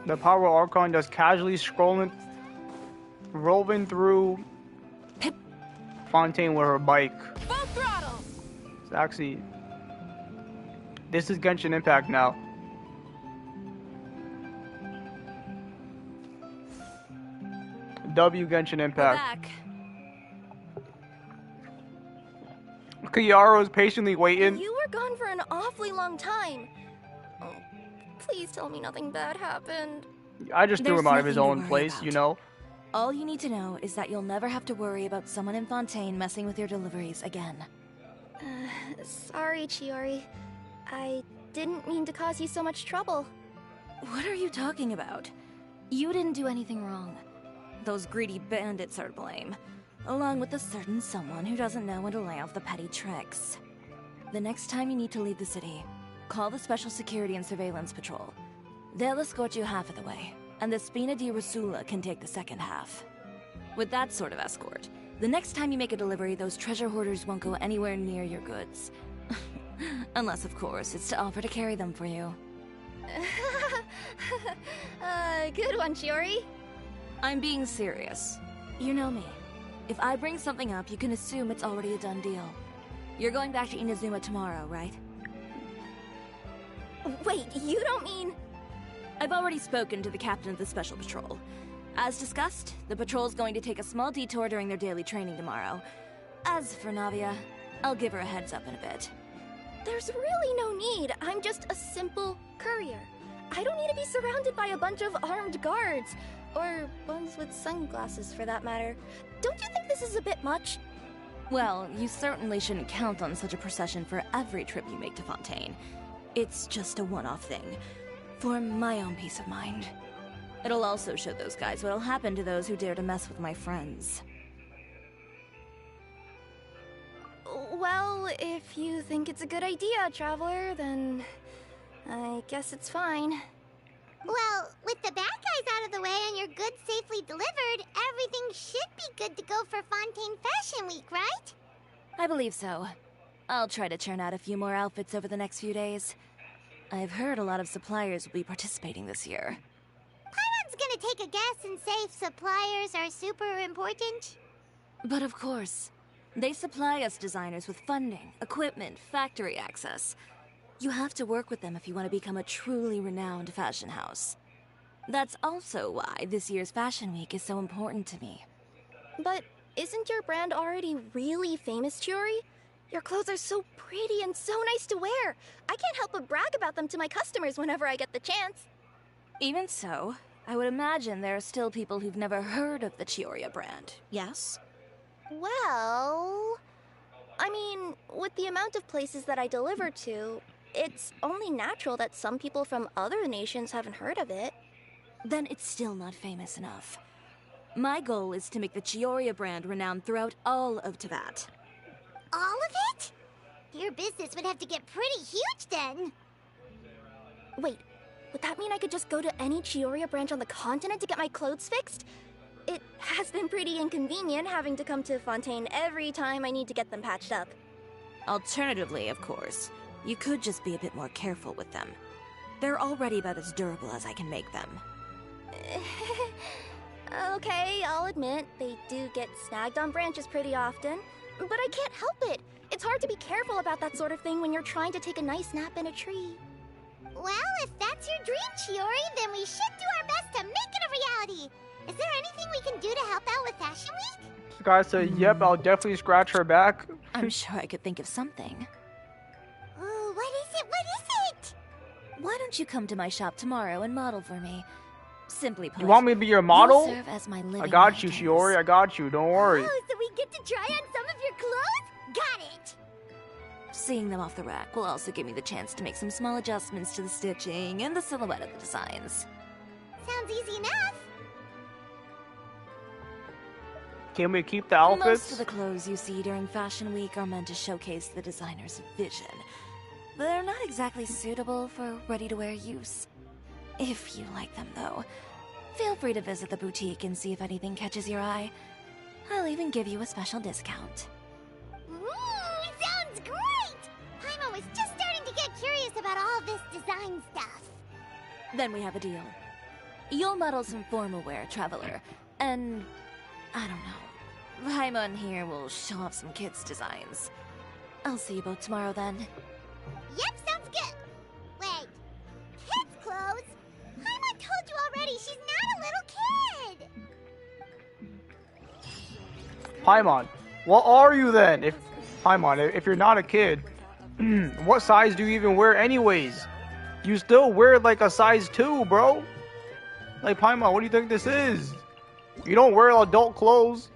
The Power Archon just casually rolling through Fontaine with her bike. Full throttle! It's actually... This is Genshin Impact now. W Genshin Impact. Kiara was patiently waiting. You were gone for an awfully long time. Oh, please tell me nothing bad happened. I just threw There's him out of his nothing to own worry place, about. you know? All you need to know is that you'll never have to worry about someone in Fontaine messing with your deliveries again. Sorry, Chiori. I didn't mean to cause you so much trouble. What are you talking about? You didn't do anything wrong. Those greedy bandits are to blame, along with a certain someone who doesn't know when to lay off the petty tricks. The next time you need to leave the city, call the Special Security and Surveillance Patrol. They'll escort you half of the way, and the Spina di Rosula can take the second half. With that sort of escort, the next time you make a delivery, those treasure hoarders won't go anywhere near your goods. Unless, of course, it's to offer to carry them for you. Good one, Chiori. I'm being serious. You know me. If I bring something up, you can assume it's already a done deal. You're going back to Inazuma tomorrow, right? Wait, you don't mean... I've already spoken to the captain of the Special Patrol. As discussed, the patrol's going to take a small detour during their daily training tomorrow. As for Navia, I'll give her a heads up in a bit. There's really no need. I'm just a simple courier. I don't need to be surrounded by a bunch of armed guards. Or ones with sunglasses, for that matter. Don't you think this is a bit much? Well, you certainly shouldn't count on such a procession for every trip you make to Fontaine. It's just a one-off thing, for my own peace of mind. It'll also show those guys what'll happen to those who dare to mess with my friends. Well, if you think it's a good idea, Traveler, then I guess it's fine. Well, with the bad guys out of the way and your goods safely delivered, everything should be good to go for Fontaine Fashion Week, right? I believe so. I'll try to churn out a few more outfits over the next few days. I've heard a lot of suppliers will be participating this year. Paimon's gonna take a guess and say suppliers are super important. But of course, they supply us designers with funding, equipment, factory access. You have to work with them if you want to become a truly renowned fashion house. That's also why this year's Fashion Week is so important to me. But isn't your brand already really famous, Chiori? Your clothes are so pretty and so nice to wear. I can't help but brag about them to my customers whenever I get the chance. Even so, I would imagine there are still people who've never heard of the Chiori brand, yes? Well... I mean, with the amount of places that I deliver to, it's only natural that some people from other nations haven't heard of it. Then it's still not famous enough. My goal is to make the Chiori brand renowned throughout all of Teyvat. All of it? Your business would have to get pretty huge then. Wait, would that mean I could just go to any Chiori branch on the continent to get my clothes fixed? It has been pretty inconvenient having to come to Fontaine every time I need to get them patched up. Alternatively, of course, you could just be a bit more careful with them. They're already about as durable as I can make them. Okay, I'll admit, they do get snagged on branches pretty often, but I can't help it. It's hard to be careful about that sort of thing when you're trying to take a nice nap in a tree. Well, if that's your dream, Chiori, then we should do our best to make it a reality. Is there anything we can do to help out with Fashion Week? The guy said, yep, I'll definitely scratch her back. I'm sure I could think of something. Ooh, what is it? What is it? Why don't you come to my shop tomorrow and model for me? Simply put, You want me to be your model? you'll serve as my living I got you, mannequins. Chiori. I got you. Don't worry. Oh, so we get to try on some of your clothes? Got it! Seeing them off the rack will also give me the chance to make some small adjustments to the stitching and the silhouette of the designs. Sounds easy enough. Can we keep the outfits? Most of the clothes you see during Fashion Week are meant to showcase the designer's vision. They're not exactly suitable for ready-to-wear use. If you like them, though, feel free to visit the boutique and see if anything catches your eye. I'll even give you a special discount. Sounds great! Paimon was just starting to get curious about all this design stuff. Then we have a deal. You'll model some formal wear, Traveler, and I don't know. Paimon here will show off some kids' designs. I'll see you both tomorrow then. Yep, sounds good. Wait, kids' clothes? Paimon told you already, she's not a little kid. Paimon, what are you then? If you're not a kid, what size do you even wear anyways? You still wear like a size 2, bro. Like, Paimon, what do you think this is? You don't wear adult clothes.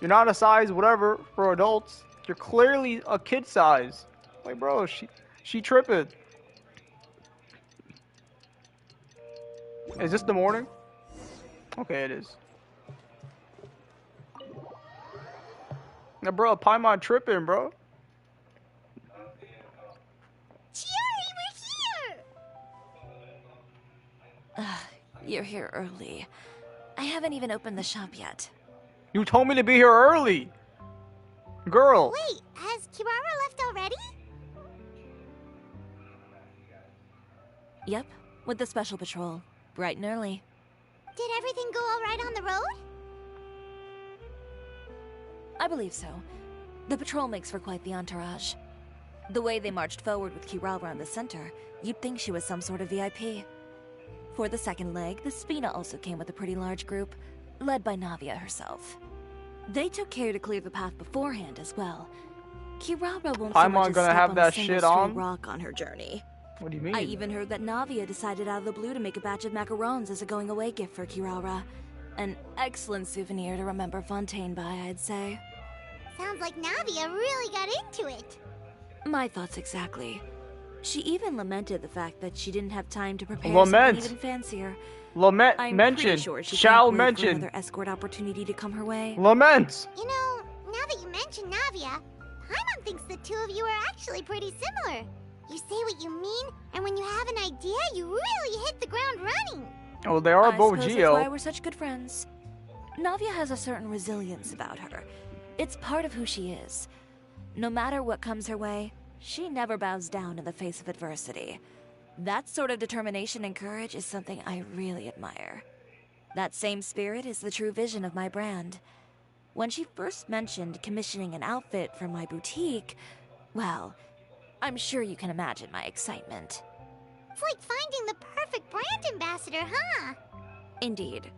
You're not a size whatever for adults. You're clearly a kid size. Like, bro, she tripping. Is this the morning? Okay, it is. Now, bro, Paimon tripping, bro. Chiori, we're here! You're here early. I haven't even opened the shop yet. You told me to be here early. Girl. Wait, has Kirara left already? Yep, with the special patrol. Bright and early. Did everything go all right on the road? I believe so. The patrol makes for quite the entourage. The way they marched forward with Kirara in the center, you'd think she was some sort of VIP. For the second leg, the Spina also came with a pretty large group, led by Navia herself. They took care to clear the path beforehand as well. Kirara won't so much as gonna step have on that a single shit stray on? rock on her journey. What do you mean? I even heard that Navia decided out of the blue to make a batch of macarons as a going-away gift for Kirara. An excellent souvenir to remember Fontaine by, I'd say. Sounds like Navia really got into it. My thoughts exactly. She even lamented the fact that she didn't have time to prepare Lament. something even fancier. Lament. I'm Mention. pretty sure she Shall can't wait for mention. another escort opportunity to come her way. Lament. You know, now that you mention Navia, Paimon thinks the two of you are actually pretty similar. You say what you mean, and when you have an idea, you really hit the ground running. Oh, they are I both suppose Geo. that's why we're such good friends. Navia has a certain resilience about her. It's part of who she is. No matter what comes her way, she never bows down in the face of adversity. That sort of determination and courage is something I really admire. That same spirit is the true vision of my brand. When she first mentioned commissioning an outfit for my boutique, well, I'm sure you can imagine my excitement. It's like finding the perfect brand ambassador, huh? Indeed.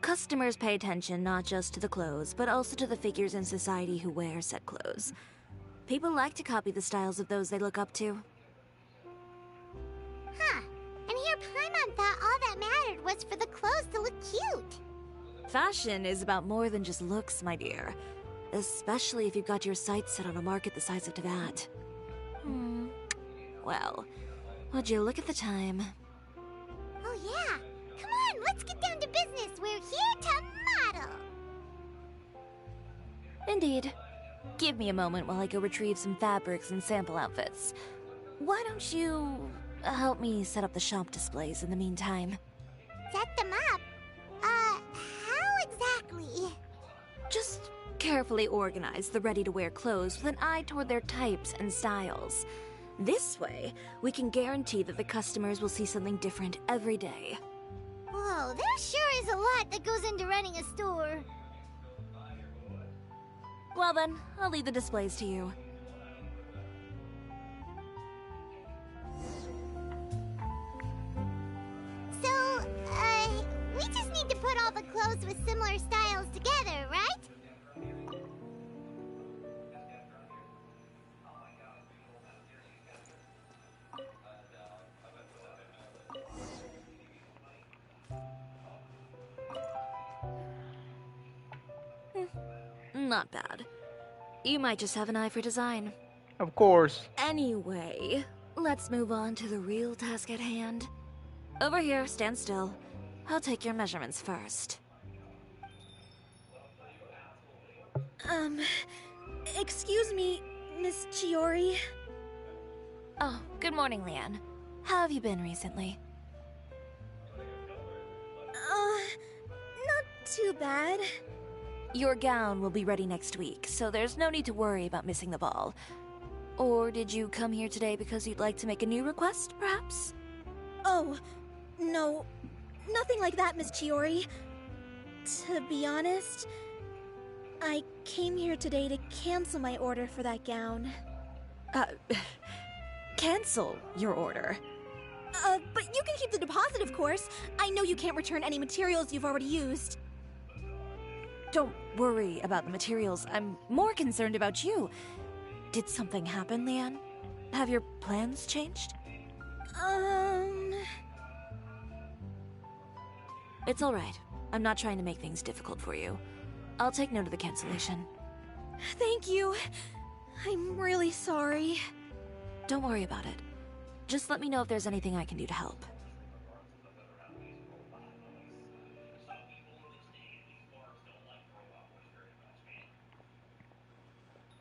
Customers pay attention not just to the clothes, but also to the figures in society who wear said clothes. People like to copy the styles of those they look up to. Huh. And here Paimon thought all that mattered was for the clothes to look cute. Fashion is about more than just looks, my dear. Especially if you've got your sights set on a market the size of Teyvat. Well, would you look at the time? Oh yeah. Come on, let's get down to business. We're here to model. Indeed. Give me a moment while I go retrieve some fabrics and sample outfits. Why don't you help me set up the shop displays in the meantime? Set them up? How exactly? Just carefully organize the ready-to-wear clothes with an eye toward their types and styles. This way, we can guarantee that the customers will see something different every day. Whoa, there sure is a lot that goes into running a store. Well then, I'll leave the displays to you. So, we just need to put all the clothes with similar styles together, right? Not bad. You might just have an eye for design. Of course. Anyway, let's move on to the real task at hand. Over here, stand still. I'll take your measurements first. Excuse me, Miss Chiori. Oh, good morning, Leanne. How have you been recently? Not too bad. Your gown will be ready next week, so there's no need to worry about missing the ball. Or did you come here today because you'd like to make a new request, perhaps? Oh, no. Nothing like that, Miss Chiori. To be honest, I came here today to cancel my order for that gown. Cancel your order? But you can keep the deposit, of course. I know you can't return any materials you've already used. Don't worry about the materials. I'm more concerned about you. Did something happen, Leanne? Have your plans changed? It's alright. I'm not trying to make things difficult for you. I'll take note of the cancellation. Thank you. I'm really sorry. Don't worry about it. Just let me know if there's anything I can do to help.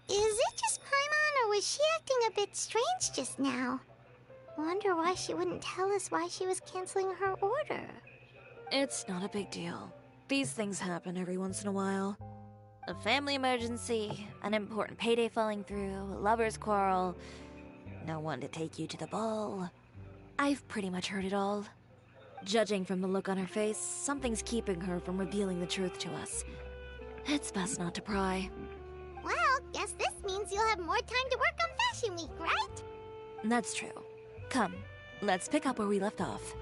Is it just Paimon, or was she acting a bit strange just now? Wonder why she wouldn't tell us why she was canceling her order. It's not a big deal. These things happen every once in a while. A family emergency, an important payday falling through, a lover's quarrel, no one to take you to the ball. I've pretty much heard it all. Judging from the look on her face, something's keeping her from revealing the truth to us. It's best not to pry. Well, guess this means you'll have more time to work on Fashion Week, right? That's true. Come, let's pick up where we left off.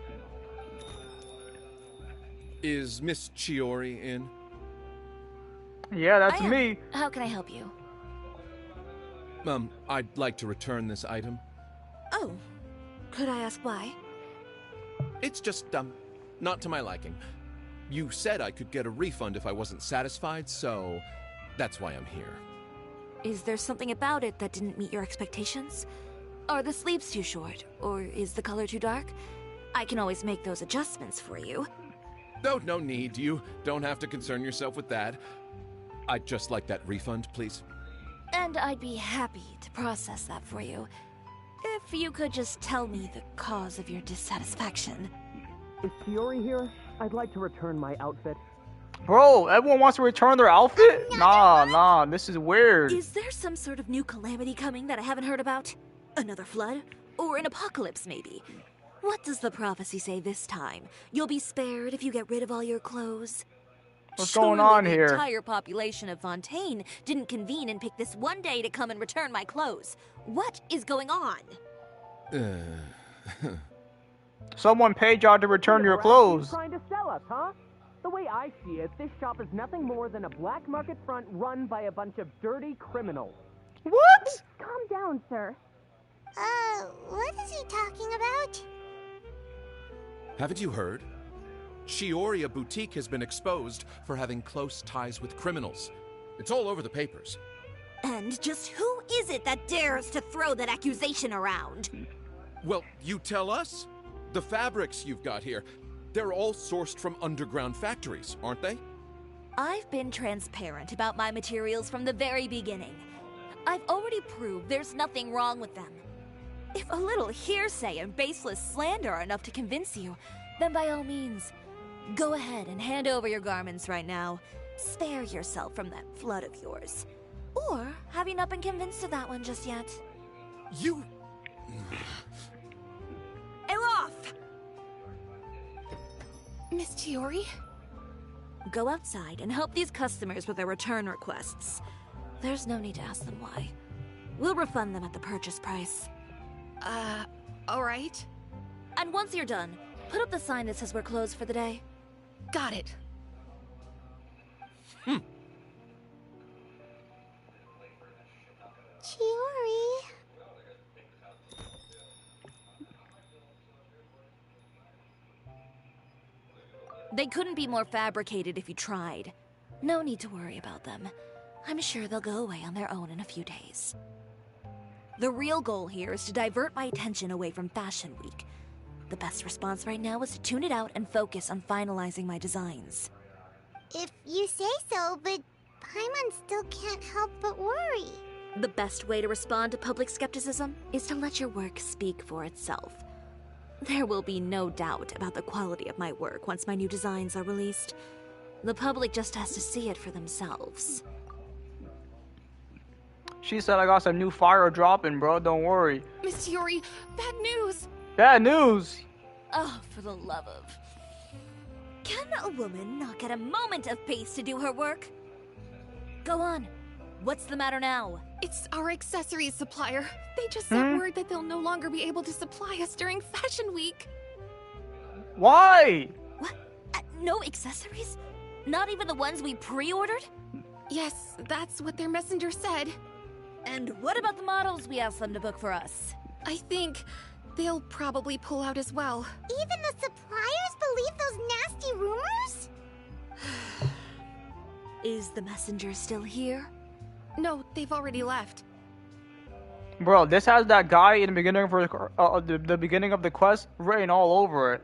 Is Miss Chiori in? Yeah, that's I am. me. How can I help you? I'd like to return this item. Oh, could I ask why? It's just, not to my liking. You said I could get a refund if I wasn't satisfied, so that's why I'm here. Is there something about it that didn't meet your expectations? Are the sleeves too short? Or is the color too dark? I can always make those adjustments for you. No need. You don't have to concern yourself with that. I'd just like that refund, please. And I'd be happy to process that for you. If you could just tell me the cause of your dissatisfaction. Is Chiori here? I'd like to return my outfit. Bro, everyone wants to return their outfit? Nah, this is weird. Is there some sort of new calamity coming that I haven't heard about? Another flood? Or an apocalypse, maybe? What does the prophecy say this time? You'll be spared if you get rid of all your clothes? What's going on here? The entire population of Fontaine didn't convene and pick this one day to come and return my clothes. What is going on? Someone paid y'all to return your clothes. Trying to sell us, huh? The way I see it, this shop is nothing more than a black market front run by a bunch of dirty criminals. What? Calm down, sir. What is he talking about? Haven't you heard? Chioria Boutique has been exposed for having close ties with criminals. It's all over the papers. And just who is it that dares to throw that accusation around? Well, you tell us. The fabrics you've got here, they're all sourced from underground factories, aren't they? I've been transparent about my materials from the very beginning. I've already proved there's nothing wrong with them. If a little hearsay and baseless slander are enough to convince you, then by all means, go ahead and hand over your garments right now. Spare yourself from that flood of yours. Or have you not been convinced of that one just yet? You... Elof! Miss Chiori? Go outside and help these customers with their return requests. There's no need to ask them why. We'll refund them at the purchase price. Alright. And once you're done, put up the sign that says we're closed for the day. Got it. Chiori. They couldn't be more fabricated if you tried. No need to worry about them. I'm sure they'll go away on their own in a few days. The real goal here is to divert my attention away from Fashion Week. The best response right now is to tune it out and focus on finalizing my designs. If you say so, but Paimon still can't help but worry. The best way to respond to public skepticism is to let your work speak for itself. There will be no doubt about the quality of my work once my new designs are released. The public just has to see it for themselves. She said I got some new fire dropping, bro. Don't worry. Miss Chiori, bad news! Bad news! Oh, for the love of... Can a woman not get a moment of peace to do her work? Go on. What's the matter now? It's our accessories supplier. They just sent word that they'll no longer be able to supply us during Fashion Week. Why? What? No accessories? Not even the ones we pre-ordered? Yes, that's what their messenger said. And what about the models we asked them to book for us? I think they'll probably pull out as well. Even the suppliers believe those nasty rumors? Is the messenger still here? No, they've already left. Bro, this has that guy in the beginning of the beginning of the quest written all over it.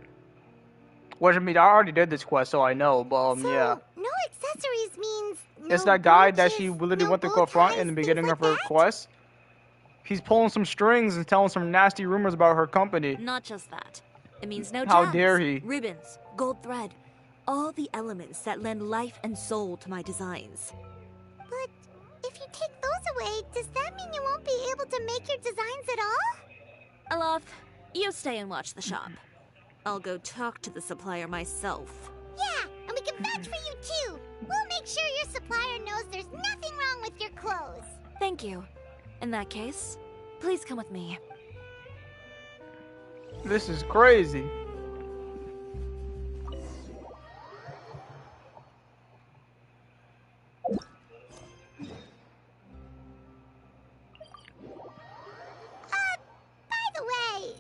Which, I mean, I already did this quest, so I know, but yeah. No accessories means no It's that guy that brooches, she literally no went to bow confront ties, in the beginning things of her like that? quest. He's pulling some strings and telling some nasty rumors about her company. Not just that. It means no How gems, dare he? ribbons, gold thread. All the elements that lend life and soul to my designs. But if you take those away, does that mean you won't be able to make your designs at all? Alof, you stay and watch the shop. I'll go talk to the supplier myself. Yeah, and we can vouch for you too. We'll make sure your supplier knows there's nothing wrong with your clothes. Thank you. In that case, Please come with me. This is crazy. By the way,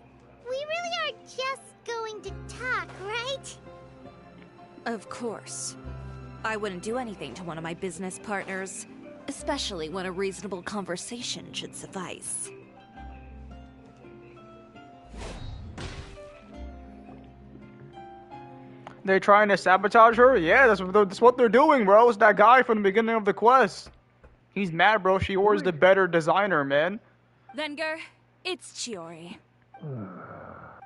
we really are just going to talk, right? Of course. I wouldn't do anything to one of my business partners, especially when a reasonable conversation should suffice. They're trying to sabotage her? Yeah, that's what they're doing, bro. It's that guy from the beginning of the quest. He's mad, bro. Chiori's the better designer, man. Venger, it's Chiori.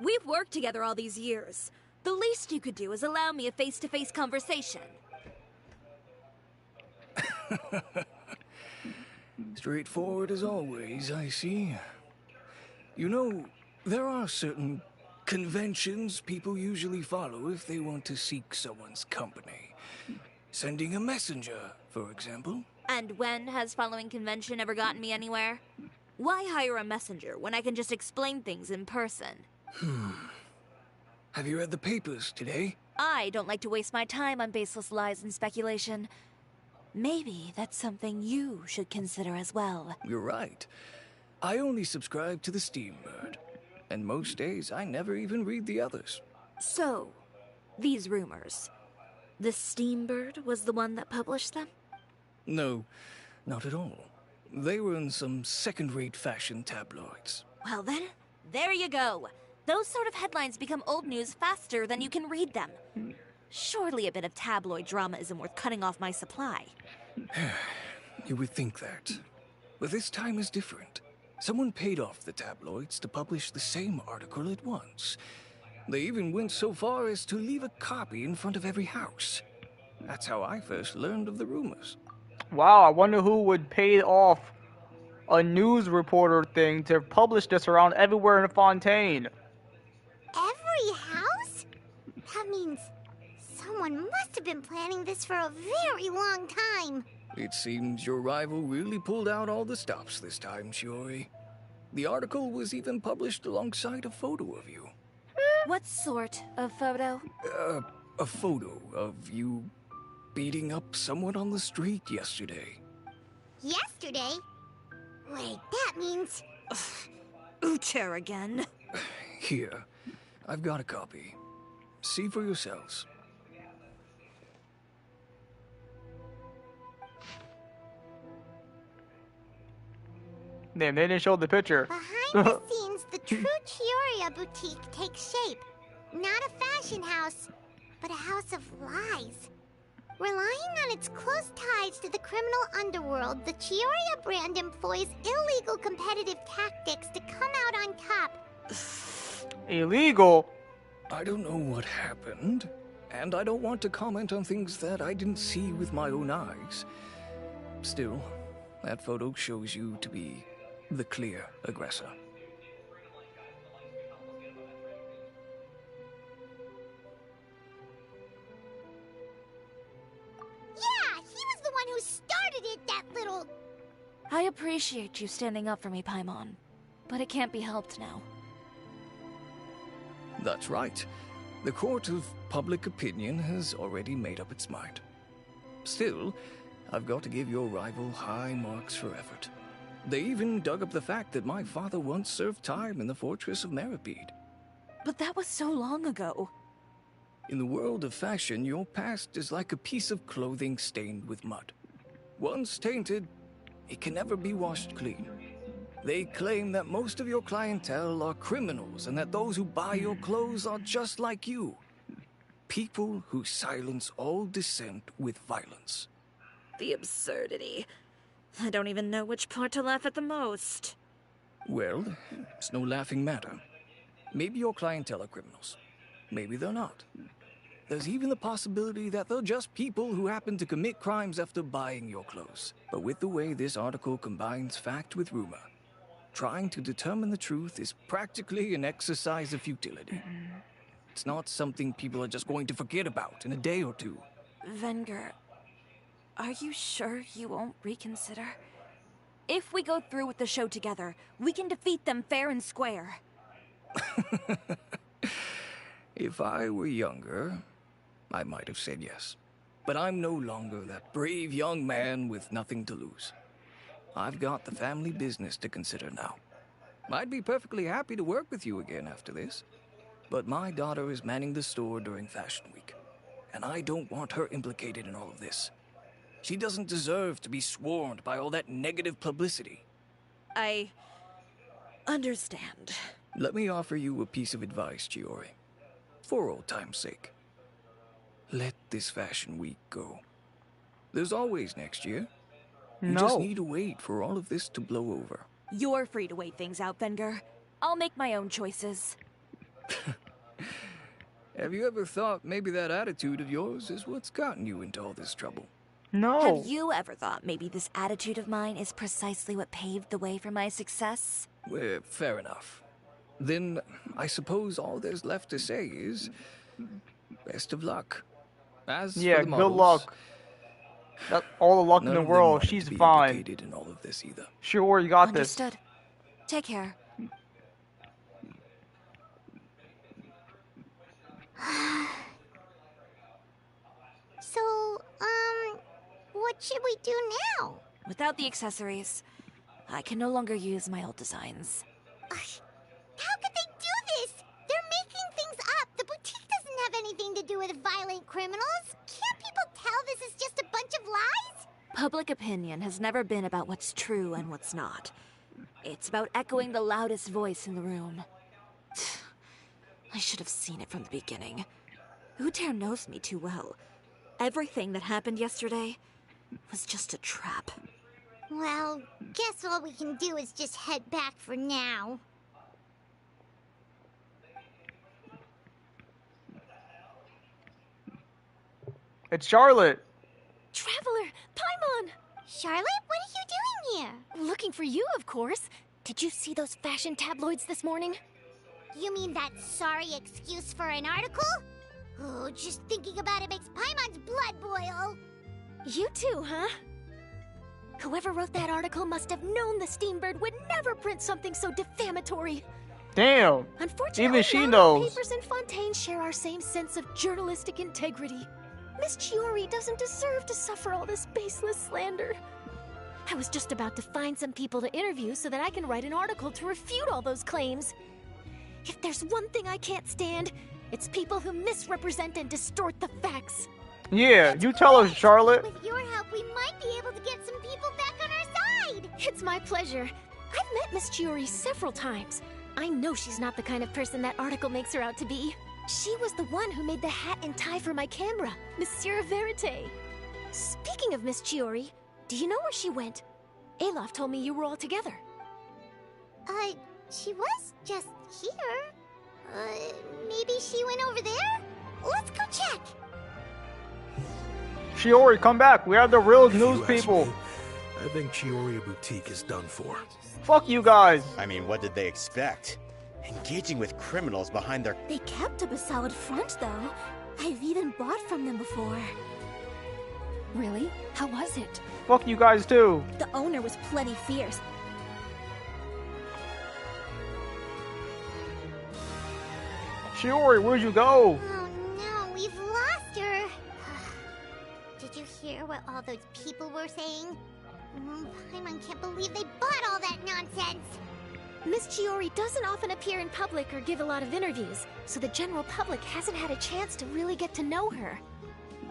We've worked together all these years. The least you could do is allow me a face-to-face conversation. Straightforward as always, I see. You know, there are certain conventions people usually follow if they want to seek someone's company. Sending a messenger, for example. And when has following convention ever gotten me anywhere? Why hire a messenger when I can just explain things in person? Have you read the papers today? I don't like to waste my time on baseless lies and speculation. Maybe that's something you should consider as well. You're right. I only subscribe to the Steambird. And most days, I never even read the others. So, these rumors. The Steambird was the one that published them? No, not at all. They were in some second-rate fashion tabloids. Well then, there you go. Those sort of headlines become old news faster than you can read them. Surely a bit of tabloid drama isn't worth cutting off my supply. You would think that. But this time is different. Someone paid off the tabloids to publish the same article at once. They even went so far as to leave a copy in front of every house. That's how I first learned of the rumors. Wow, I wonder who would pay off a news reporter thing to publish this around everywhere in Fontaine. Every house? That means someone must have been planning this for a very long time. It seems your rival really pulled out all the stops this time, Shiori. The article was even published alongside a photo of you. What sort of photo? A photo of you beating up someone on the street yesterday. Yesterday? Wait, that means... Uter again. Here, I've got a copy. See for yourselves. Damn, they didn't show the picture. Behind the scenes, the true Chioria boutique takes shape. Not a fashion house, but a house of lies. Relying on its close ties to the criminal underworld, the Chioria brand employs illegal competitive tactics to come out on top. Illegal? I don't know what happened, and I don't want to comment on things that I didn't see with my own eyes. Still, that photo shows you to be the clear aggressor. Yeah, he was the one who started it, that little... I appreciate you standing up for me, Paimon, but it can't be helped now. That's right. The court of public opinion has already made up its mind. Still, I've got to give your rival high marks for effort. They even dug up the fact that my father once served time in the fortress of Meripede. But that was so long ago. In the world of fashion, your past is like a piece of clothing stained with mud. Once tainted, it can never be washed clean. They claim that most of your clientele are criminals and that those who buy your clothes are just like you. People who silence all dissent with violence. The absurdity. I don't even know which part to laugh at the most. Well, it's no laughing matter. Maybe your clientele are criminals. Maybe they're not. There's even the possibility that they're just people who happen to commit crimes after buying your clothes. But with the way this article combines fact with rumor, trying to determine the truth is practically an exercise of futility. It's not something people are just going to forget about in a day or two. Venger, are you sure you won't reconsider? If we go through with the show together, we can defeat them fair and square. If I were younger, I might have said yes. But I'm no longer that brave young man with nothing to lose. I've got the family business to consider now. I'd be perfectly happy to work with you again after this. But my daughter is manning the store during Fashion Week, and I don't want her implicated in all of this. She doesn't deserve to be swarmed by all that negative publicity. I understand. Let me offer you a piece of advice, Chiori. For old time's sake. Let this Fashion Week go. There's always next year. You just need to wait for all of this to blow over. You're free to wait things out, Venger. I'll make my own choices. Have you ever thought maybe that attitude of yours is what's gotten you into all this trouble? No. Have you ever thought maybe this attitude of mine is precisely what paved the way for my success? Well, fair enough. Then I suppose all there's left to say is best of luck. As yeah, for the good models, luck. All the luck in none the of them world. wanted She's to be fine. implicated in all of this either. Sure, you got this. Understood. Take care. So, what should we do now? Without the accessories, I can no longer use my old designs. How could they do this? They're making things up. The boutique doesn't have anything to do with violent criminals. Can't people tell this is just a bunch of lies? Public opinion has never been about what's true and what's not. It's about echoing the loudest voice in the room. I should have seen it from the beginning. Uter knows me too well. Everything that happened yesterday was just a trap. Well, guess all we can do is just head back for now. It's Charlotte. Traveler, Paimon! Charlotte, what are you doing here? Looking for you, of course. Did you see those fashion tabloids this morning? You mean that sorry excuse for an article? Oh, just thinking about it makes Paimon's blood boil. You too, huh? Whoever wrote that article must have known the Steambird would never print something so defamatory. Damn. Unfortunately, even she not knows. all papers in Fontaine share our same sense of journalistic integrity. Miss Chiori doesn't deserve to suffer all this baseless slander. I was just about to find some people to interview so that I can write an article to refute all those claims. If there's one thing I can't stand, it's people who misrepresent and distort the facts. Yeah, you tell us, Charlotte. With your help, we might be able to get some people back on our side. It's my pleasure. I've met Miss Chiori several times. I know she's not the kind of person that article makes her out to be. She was the one who made the hat and tie for my camera, Monsieur Verite. Speaking of Miss Chiori, do you know where she went? Alof told me you were all together. She was just here. Maybe she went over there? Let's go check. Chiori, come back. We have the real news people. I think Chiori Boutique is done for. Fuck you guys. I mean, what did they expect? Engaging with criminals behind their... They kept up a solid front, though. I've even bought from them before. Really? How was it? Fuck you guys too. The owner was plenty fierce. Chiori, where'd you go? Oh no, we've lost her. Did you hear what all those people were saying? Paimon can't believe they bought all that nonsense. Miss Chiori doesn't often appear in public or give a lot of interviews, so the general public hasn't had a chance to really get to know her.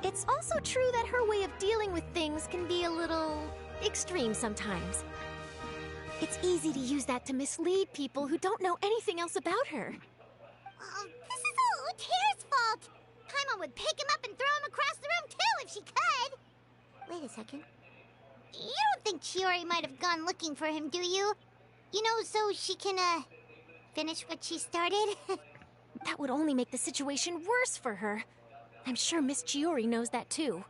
It's also true that her way of dealing with things can be a little extreme sometimes. It's easy to use that to mislead people who don't know anything else about her. This is all Uter's fault. Paimon would pick him up and throw him across the room too if she could. Wait a second. You don't think Chiori might have gone looking for him, do you? You know, so she can, finish what she started? That would only make the situation worse for her. I'm sure Miss Chiori knows that too.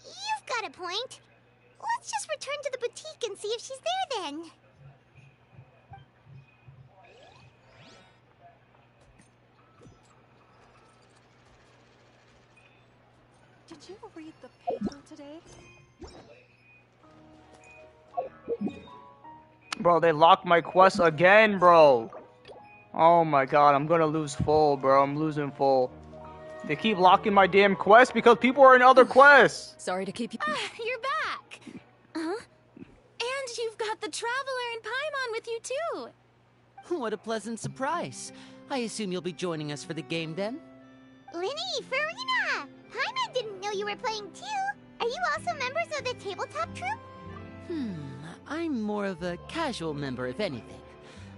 You've got a point. Let's just return to the boutique and see if she's there then. Did you read the paper today? Bro, they locked my quest again, bro. Oh my god, I'm gonna lose full, bro. I'm losing full. They keep locking my damn quest because people are in other quests. Sorry to keep you. You're back! Huh? And you've got the Traveler and Paimon with you, too! What a pleasant surprise. I assume you'll be joining us for the game then? Linny, Farina! Paimon didn't know you were playing too. Are you also members of the tabletop troupe? I'm more of a casual member, if anything.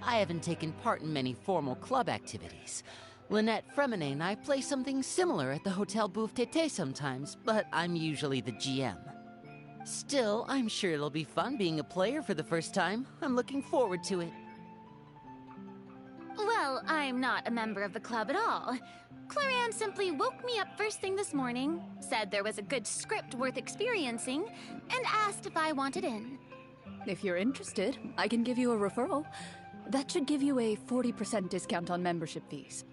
I haven't taken part in many formal club activities. Lynette Fremine and I play something similar at the Hotel Bouffe Tété sometimes, but I'm usually the GM. Still, I'm sure it'll be fun being a player for the first time. I'm looking forward to it. Well, I'm not a member of the club at all. Clarion simply woke me up first thing this morning, said there was a good script worth experiencing, and asked if I wanted in. If you're interested, I can give you a referral. That should give you a 40% discount on membership fees.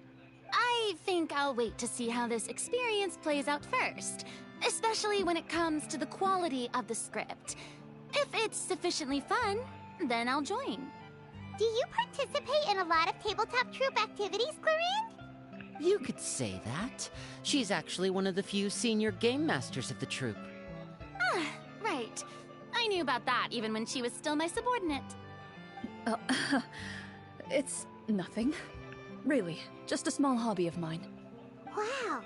I think I'll wait to see how this experience plays out first, especially when it comes to the quality of the script. If it's sufficiently fun, then I'll join. Do you participate in a lot of tabletop troupe activities, Clarion? You could say that. She's actually one of the few senior game masters of the troupe. Ah, right. I knew about that even when she was still my subordinate. It's nothing. Really, just a small hobby of mine. Wow.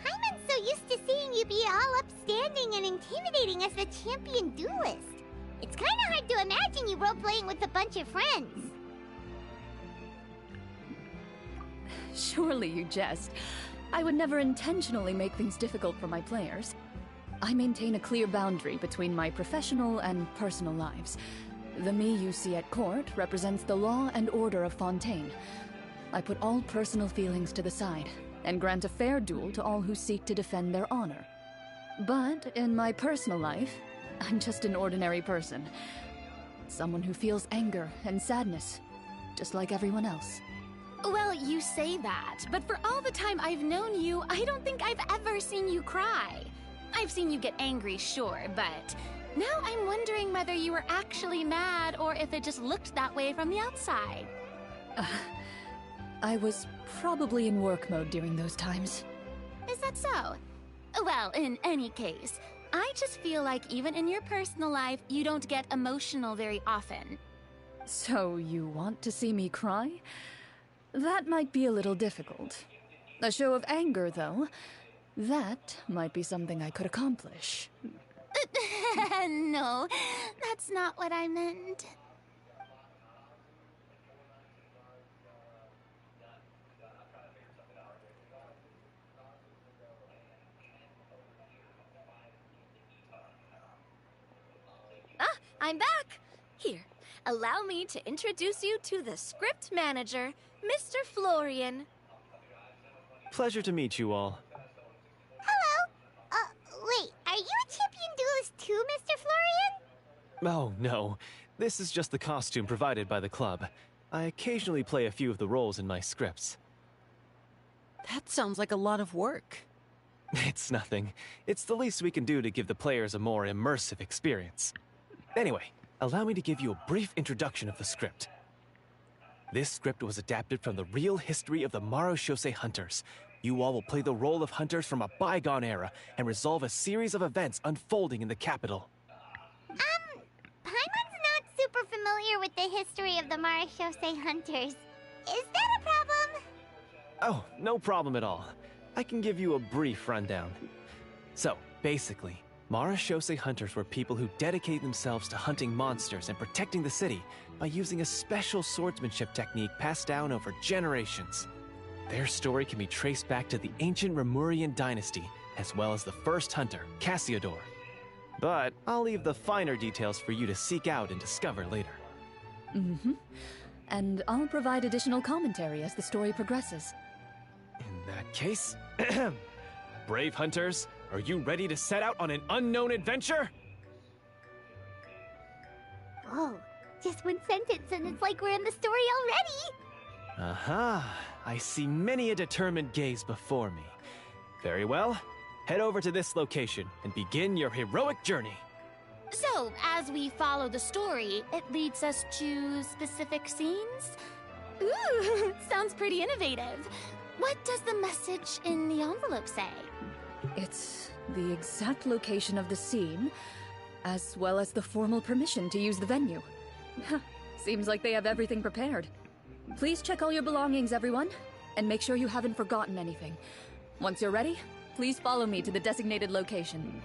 Hyman's so used to seeing you be all upstanding and intimidating as the champion duelist. It's kind of hard to imagine you role-playing with a bunch of friends. Surely you jest. I would never intentionally make things difficult for my players. I maintain a clear boundary between my professional and personal lives. The me you see at court represents the law and order of Fontaine. I put all personal feelings to the side and grant a fair duel to all who seek to defend their honor. But in my personal life, I'm just an ordinary person. Someone who feels anger and sadness, just like everyone else. Well, you say that, but for all the time I've known you, I don't think I've ever seen you cry. I've seen you get angry, sure, but now I'm wondering whether you were actually mad or if it just looked that way from the outside. I was probably in work mode during those times. Is that so? Well, in any case, I just feel like even in your personal life, you don't get emotional very often. So you want to see me cry? That might be a little difficult. A show of anger, though, that might be something I could accomplish. No, that's not what I meant. I'm back! Here, allow me to introduce you to the script manager, Mr. Florian. Pleasure to meet you all. Hello? Wait, are you a champion duelist too, Mr. Florian? Oh, no. This is just the costume provided by the club. I occasionally play a few of the roles in my scripts. That sounds like a lot of work. It's nothing. It's the least we can do to give the players a more immersive experience. Anyway, allow me to give you a brief introduction of the script. This script was adapted from the real history of the Marechaussee Hunters. You all will play the role of hunters from a bygone era and resolve a series of events unfolding in the capital. Paimon's not super familiar with the history of the Marechaussee Hunters. Is that a problem? Oh, no problem at all. I can give you a brief rundown. So, basically, Marechaussee Hunters were people who dedicated themselves to hunting monsters and protecting the city by using a special swordsmanship technique passed down over generations. Their story can be traced back to the ancient Remurian dynasty, as well as the first hunter, Cassiodor. But I'll leave the finer details for you to seek out and discover later. Mm-hmm. And I'll provide additional commentary as the story progresses. In that case, brave hunters, are you ready to set out on an unknown adventure? Whoa, just one sentence and it's like we're in the story already! Aha, I see many a determined gaze before me. Very well, head over to this location and begin your heroic journey. So, as we follow the story, it leads us to specific scenes? Ooh, sounds pretty innovative. What does the message in the envelope say? It's the exact location of the scene, as well as the formal permission to use the venue. Seems like they have everything prepared. Please check all your belongings, everyone, and make sure you haven't forgotten anything. Once you're ready, please follow me to the designated location.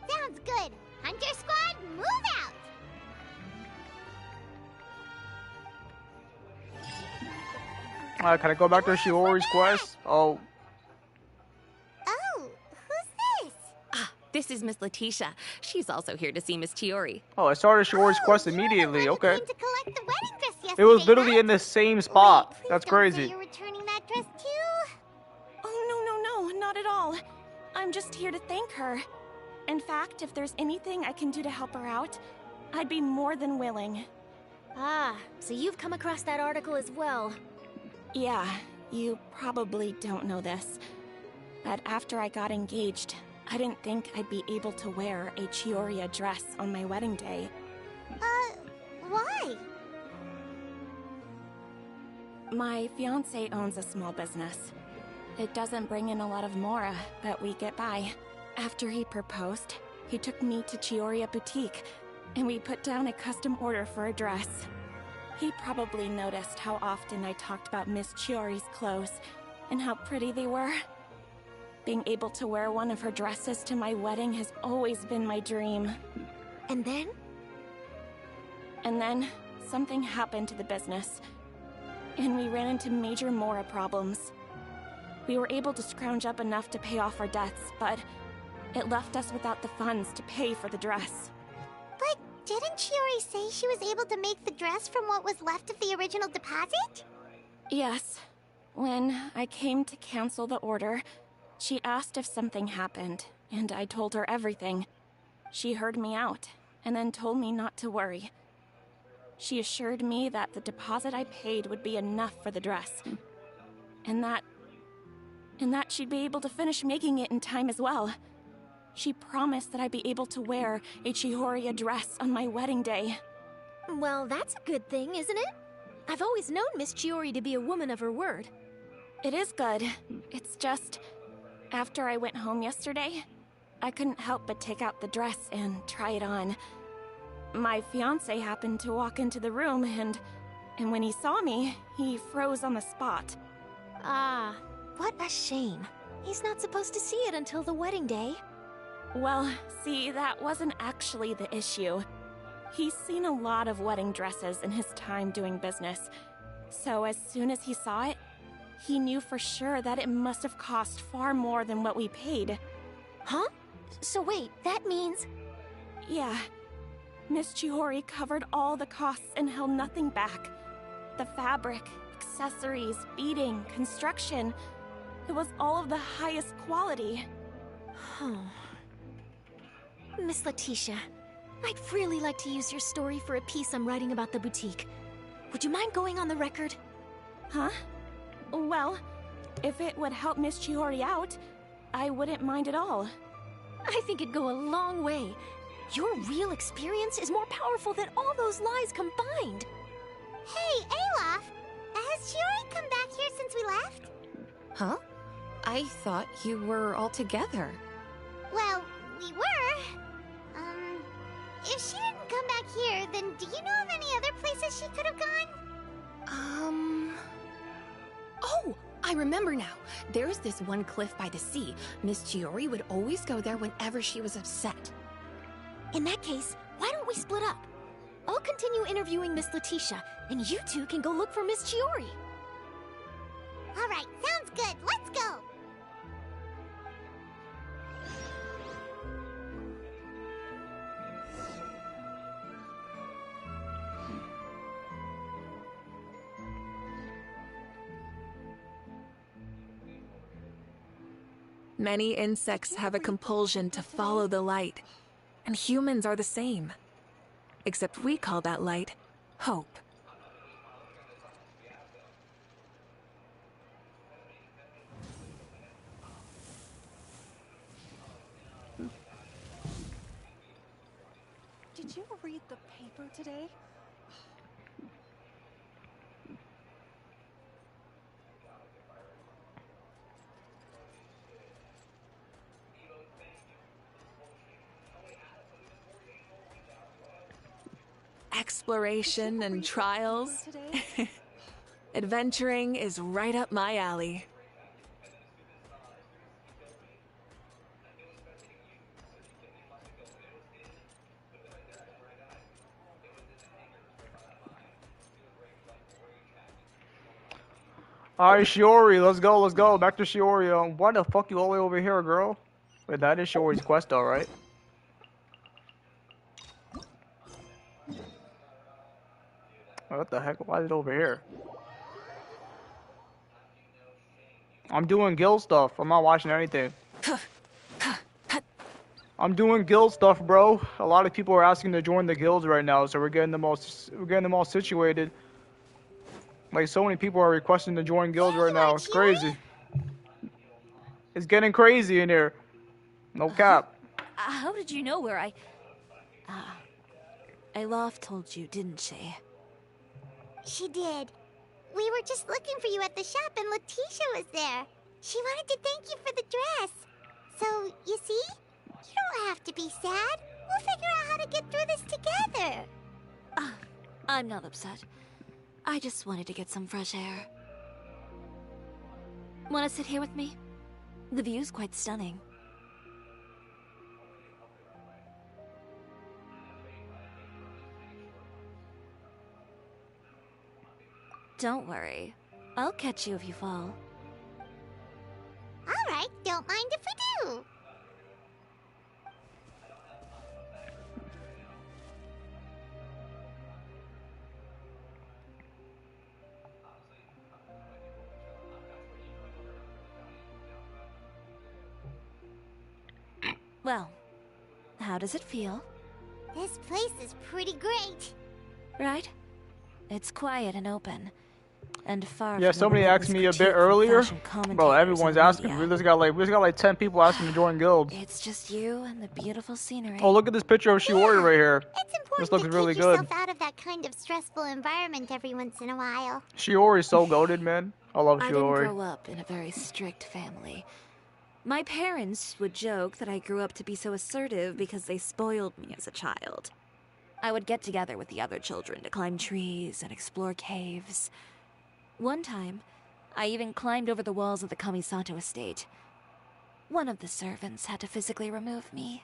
Sounds good. Hunter Squad, move out! Can I go back to Shiori's quest? Oh. Oh, who's this? Ah, this is Miss Letitia. She's also here to see Miss Chiori. Oh, I started Shiori's quest immediately. Okay. To collect the wedding dress yesterday, It was literally right? in the same spot. Wait, That's please don't say crazy. you're returning that dress too? Oh, no, not at all. I'm just here to thank her. In fact, if there's anything I can do to help her out, I'd be more than willing. Ah, so you've come across that article as well. Yeah, you probably don't know this, but after I got engaged, I didn't think I'd be able to wear a Chioria dress on my wedding day. Why? My fiancé owns a small business. It doesn't bring in a lot of mora, but we get by. After he proposed, he took me to Chioria Boutique, and we put down a custom order for a dress. He probably noticed how often I talked about Miss Chiori's clothes, and how pretty they were. Being able to wear one of her dresses to my wedding has always been my dream. And then? And then, something happened to the business, and we ran into major mora problems. We were able to scrounge up enough to pay off our debts, but it left us without the funds to pay for the dress. But didn't Chiori say she was able to make the dress from what was left of the original deposit? Yes. When I came to cancel the order, she asked if something happened, and I told her everything. She heard me out, and then told me not to worry. She assured me that the deposit I paid would be enough for the dress, and that she'd be able to finish making it in time as well. She promised that I'd be able to wear a Chihoria dress on my wedding day. Well, that's a good thing, isn't it? I've always known Miss Chiori to be a woman of her word. It is good. It's just, after I went home yesterday, I couldn't help but take out the dress and try it on. My fiancé happened to walk into the room, and when he saw me, he froze on the spot. Ah, what a shame. He's not supposed to see it until the wedding day. Well, see, that wasn't actually the issue. He's seen a lot of wedding dresses in his time doing business, so as soon as he saw it, he knew for sure that it must have cost far more than what we paid. Huh? So wait, that means... Yeah. Miss Chihori covered all the costs and held nothing back. The fabric, accessories, beading, construction... It was all of the highest quality. Miss Letitia, I'd really like to use your story for a piece I'm writing about the boutique. Would you mind going on the record? Huh? Well, if it would help Miss Chihori out, I wouldn't mind at all. I think it'd go a long way. Your real experience is more powerful than all those lies combined. Hey, Olaf! Has Chiori come back here since we left? Huh? I thought you were all together. Well, we were. If she didn't come back here, then do you know of any other places she could have gone? Oh, I remember now. There's this one cliff by the sea. Miss Chiori would always go there whenever she was upset. In that case, why don't we split up? I'll continue interviewing Miss Letitia, and you two can go look for Miss Chiori. All right, sounds good. Let's go. Many insects have a compulsion to follow the light, and humans are the same. Except we call that light hope. Did you read the paper today? Exploration and trials. Adventuring is right up my alley. Alright, Shiori, let's go, let's go. Back to Shiori. Why the fuck you all the way over here, girl? Wait, that is Shiori's quest though, right? What the heck? Why is it over here? I'm doing guild stuff. I'm not watching anything. I'm doing guild stuff, bro. A lot of people are asking to join the guilds right now, so we're getting them all situated. Like, so many people are requesting to join guilds right now. It's crazy. It's getting crazy in here. No cap. How did you know where I... Alof told you, didn't she? She did. We were just looking for you at the shop and Letitia was there. She wanted to thank you for the dress. So, you see? You don't have to be sad. We'll figure out how to get through this together. I'm not upset. I just wanted to get some fresh air. Want to sit here with me? The view's quite stunning. Don't worry. I'll catch you if you fall. All right, don't mind if we do. Well, how does it feel? This place is pretty great. Right? It's quiet and open. And far Yeah, from somebody the asked me a critique bit from earlier. fashion Bro, commentators everyone's in the asking. media. We just got like 10 people asking to join guilds. It's just you and the beautiful scenery. Oh, look at this picture of Shiori right here. It's important This looks to really take good. yourself out of that kind of stressful environment every once in a while. Shiori's so goated, man. I love I didn't Shiori. grow up in a very strict family. My parents would joke that I grew up to be so assertive because they spoiled me as a child. I would get together with the other children to climb trees and explore caves. One time, I even climbed over the walls of the Kamisato estate. One of the servants had to physically remove me.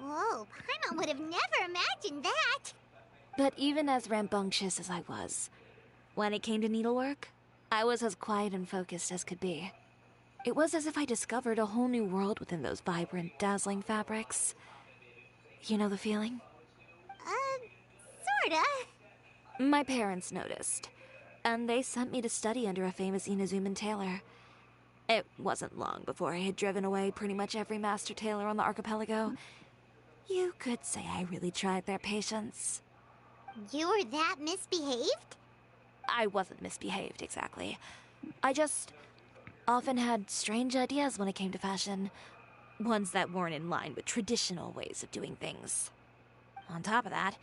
Whoa, Paimon would have never imagined that. But even as rambunctious as I was, when it came to needlework, I was as quiet and focused as could be. It was as if I discovered a whole new world within those vibrant, dazzling fabrics. You know the feeling? Sorta. My parents noticed, and they sent me to study under a famous Inazuman tailor. It wasn't long before I had driven away pretty much every master tailor on the archipelago. You could say I really tried their patience. You were that misbehaved? I wasn't misbehaved, exactly. I just often had strange ideas when it came to fashion. Ones that weren't in line with traditional ways of doing things. On top of that,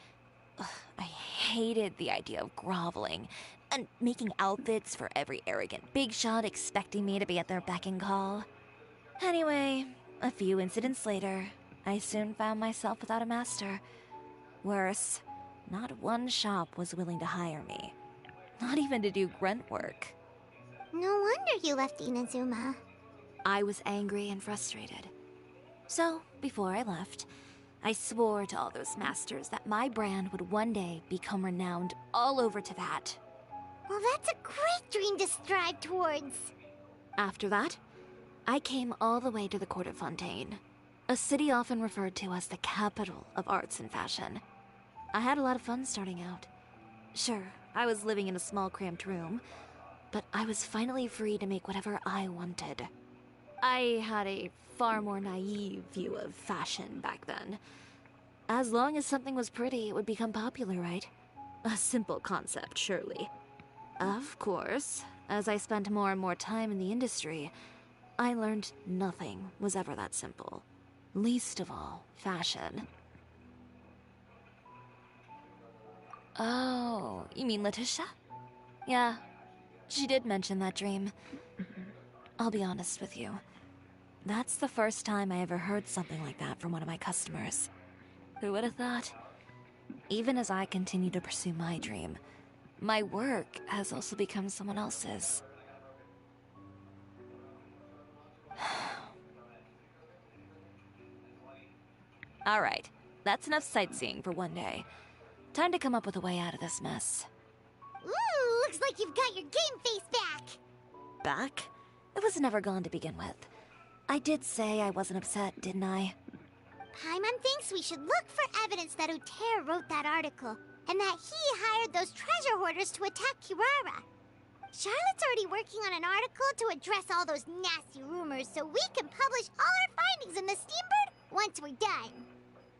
I hated the idea of groveling and making outfits for every arrogant big shot expecting me to be at their beck and call. Anyway, a few incidents later, I soon found myself without a master. Worse, not one shop was willing to hire me. Not even to do grunt work. No wonder you left Inazuma. I was angry and frustrated. So, before I left, I swore to all those masters that my brand would one day become renowned all over Teyvat. Well, that's a great dream to strive towards. After that, I came all the way to the court of Fontaine, a city often referred to as the capital of arts and fashion. I had a lot of fun starting out. Sure, I was living in a small cramped room, but I was finally free to make whatever I wanted. I had a far more naive view of fashion back then. As long as something was pretty, it would become popular, right? A simple concept, surely. Of course, as I spent more and more time in the industry, I learned nothing was ever that simple. Least of all, fashion. Oh, you mean Letitia? Yeah, she did mention that dream. I'll be honest with you. That's the first time I ever heard something like that from one of my customers. Who would have thought? Even as I continue to pursue my dream, my work has also become someone else's. Alright, that's enough sightseeing for one day. Time to come up with a way out of this mess. Ooh, looks like you've got your game face back! Back? It was never gone to begin with. I did say I wasn't upset, didn't I? Paimon thinks we should look for evidence that Uter wrote that article, and that he hired those treasure hoarders to attack Kirara. Charlotte's already working on an article to address all those nasty rumors so we can publish all our findings in the Steambird once we're done.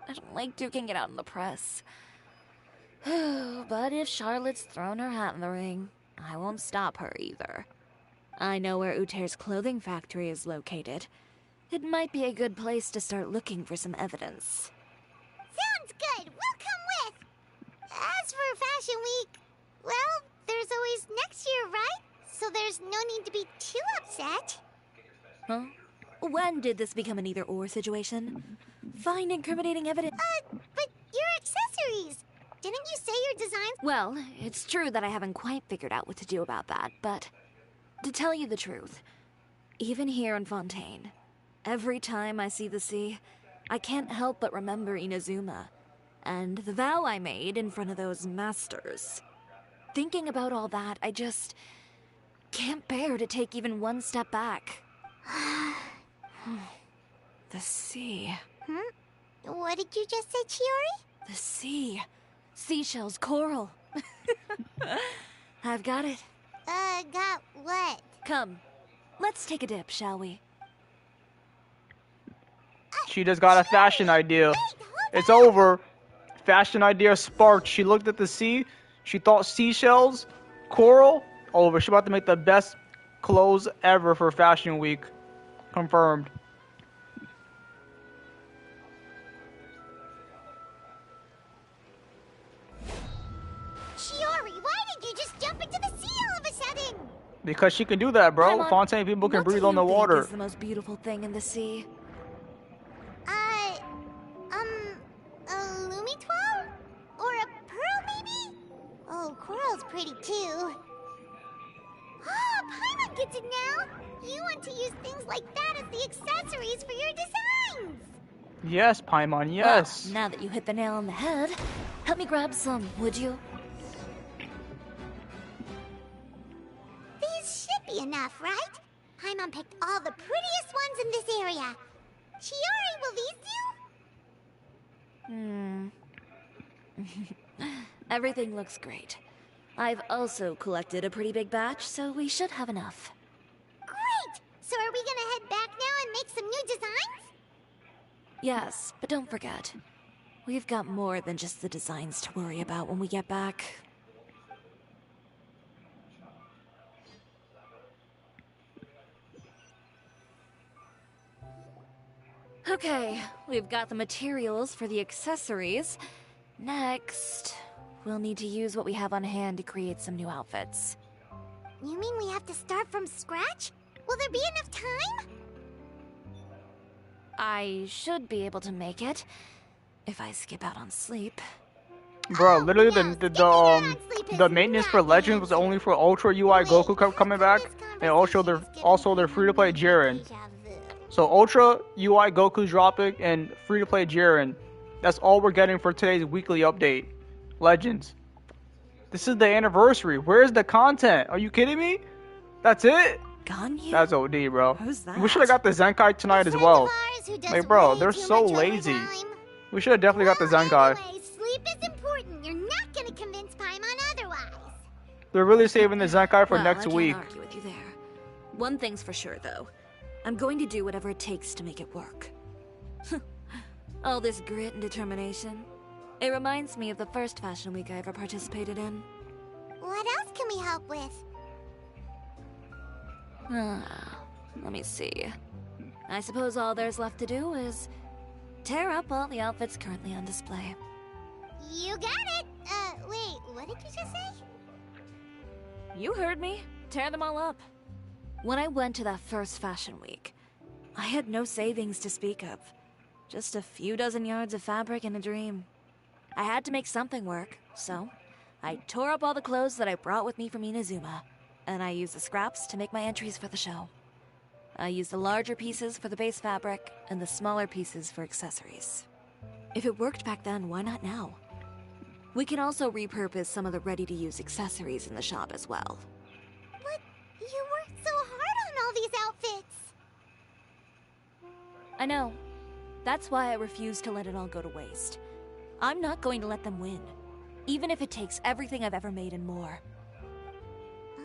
I don't like duking it out in the press. But if Charlotte's thrown her hat in the ring, I won't stop her either. I know where Uter's clothing factory is located. It might be a good place to start looking for some evidence. Sounds good. We'll come with. As for Fashion Week, well, there's always next year, right? So there's no need to be too upset. Huh? When did this become an either-or situation? Find incriminating evidence. But your accessories! Didn't you say your designs? Well, it's true that I haven't quite figured out what to do about that, but to tell you the truth, even here in Fontaine, every time I see the sea, I can't help but remember Inazuma, and the vow I made in front of those masters. Thinking about all that, I just can't bear to take even one step back. The sea. What did you just say, Chiori? The sea. Seashells, coral. I've got it. Got what? Come, let's take a dip, shall we? She just got a fashion idea. It's over. Fashion idea sparked. She looked at the sea. She thought seashells, coral. Over. She's about to make the best clothes ever for Fashion Week. Confirmed. Chiori, why did you just jump into the sea all of a sudden? Because she can do that, bro. Fontaine people can breathe on the water. What is the most beautiful thing in the sea? A Lumitoile? Or a pearl, maybe? Oh, coral's pretty too. Oh, Paimon gets it now! You want to use things like that as the accessories for your designs! Yes, Paimon, yes. Well, now that you hit the nail on the head, help me grab some, would you? These should be enough, right? Paimon picked all the prettiest ones in this area. Chiori, will these do? Everything looks great. I've also collected a pretty big batch, so we should have enough. Great! So are we gonna head back now and make some new designs? Yes, but don't forget, we've got more than just the designs to worry about when we get back. Okay, we've got the materials for the accessories. Next, we'll need to use what we have on hand to create some new outfits. You mean we have to start from scratch? Will there be enough time? I should be able to make it, if I skip out on sleep. Bro, literally the maintenance for Legends was only for Ultra UI Goku coming back, and also their free-to-play Jiren. So Ultra UI Goku's dropping and free-to-play Jiren. That's all we're getting for today's weekly update. Legends. This is the anniversary. Where's the content? Are you kidding me? That's it? Ganyu? That's OD, bro. Who's that? We should have got the Zenkai tonight as well. Like, bro, they're so lazy. We should have definitely got the Zenkai. Anyway, sleep is important. You're not gonna convince Paimon otherwise. They're really saving the Zenkai for next I week. can't argue with you there. One thing's for sure, though. I'm going to do whatever it takes to make it work. All this grit and determination. It reminds me of the first Fashion Week I ever participated in. What else can we help with? Let me see. I suppose all there's left to do is tear up all the outfits currently on display. You got it! Wait, what? did you just say? You heard me. Tear them all up. When I went to that first fashion week, I had no savings to speak of. Just a few dozen yards of fabric and a dream. I had to make something work, so I tore up all the clothes that I brought with me from Inazuma, and I used the scraps to make my entries for the show. I used the larger pieces for the base fabric, and the smaller pieces for accessories. If it worked back then, why not now? We can also repurpose some of the ready-to-use accessories in the shop as well. But you worked so hard on all these outfits! I know. That's why I refuse to let it all go to waste. I'm not going to let them win, even if it takes everything I've ever made and more.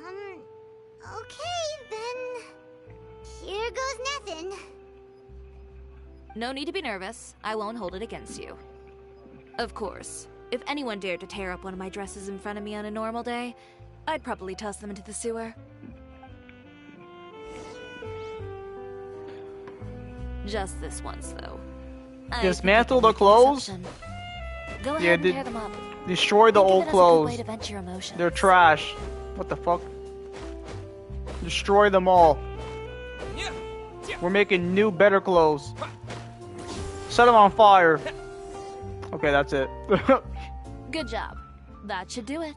Okay, then... Here goes nothing. No need to be nervous. I won't hold it against you. Of course, if anyone dared to tear up one of my dresses in front of me on a normal day, I'd probably toss them into the sewer. Just this once, though. Dismantle the clothes? Go ahead and tear them up. Destroy the old clothes. Emotions. They're trash. What the fuck? Destroy them all. We're making new, better clothes. Set them on fire. Okay, that's it. Good job. That should do it.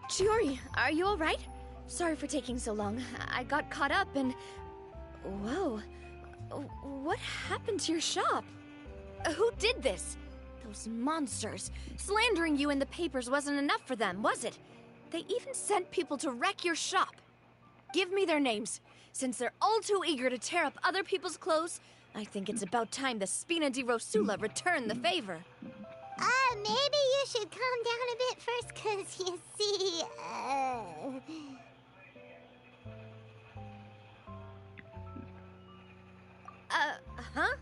Chiori, are you alright? Sorry for taking so long. I got caught up and... Whoa. What happened to your shop? Who did this? Those monsters. Slandering you in the papers wasn't enough for them, was it? They even sent people to wreck your shop. Give me their names. Since they're all too eager to tear up other people's clothes, I think it's about time the Spina di Rosula return the favor. Maybe you should calm down a bit first, 'cause you see, Huh?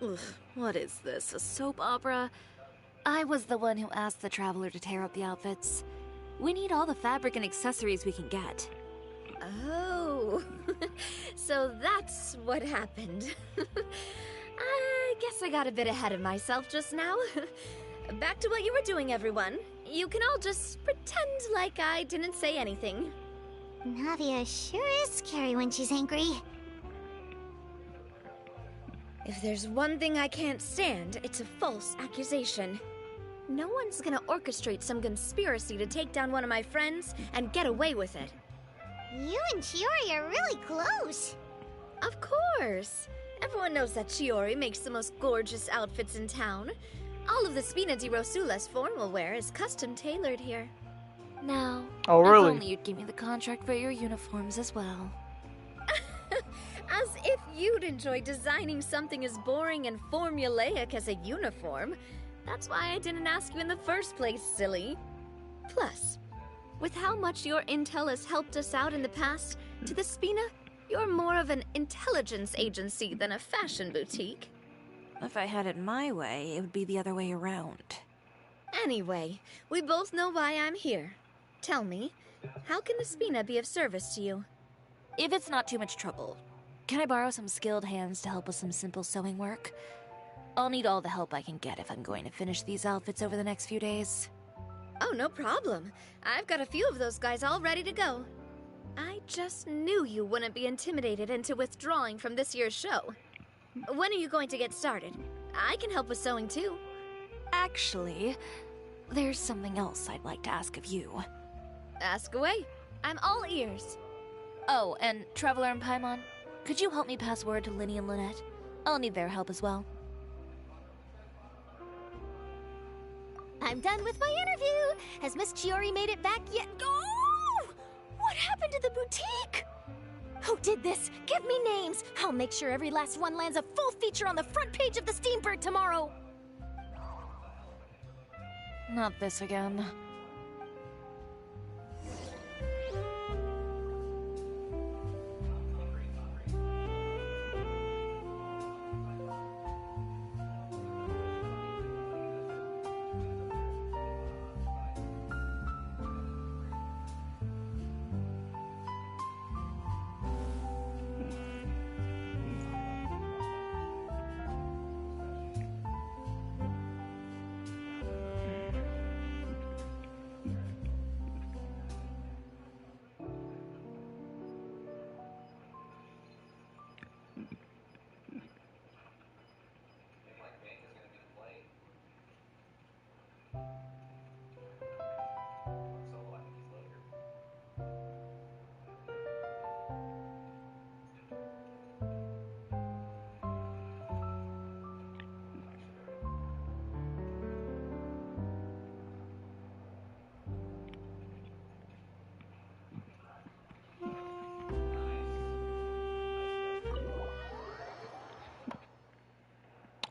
Ugh, what is this, a soap opera? I was the one who asked the traveler to tear up the outfits. We need all the fabric and accessories we can get. Oh, so that's what happened. I guess I got a bit ahead of myself just now. Back to what you were doing, everyone. You can all just pretend like I didn't say anything. Navia sure is scary when she's angry. If there's one thing I can't stand, it's a false accusation. No one's gonna orchestrate some conspiracy to take down one of my friends and get away with it. You and Chiori are really close. Of course. Everyone knows that Chiori makes the most gorgeous outfits in town. All of the Spina di Rosula's formal wear is custom tailored here. Now, oh, really? If only you'd give me the contract for your uniforms as well. As if you'd enjoy designing something as boring and formulaic as a uniform. That's why I didn't ask you in the first place, silly. Plus, with how much your intel has helped us out in the past, to the Spina, you're more of an intelligence agency than a fashion boutique. If I had it my way, it would be the other way around. Anyway, we both know why I'm here. Tell me, how can the Spina be of service to you? If it's not too much trouble, can I borrow some skilled hands to help with some simple sewing work? I'll need all the help I can get if I'm going to finish these outfits over the next few days. Oh, no problem. I've got a few of those guys all ready to go. I just knew you wouldn't be intimidated into withdrawing from this year's show. When are you going to get started? I can help with sewing too. Actually, there's something else I'd like to ask of you. Ask away. I'm all ears. Oh, and Traveler and Paimon, could you help me pass word to Linny and Lynette? I'll need their help as well. I'm done with my interview. Has Miss Chiori made it back yet? Oh! What happened to the boutique? Who did this? Give me names. I'll make sure every last one lands a full feature on the front page of the Steambird tomorrow. Not this again.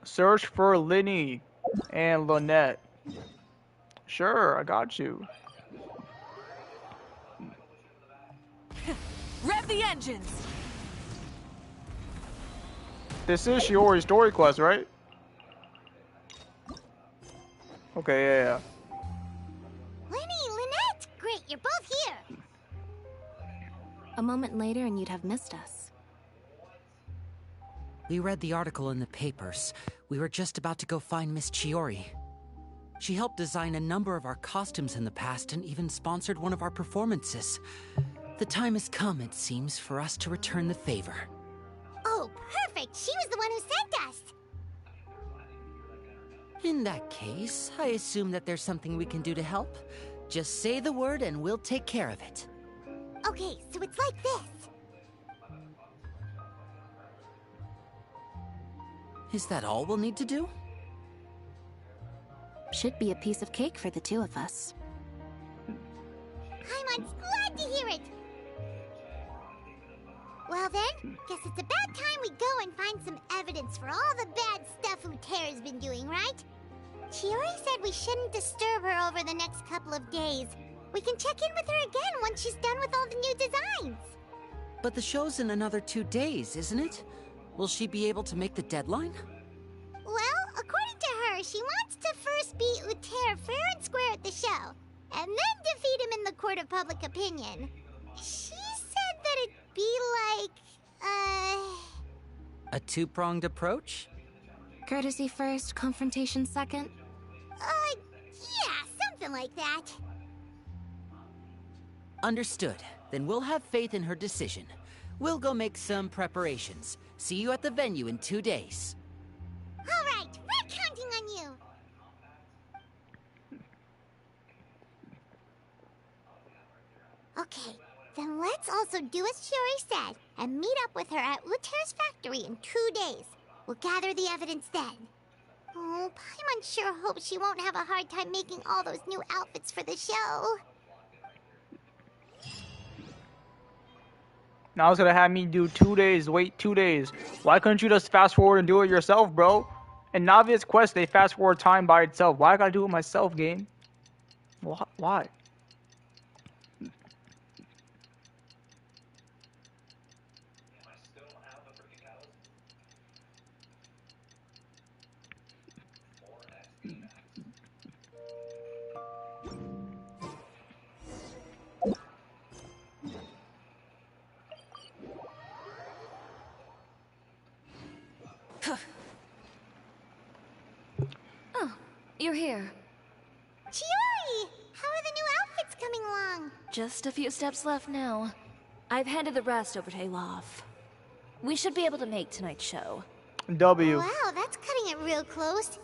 Search for Linny and Lynette. Sure, I got you. Rev the engines! This is Shiori's story quest, right? Okay, yeah. Lenny, Lynette! Great, you're both here! A moment later and you'd have missed us. We read the article in the papers. We were just about to go find Miss Chiori. She helped design a number of our costumes in the past and even sponsored one of our performances. The time has come, it seems, for us to return the favor. Oh, perfect! She was the one who sent us! In that case, I assume that there's something we can do to help. Just say the word and we'll take care of it. Okay, so it's like this. Is that all we'll need to do? Should be a piece of cake for the two of us. Paimon's glad to hear it! Well then, guess it's about time we go and find some evidence for all the bad stuff Uterra's been doing, right? Chiori said we shouldn't disturb her over the next couple of days. We can check in with her again once she's done with all the new designs. But the show's in another 2 days, isn't it? Will she be able to make the deadline? Well, according to her, she wants to first beat Uter fair and square at the show, and then defeat him in the court of public opinion. She said that it'd be like, A two-pronged approach? Courtesy first, confrontation second? Yeah, something like that. Understood. Then we'll have faith in her decision. We'll go make some preparations. See you at the venue in 2 days. All right, we're counting on you. Okay, then let's also do as Chiori said and meet up with her at Uter's factory in 2 days. We'll gather the evidence then. Oh, Paimon sure hopes she won't have a hard time making all those new outfits for the show. Now it's gonna have me do 2 days, wait 2 days. Why couldn't you just fast forward and do it yourself, bro? In Navia's quest, they fast forward time by itself. Why I gotta do it myself, game? Why? Oh, you're here. Chiori! How are the new outfits coming along? Just a few steps left now. I've handed the rest over to Eilov. We should be able to make tonight's show. W. Wow, that's cutting it real close.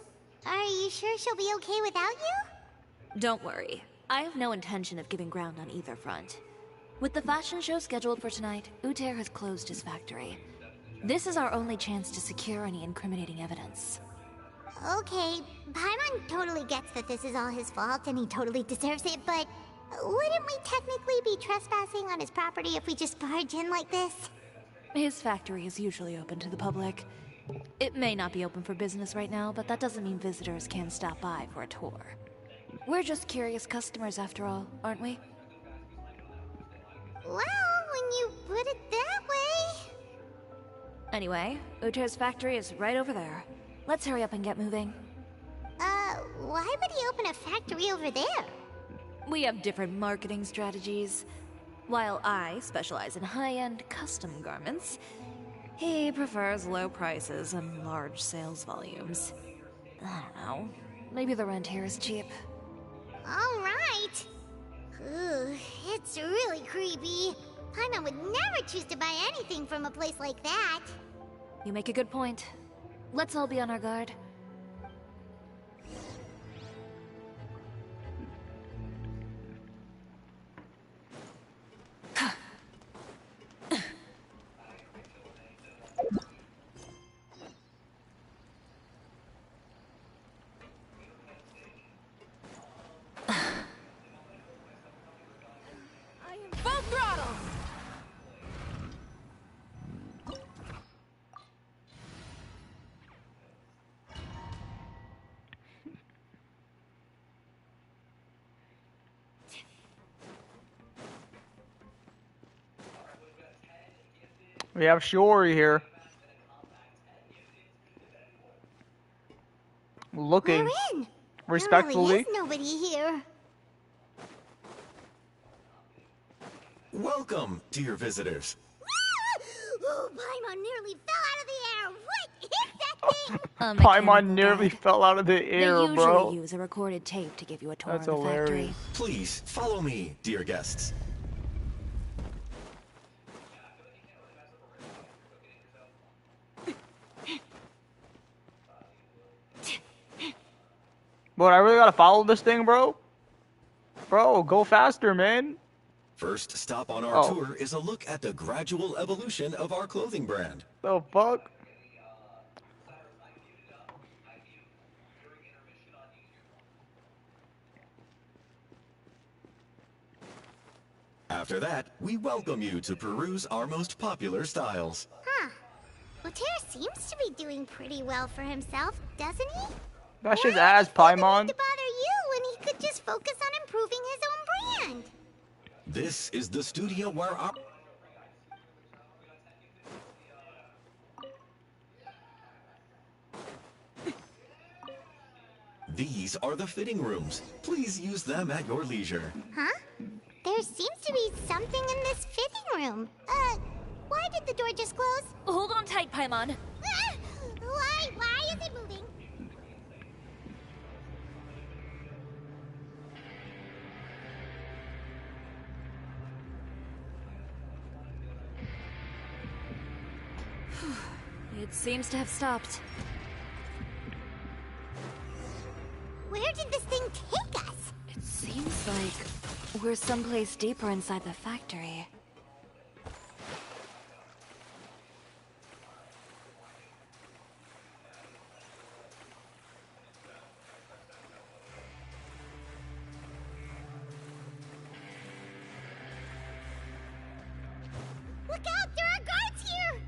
Are you sure she'll be okay without you? Don't worry. I have no intention of giving ground on either front. With the fashion show scheduled for tonight, Uter has closed his factory. This is our only chance to secure any incriminating evidence. Okay, Paimon totally gets that this is all his fault and he totally deserves it, but wouldn't we technically be trespassing on his property if we just barge in like this? His factory is usually open to the public. It may not be open for business right now, but that doesn't mean visitors can't stop by for a tour. We're just curious customers after all, aren't we? Well, when you put it that way... Anyway, Uter's factory is right over there. Let's hurry up and get moving. Why would he open a factory over there? We have different marketing strategies. While I specialize in high-end custom garments, he prefers low prices and large sales volumes. I don't know. Maybe the rent here is cheap. All right. Ugh, it's really creepy. Paimon would never choose to buy anything from a place like that. You make a good point. Let's all be on our guard. Full throttle! We have Shiori here. Looking We're in. respectfully. There really is nobody here. Welcome, dear visitors. Oh, Paimon nearly fell out of the air. What is that thing? Paimon nearly fell out of the air, They usually bro. use a recorded tape to give you a tour That's of the factory. hilarious. Please follow me, dear guests. But I really gotta follow this thing, bro? Bro, go faster, man. First stop on our tour is a look at the gradual evolution of our clothing brand. The fuck? After that, we welcome you to peruse our most popular styles. Huh. Uter seems to be doing pretty well for himself, doesn't he? That's just ass, Paimon. To bother you when he could just focus on improving his own brand. This is the studio where our... These are the fitting rooms. Please use them at your leisure. Huh? There seems to be something in this fitting room. Why did the door just close? Hold on tight, Paimon. Why is it moving? It seems to have stopped. Where did this thing take us? It seems like we're someplace deeper inside the factory. Look out! There are guards here!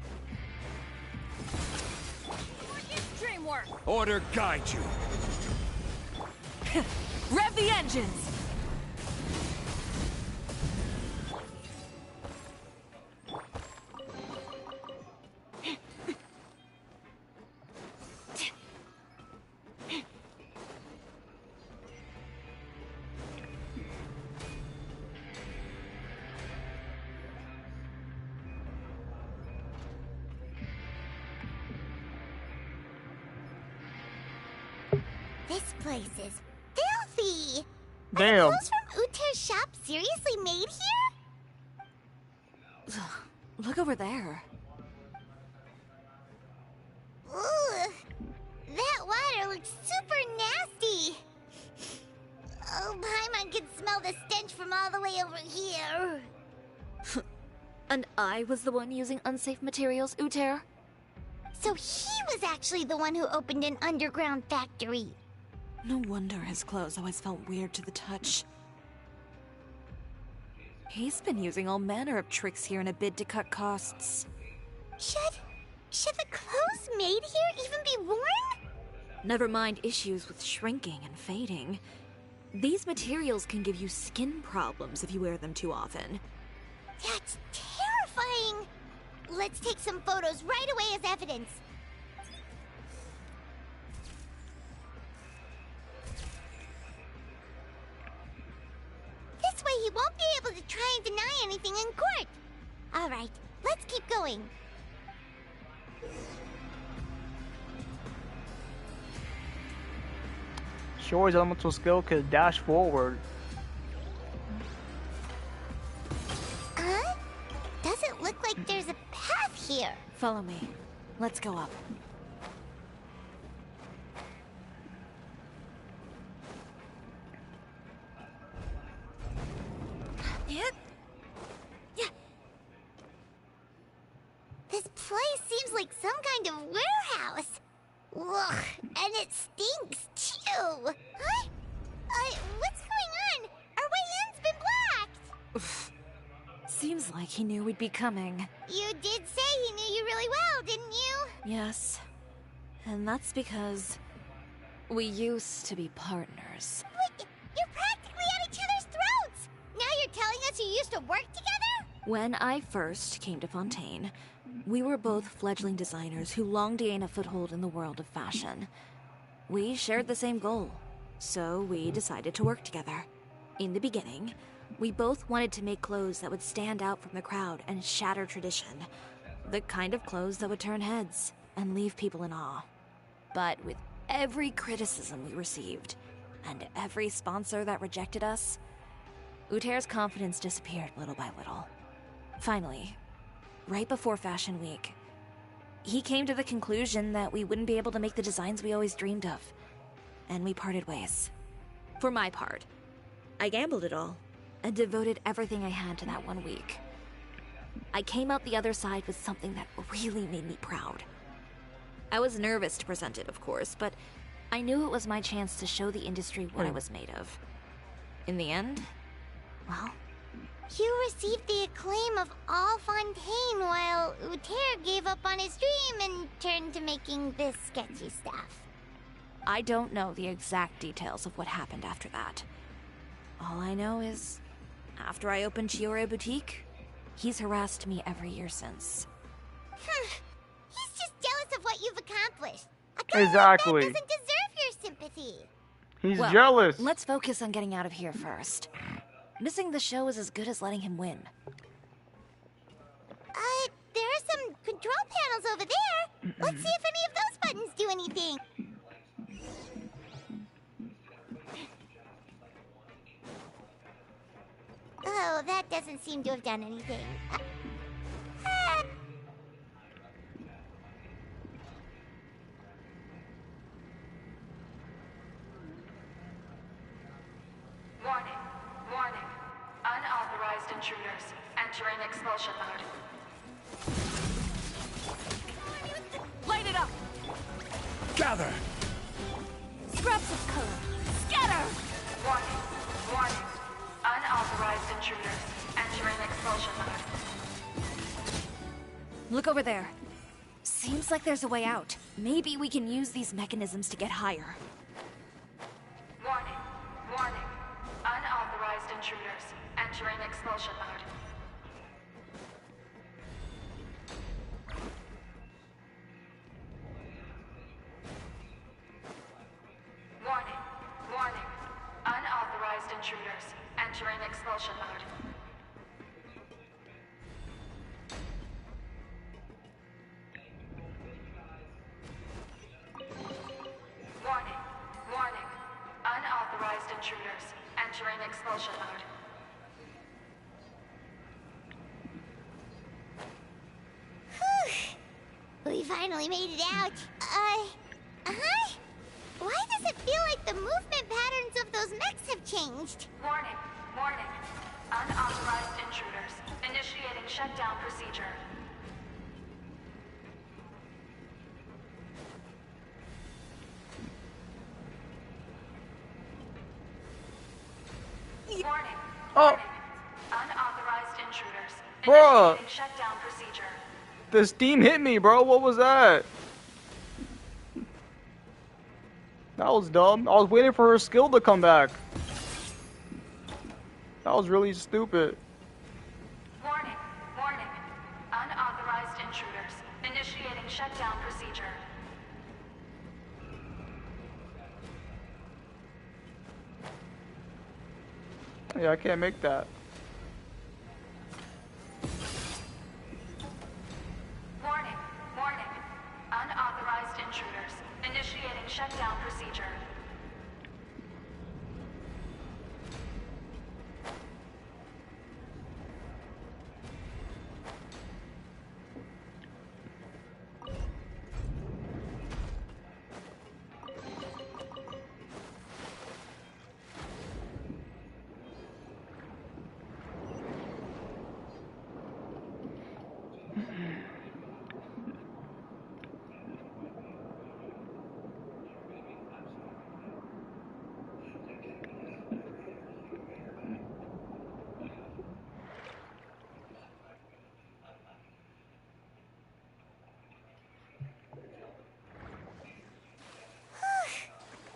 Order guide you. Rev the engines! This place is filthy! Damn. Are the clothes from Uter's shop seriously made here? Look over there. Ugh. That water looks super nasty. Oh, Paimon can smell the stench from all the way over here. And I was the one using unsafe materials, Uter? So he was actually the one who opened an underground factory. No wonder his clothes always felt weird to the touch. He's been using all manner of tricks here in a bid to cut costs. Should the clothes made here even be worn? Never mind issues with shrinking and fading. These materials can give you skin problems if you wear them too often. That's terrifying! Let's take some photos right away as evidence. This way he won't be able to try and deny anything in court. All right, let's keep going. Shiori's elemental skill could dash forward. Doesn't look like there's a path here. Follow me. Let's go up. This place seems like some kind of warehouse. Ugh, and it stinks too. Huh? What's going on? Our way in's been blocked. Seems like he knew we'd be coming. You did say he knew you really well, didn't you? Yes. And that's because we used to be partners. Wait, you're practically at each other's throats. Now you're telling us you used to work together? When I first came to Fontaine, We were both fledgling designers who longed to gain a foothold in the world of fashion. We shared the same goal, so we decided to work together. In the beginning, we both wanted to make clothes that would stand out from the crowd and shatter tradition. The kind of clothes that would turn heads and leave people in awe. But with every criticism we received, and every sponsor that rejected us, Uter's confidence disappeared little by little. Finally, right before Fashion Week, he came to the conclusion that we wouldn't be able to make the designs we always dreamed of, and we parted ways. For my part, I gambled it all and devoted everything I had to that 1 week. I came out the other side with something that really made me proud. I was nervous to present it, of course, but I knew it was my chance to show the industry what I was made of. In the end, well, You received the acclaim of all Fontaine while Uter gave up on his dream and turned to making this sketchy stuff. I don't know the exact details of what happened after that. All I know is, after I opened Chiore Boutique, he's harassed me every year since. He's just jealous of what you've accomplished. Exactly. That doesn't deserve your sympathy. He's Well, jealous. Let's focus on getting out of here first. Missing the show is as good as letting him win. There are some control panels over there. Let's see if any of those buttons do anything. Oh, that doesn't seem to have done anything. Warning, warning. Unauthorized intruders entering expulsion mode. Light it up! Gather! Scraps of color. Scatter! Warning, warning. Unauthorized intruders entering expulsion mode. Look over there. Seems like there's a way out. Maybe we can use these mechanisms to get higher. Warning, warning. Unauthorized intruders entering expulsion mode. Warning, warning. Unauthorized intruders entering expulsion mode. Warning, warning. Unauthorized intruders entering expulsion mode. We finally made it out. Why does it feel like the movement patterns of those mechs have changed? Warning, warning. Unauthorized intruders initiating shutdown procedure. Warning, Oh, unauthorized intruders bruh. initiating shutdown procedure. The steam hit me, bro. What was that? That was dumb. I was waiting for her skill to come back. That was really stupid. Warning, warning. Unauthorized intruders initiating shutdown procedure. Yeah, I can't make that. Warning, warning. Unauthorized intruders initiating shutdown procedure.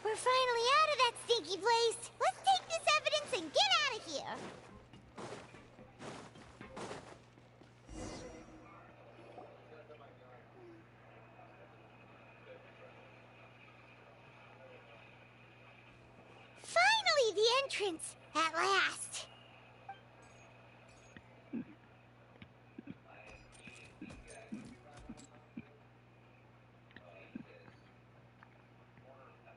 We're finally out of that stinky place. Let's take this evidence and get out of here. entrance, at last.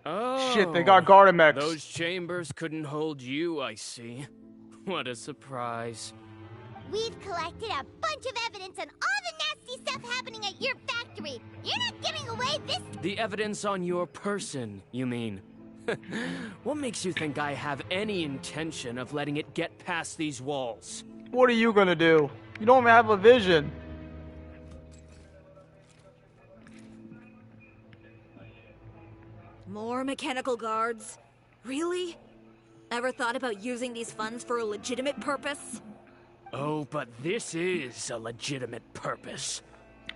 Oh, Shit, they got Gardamex. Those chambers couldn't hold you, I see. What a surprise. We've collected a bunch of evidence on all the nasty stuff happening at your factory. You're not giving away this. The evidence on your person, you mean? What makes you think I have any intention of letting it get past these walls? What are you gonna do? You don't even have a vision. More mechanical guards? Really? Ever thought about using these funds for a legitimate purpose? Oh, but this is a legitimate purpose.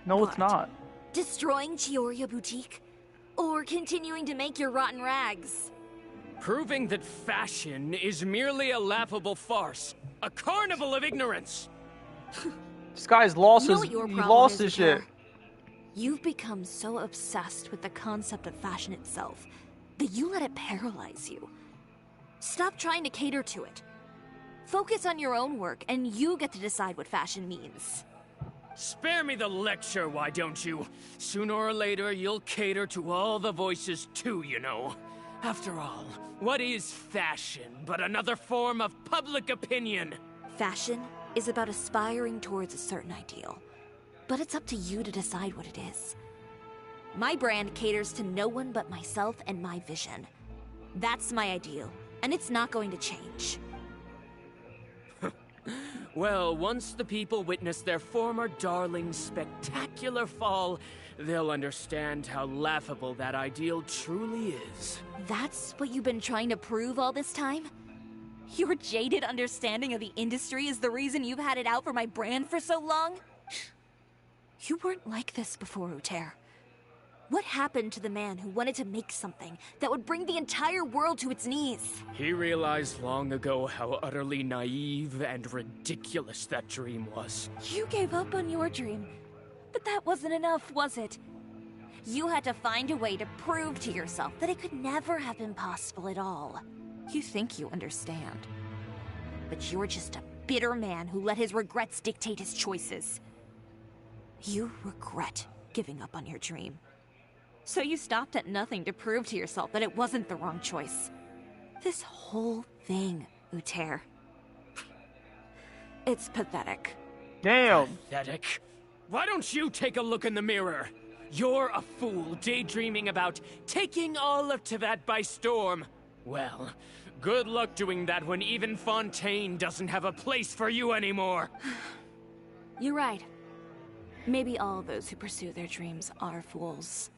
No, it's not. Destroying Chioria Boutique? Or continuing to make your rotten rags? Proving that fashion is merely a laughable farce. A carnival of ignorance. This guy's lost You know his. what your He problem lost is, his shit. Ika? You've become so obsessed with the concept of fashion itself that you let it paralyze you. Stop trying to cater to it. Focus on your own work, and you get to decide what fashion means. Spare me the lecture, why don't you? Sooner or later, you'll cater to all the voices too, you know. After all, what is fashion but another form of public opinion? Fashion is about aspiring towards a certain ideal, but it's up to you to decide what it is. My brand caters to no one but myself and my vision. That's my ideal, and it's not going to change. Well, once the people witness their former darling's spectacular fall, they'll understand how laughable that ideal truly is. That's what you've been trying to prove all this time? Your jaded understanding of the industry is the reason you've had it out for my brand for so long? You weren't like this before, Uter. What happened to the man who wanted to make something that would bring the entire world to its knees? He realized long ago how utterly naive and ridiculous that dream was. You gave up on your dream, but that wasn't enough, was it? You had to find a way to prove to yourself that it could never have been possible at all. You think you understand, but you're just a bitter man who let his regrets dictate his choices. You regret giving up on your dream. So you stopped at nothing to prove to yourself that it wasn't the wrong choice. This whole thing, Uter. It's pathetic. Damn. Pathetic? Why don't you take a look in the mirror? You're a fool daydreaming about taking all of Teyvat by storm. Well, good luck doing that when even Fontaine doesn't have a place for you anymore. You're right. Maybe all those who pursue their dreams are fools.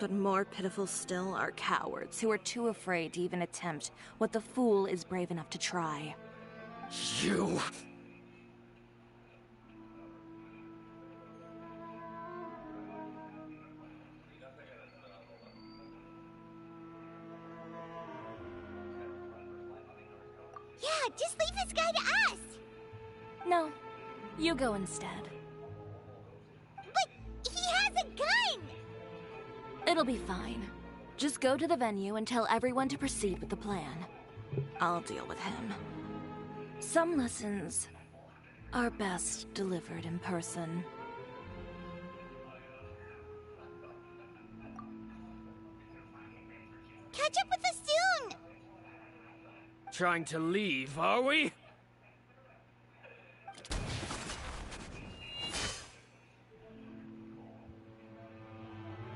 But more pitiful still are cowards who are too afraid to even attempt what the fool is brave enough to try. You... Yeah, just leave this guy to us. No, you go instead. But he has a gun! It'll be fine. Just go to the venue and tell everyone to proceed with the plan. I'll deal with him. Some lessons are best delivered in person. Catch up with us soon! Trying to leave, are we?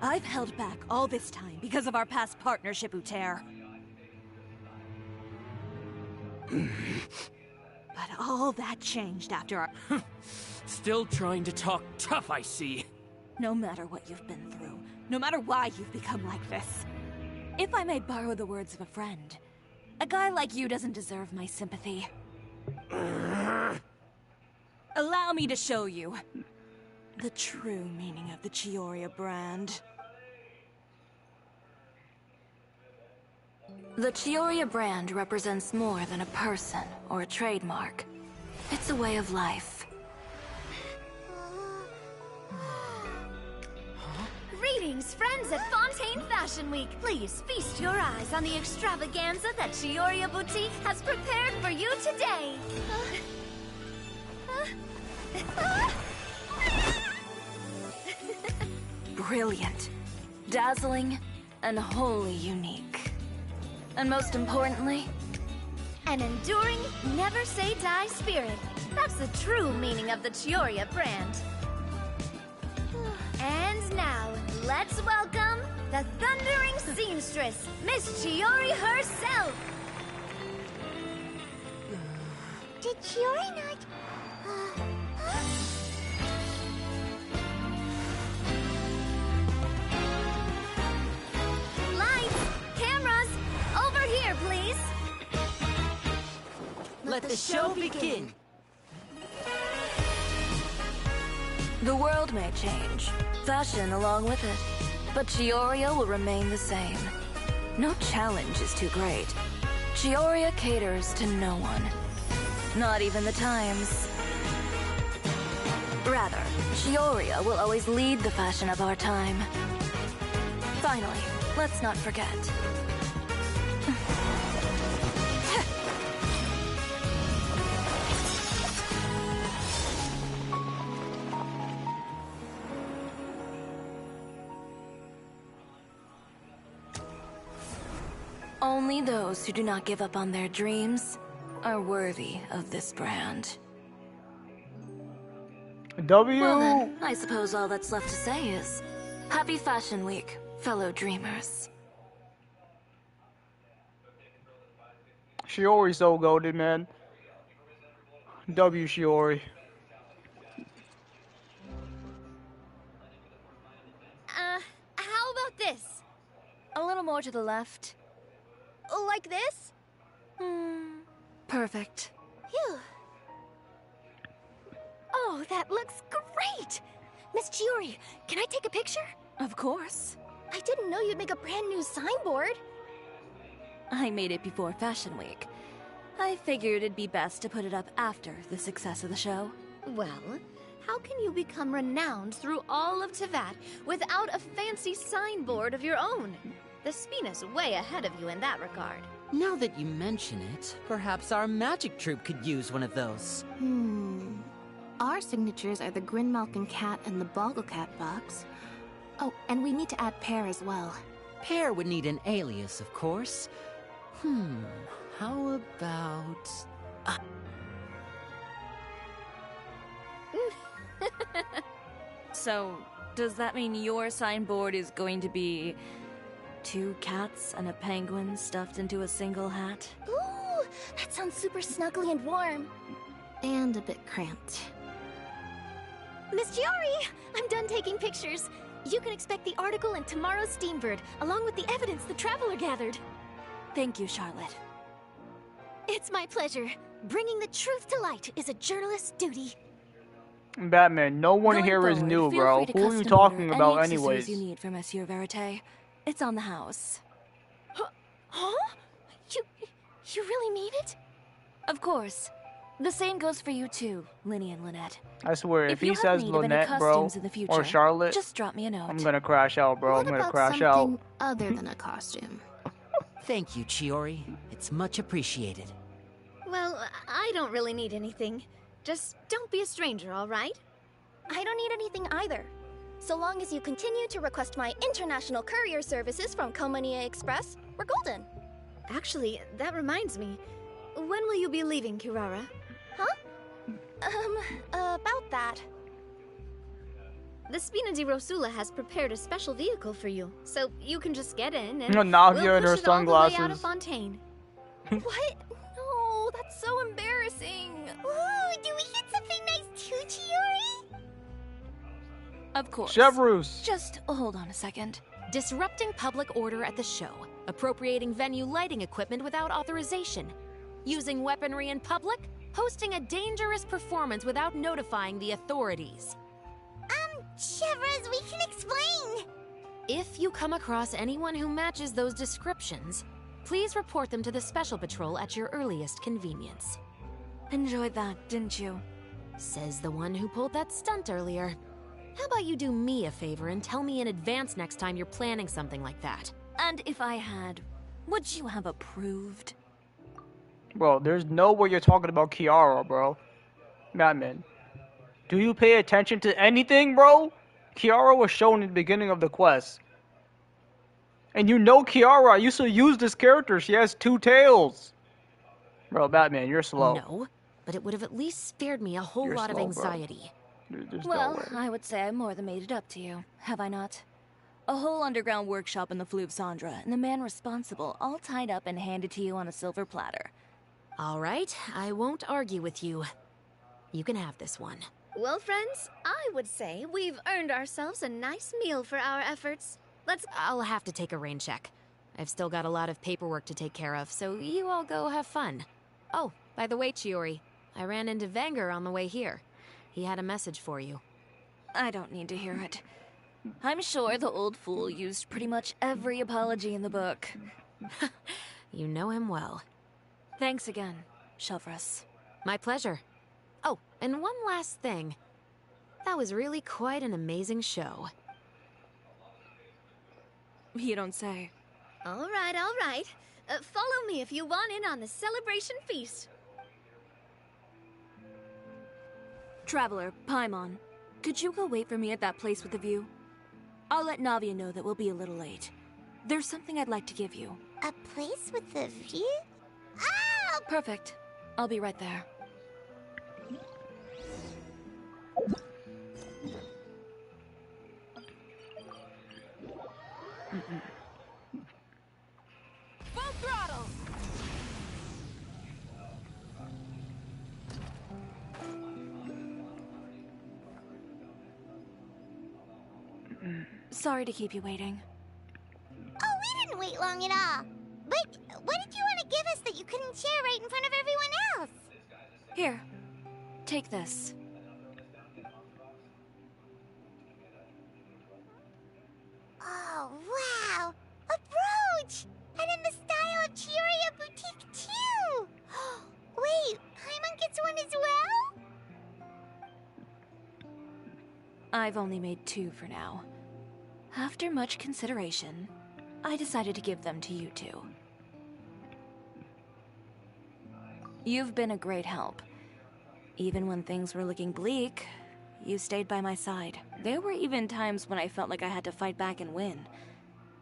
I've held back all this time because of our past partnership, Uter. But all that changed after our... Still trying to talk tough, I see. No matter what you've been through, no matter why you've become like this. If I may borrow the words of a friend, a guy like you doesn't deserve my sympathy. Allow me to show you the true meaning of the Chioria brand. The Chioria brand represents more than a person or a trademark. It's a way of life. Raiden, Greetings, friends at Fontaine Fashion Week. Please feast your eyes on the extravaganza that Chioria Boutique has prepared for you today. Brilliant, dazzling, and wholly unique. And most importantly, an enduring, never-say-die spirit. That's the true meaning of the Chioria brand. And now, let's welcome the thundering seamstress, Miss Chiori herself! Did Chiori not... Lights! Cameras! Over here, please! Let the show begin. The world may change, fashion along with it, but Chioria will remain the same. No challenge is too great. Chioria caters to no one. Not even the times. Rather, Chioria will always lead the fashion of our time. Finally, let's not forget. Only those who do not give up on their dreams are worthy of this brand. W. Well then, I suppose all that's left to say is, Happy Fashion Week, fellow dreamers. Shiori's so goated, man. W Shiori. How about this? A little more to the left. Like this? Perfect. Phew. Oh, that looks great! Miss Chiori, can I take a picture? Of course. I didn't know you'd make a brand new signboard. I made it before Fashion Week. I figured it'd be best to put it up after the success of the show. Well, how can you become renowned through all of Tevat without a fancy signboard of your own? The Spina's way ahead of you in that regard. Now that you mention it, perhaps our magic troupe could use one of those. Our signatures are the Grinmalkin cat and the Boggle cat box. Oh, and we need to add Pear as well. Pear would need an alias, of course. How about... So, does that mean your signboard is going to be 2 cats and a penguin stuffed into a single hat? Ooh, that sounds super snuggly and warm. And a bit cramped. Miss Chiori, I'm done taking pictures. You can expect the article in tomorrow's Steambird, along with the evidence the Traveler gathered. Thank you, Charlotte. It's my pleasure. Bringing the truth to light is a journalist's duty. Batman, no one here is new, bro. Who are you talking about anyways? You need for Monsieur Verite. It's on the house. Huh? You really mean it? Of course. The same goes for you too, Linny and Lynette. I swear, if he says need of any Lynette, bro, costumes in the future, or Charlotte, just drop me a note. I'm gonna crash out, bro. What I'm gonna about crash out. something other than a costume? Thank you, Chiori. It's much appreciated. Well, I don't really need anything. Just don't be a stranger, all right? I don't need anything either. So long as you continue to request my international courier services from Komania Express, we're golden. Actually, that reminds me. When will you be leaving, Kirara? Huh? About that. The Spina di Rosula has prepared a special vehicle for you, so you can just get in and Navia we'll and her push it all the way out sunglasses. of Fontaine. What? No, that's so embarrassing. Ooh, do we get something nice too, Chiori? Of course. Chevrus. Just hold on a second. Disrupting public order at the show. Appropriating venue lighting equipment without authorization. Using weaponry in public. Hosting a dangerous performance without notifying the authorities. Chevras, we can explain. If you come across anyone who matches those descriptions, please report them to the Special Patrol at your earliest convenience. Enjoyed that, didn't you? Says the one who pulled that stunt earlier. How about you do me a favor and tell me in advance next time you're planning something like that? And if I had, would you have approved? Bro, there's no way you're talking about Kiara, bro. Batman. Do you pay attention to anything, bro? Kiara was shown in the beginning of the quest. And you know Kiara, I used to use this character. She has 2 tails. Bro, Batman, you're slow. No, but it would have at least spared me a whole You're lot slow, of anxiety. Well, I would say I more than made it up to you, have I not? A whole underground workshop in the Fleuve Cendra, and the man responsible all tied up and handed to you on a silver platter. All right, I won't argue with you. You can have this one. Well, friends, I would say we've earned ourselves a nice meal for our efforts. I'll have to take a rain check. I've still got a lot of paperwork to take care of, so you all go have fun. Oh, by the way, Chiori, I ran into Venger on the way here. He had a message for you. I don't need to hear it. I'm sure the old fool used pretty much every apology in the book. You know him well. Thanks again, Shelvrus. My pleasure. Oh, and one last thing. That was really quite an amazing show. You don't say. All right. Follow me if you want in on the celebration feast. Traveler, Paimon, could you go wait for me at that place with the view? I'll let Navia know that we'll be a little late. There's something I'd like to give you. A place with the view? Oh! Perfect. I'll be right there. Full throttle! Sorry to keep you waiting. Oh, we didn't wait long at all. But what did you want to give us that you couldn't share right in front of everyone else? Here, take this. Oh, wow! A brooch! And in the style of Chioria Boutique, too! Wait, Paimon gets one as well? I've only made 2 for now. After much consideration, I decided to give them to you two. You've been a great help. Even when things were looking bleak, you stayed by my side. There were even times when I felt like I had to fight back and win.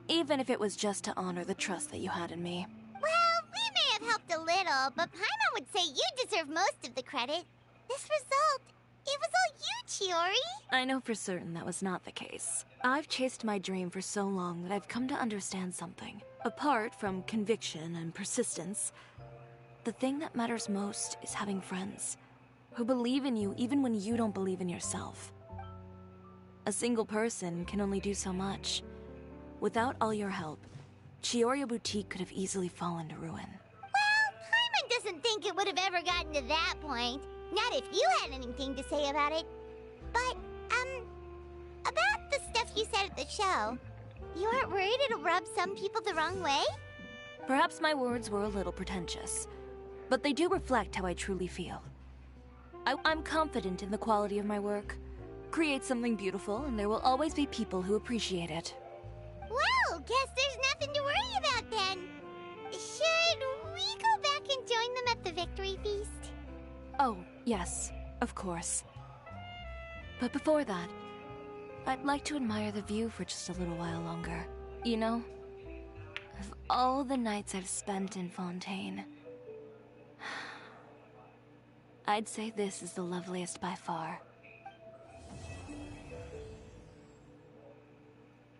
Even if it was just to honor the trust that you had in me. Well, we may have helped a little, but Paimon would say you deserve most of the credit. This result, it was all you, Chiori. I know for certain that was not the case. I've chased my dream for so long that I've come to understand something. Apart from conviction and persistence, the thing that matters most is having friends who believe in you even when you don't believe in yourself. A single person can only do so much. Without all your help, Chioria Boutique could have easily fallen to ruin. Well, Paimon doesn't think it would have ever gotten to that point. Not if you had anything to say about it. But, about the stuff you said at the show, you aren't worried it'll rub some people the wrong way? Perhaps my words were a little pretentious, but they do reflect how I truly feel. I'm confident in the quality of my work. Create something beautiful, and there will always be people who appreciate it. Well, guess there's nothing to worry about then. Should we go back and join them at the victory feast? Oh, yes, of course. But before that, I'd like to admire the view for just a little while longer. You know, of all the nights I've spent in Fontaine, I'd say this is the loveliest by far.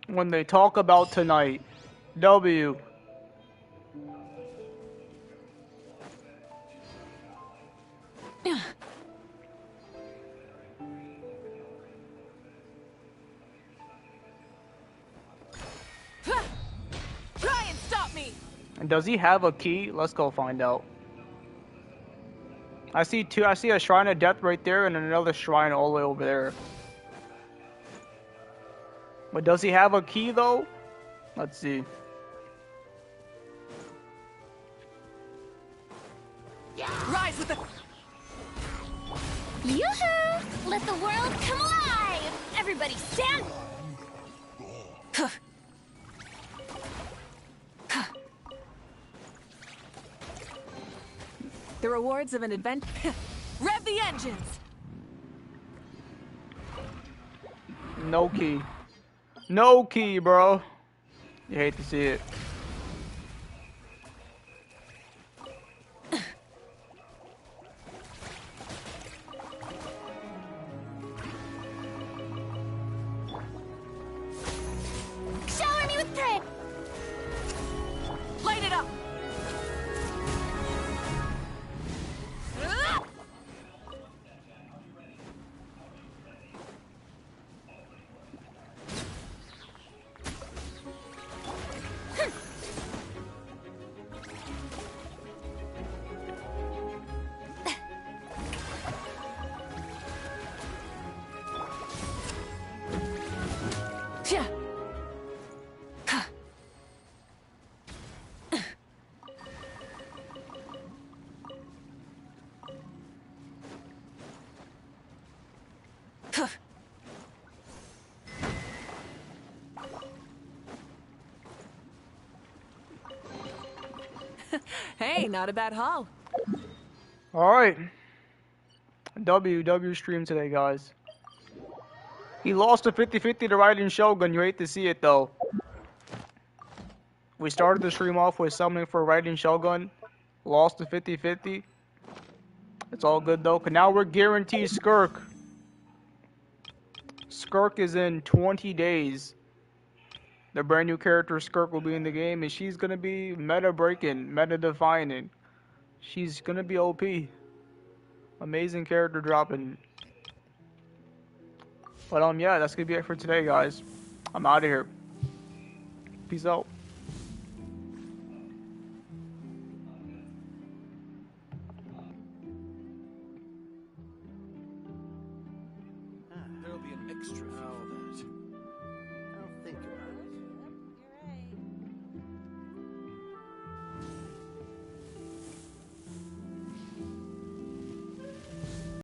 When they talk about tonight, W. Try and stop me! And does he have a key? Let's go find out. I see a shrine of death right there and another shrine all the way over there. But does he have a key though? Let's see. Rise with the... Yoo-hoo! Let the world come alive! Everybody stand! The rewards of an adventure. Rev the engines! No key. No key, bro. You hate to see it. Shower me with praise! Light it up! Hey, not a bad haul. Alright. W stream today, guys. He lost a 50-50 to Raiden Shogun. You hate to see it, though. We started the stream off with summoning for Raiden Shogun. Lost a 50-50. It's all good, though. 'Cause now we're guaranteed Skirk. Skirk is in 20 days. The brand new character Skirk will be in the game, and she's gonna be meta breaking, meta defining. She's gonna be OP. Amazing character dropping. But yeah, that's gonna be it for today, guys. I'm out of here. Peace out. There'll be an extra.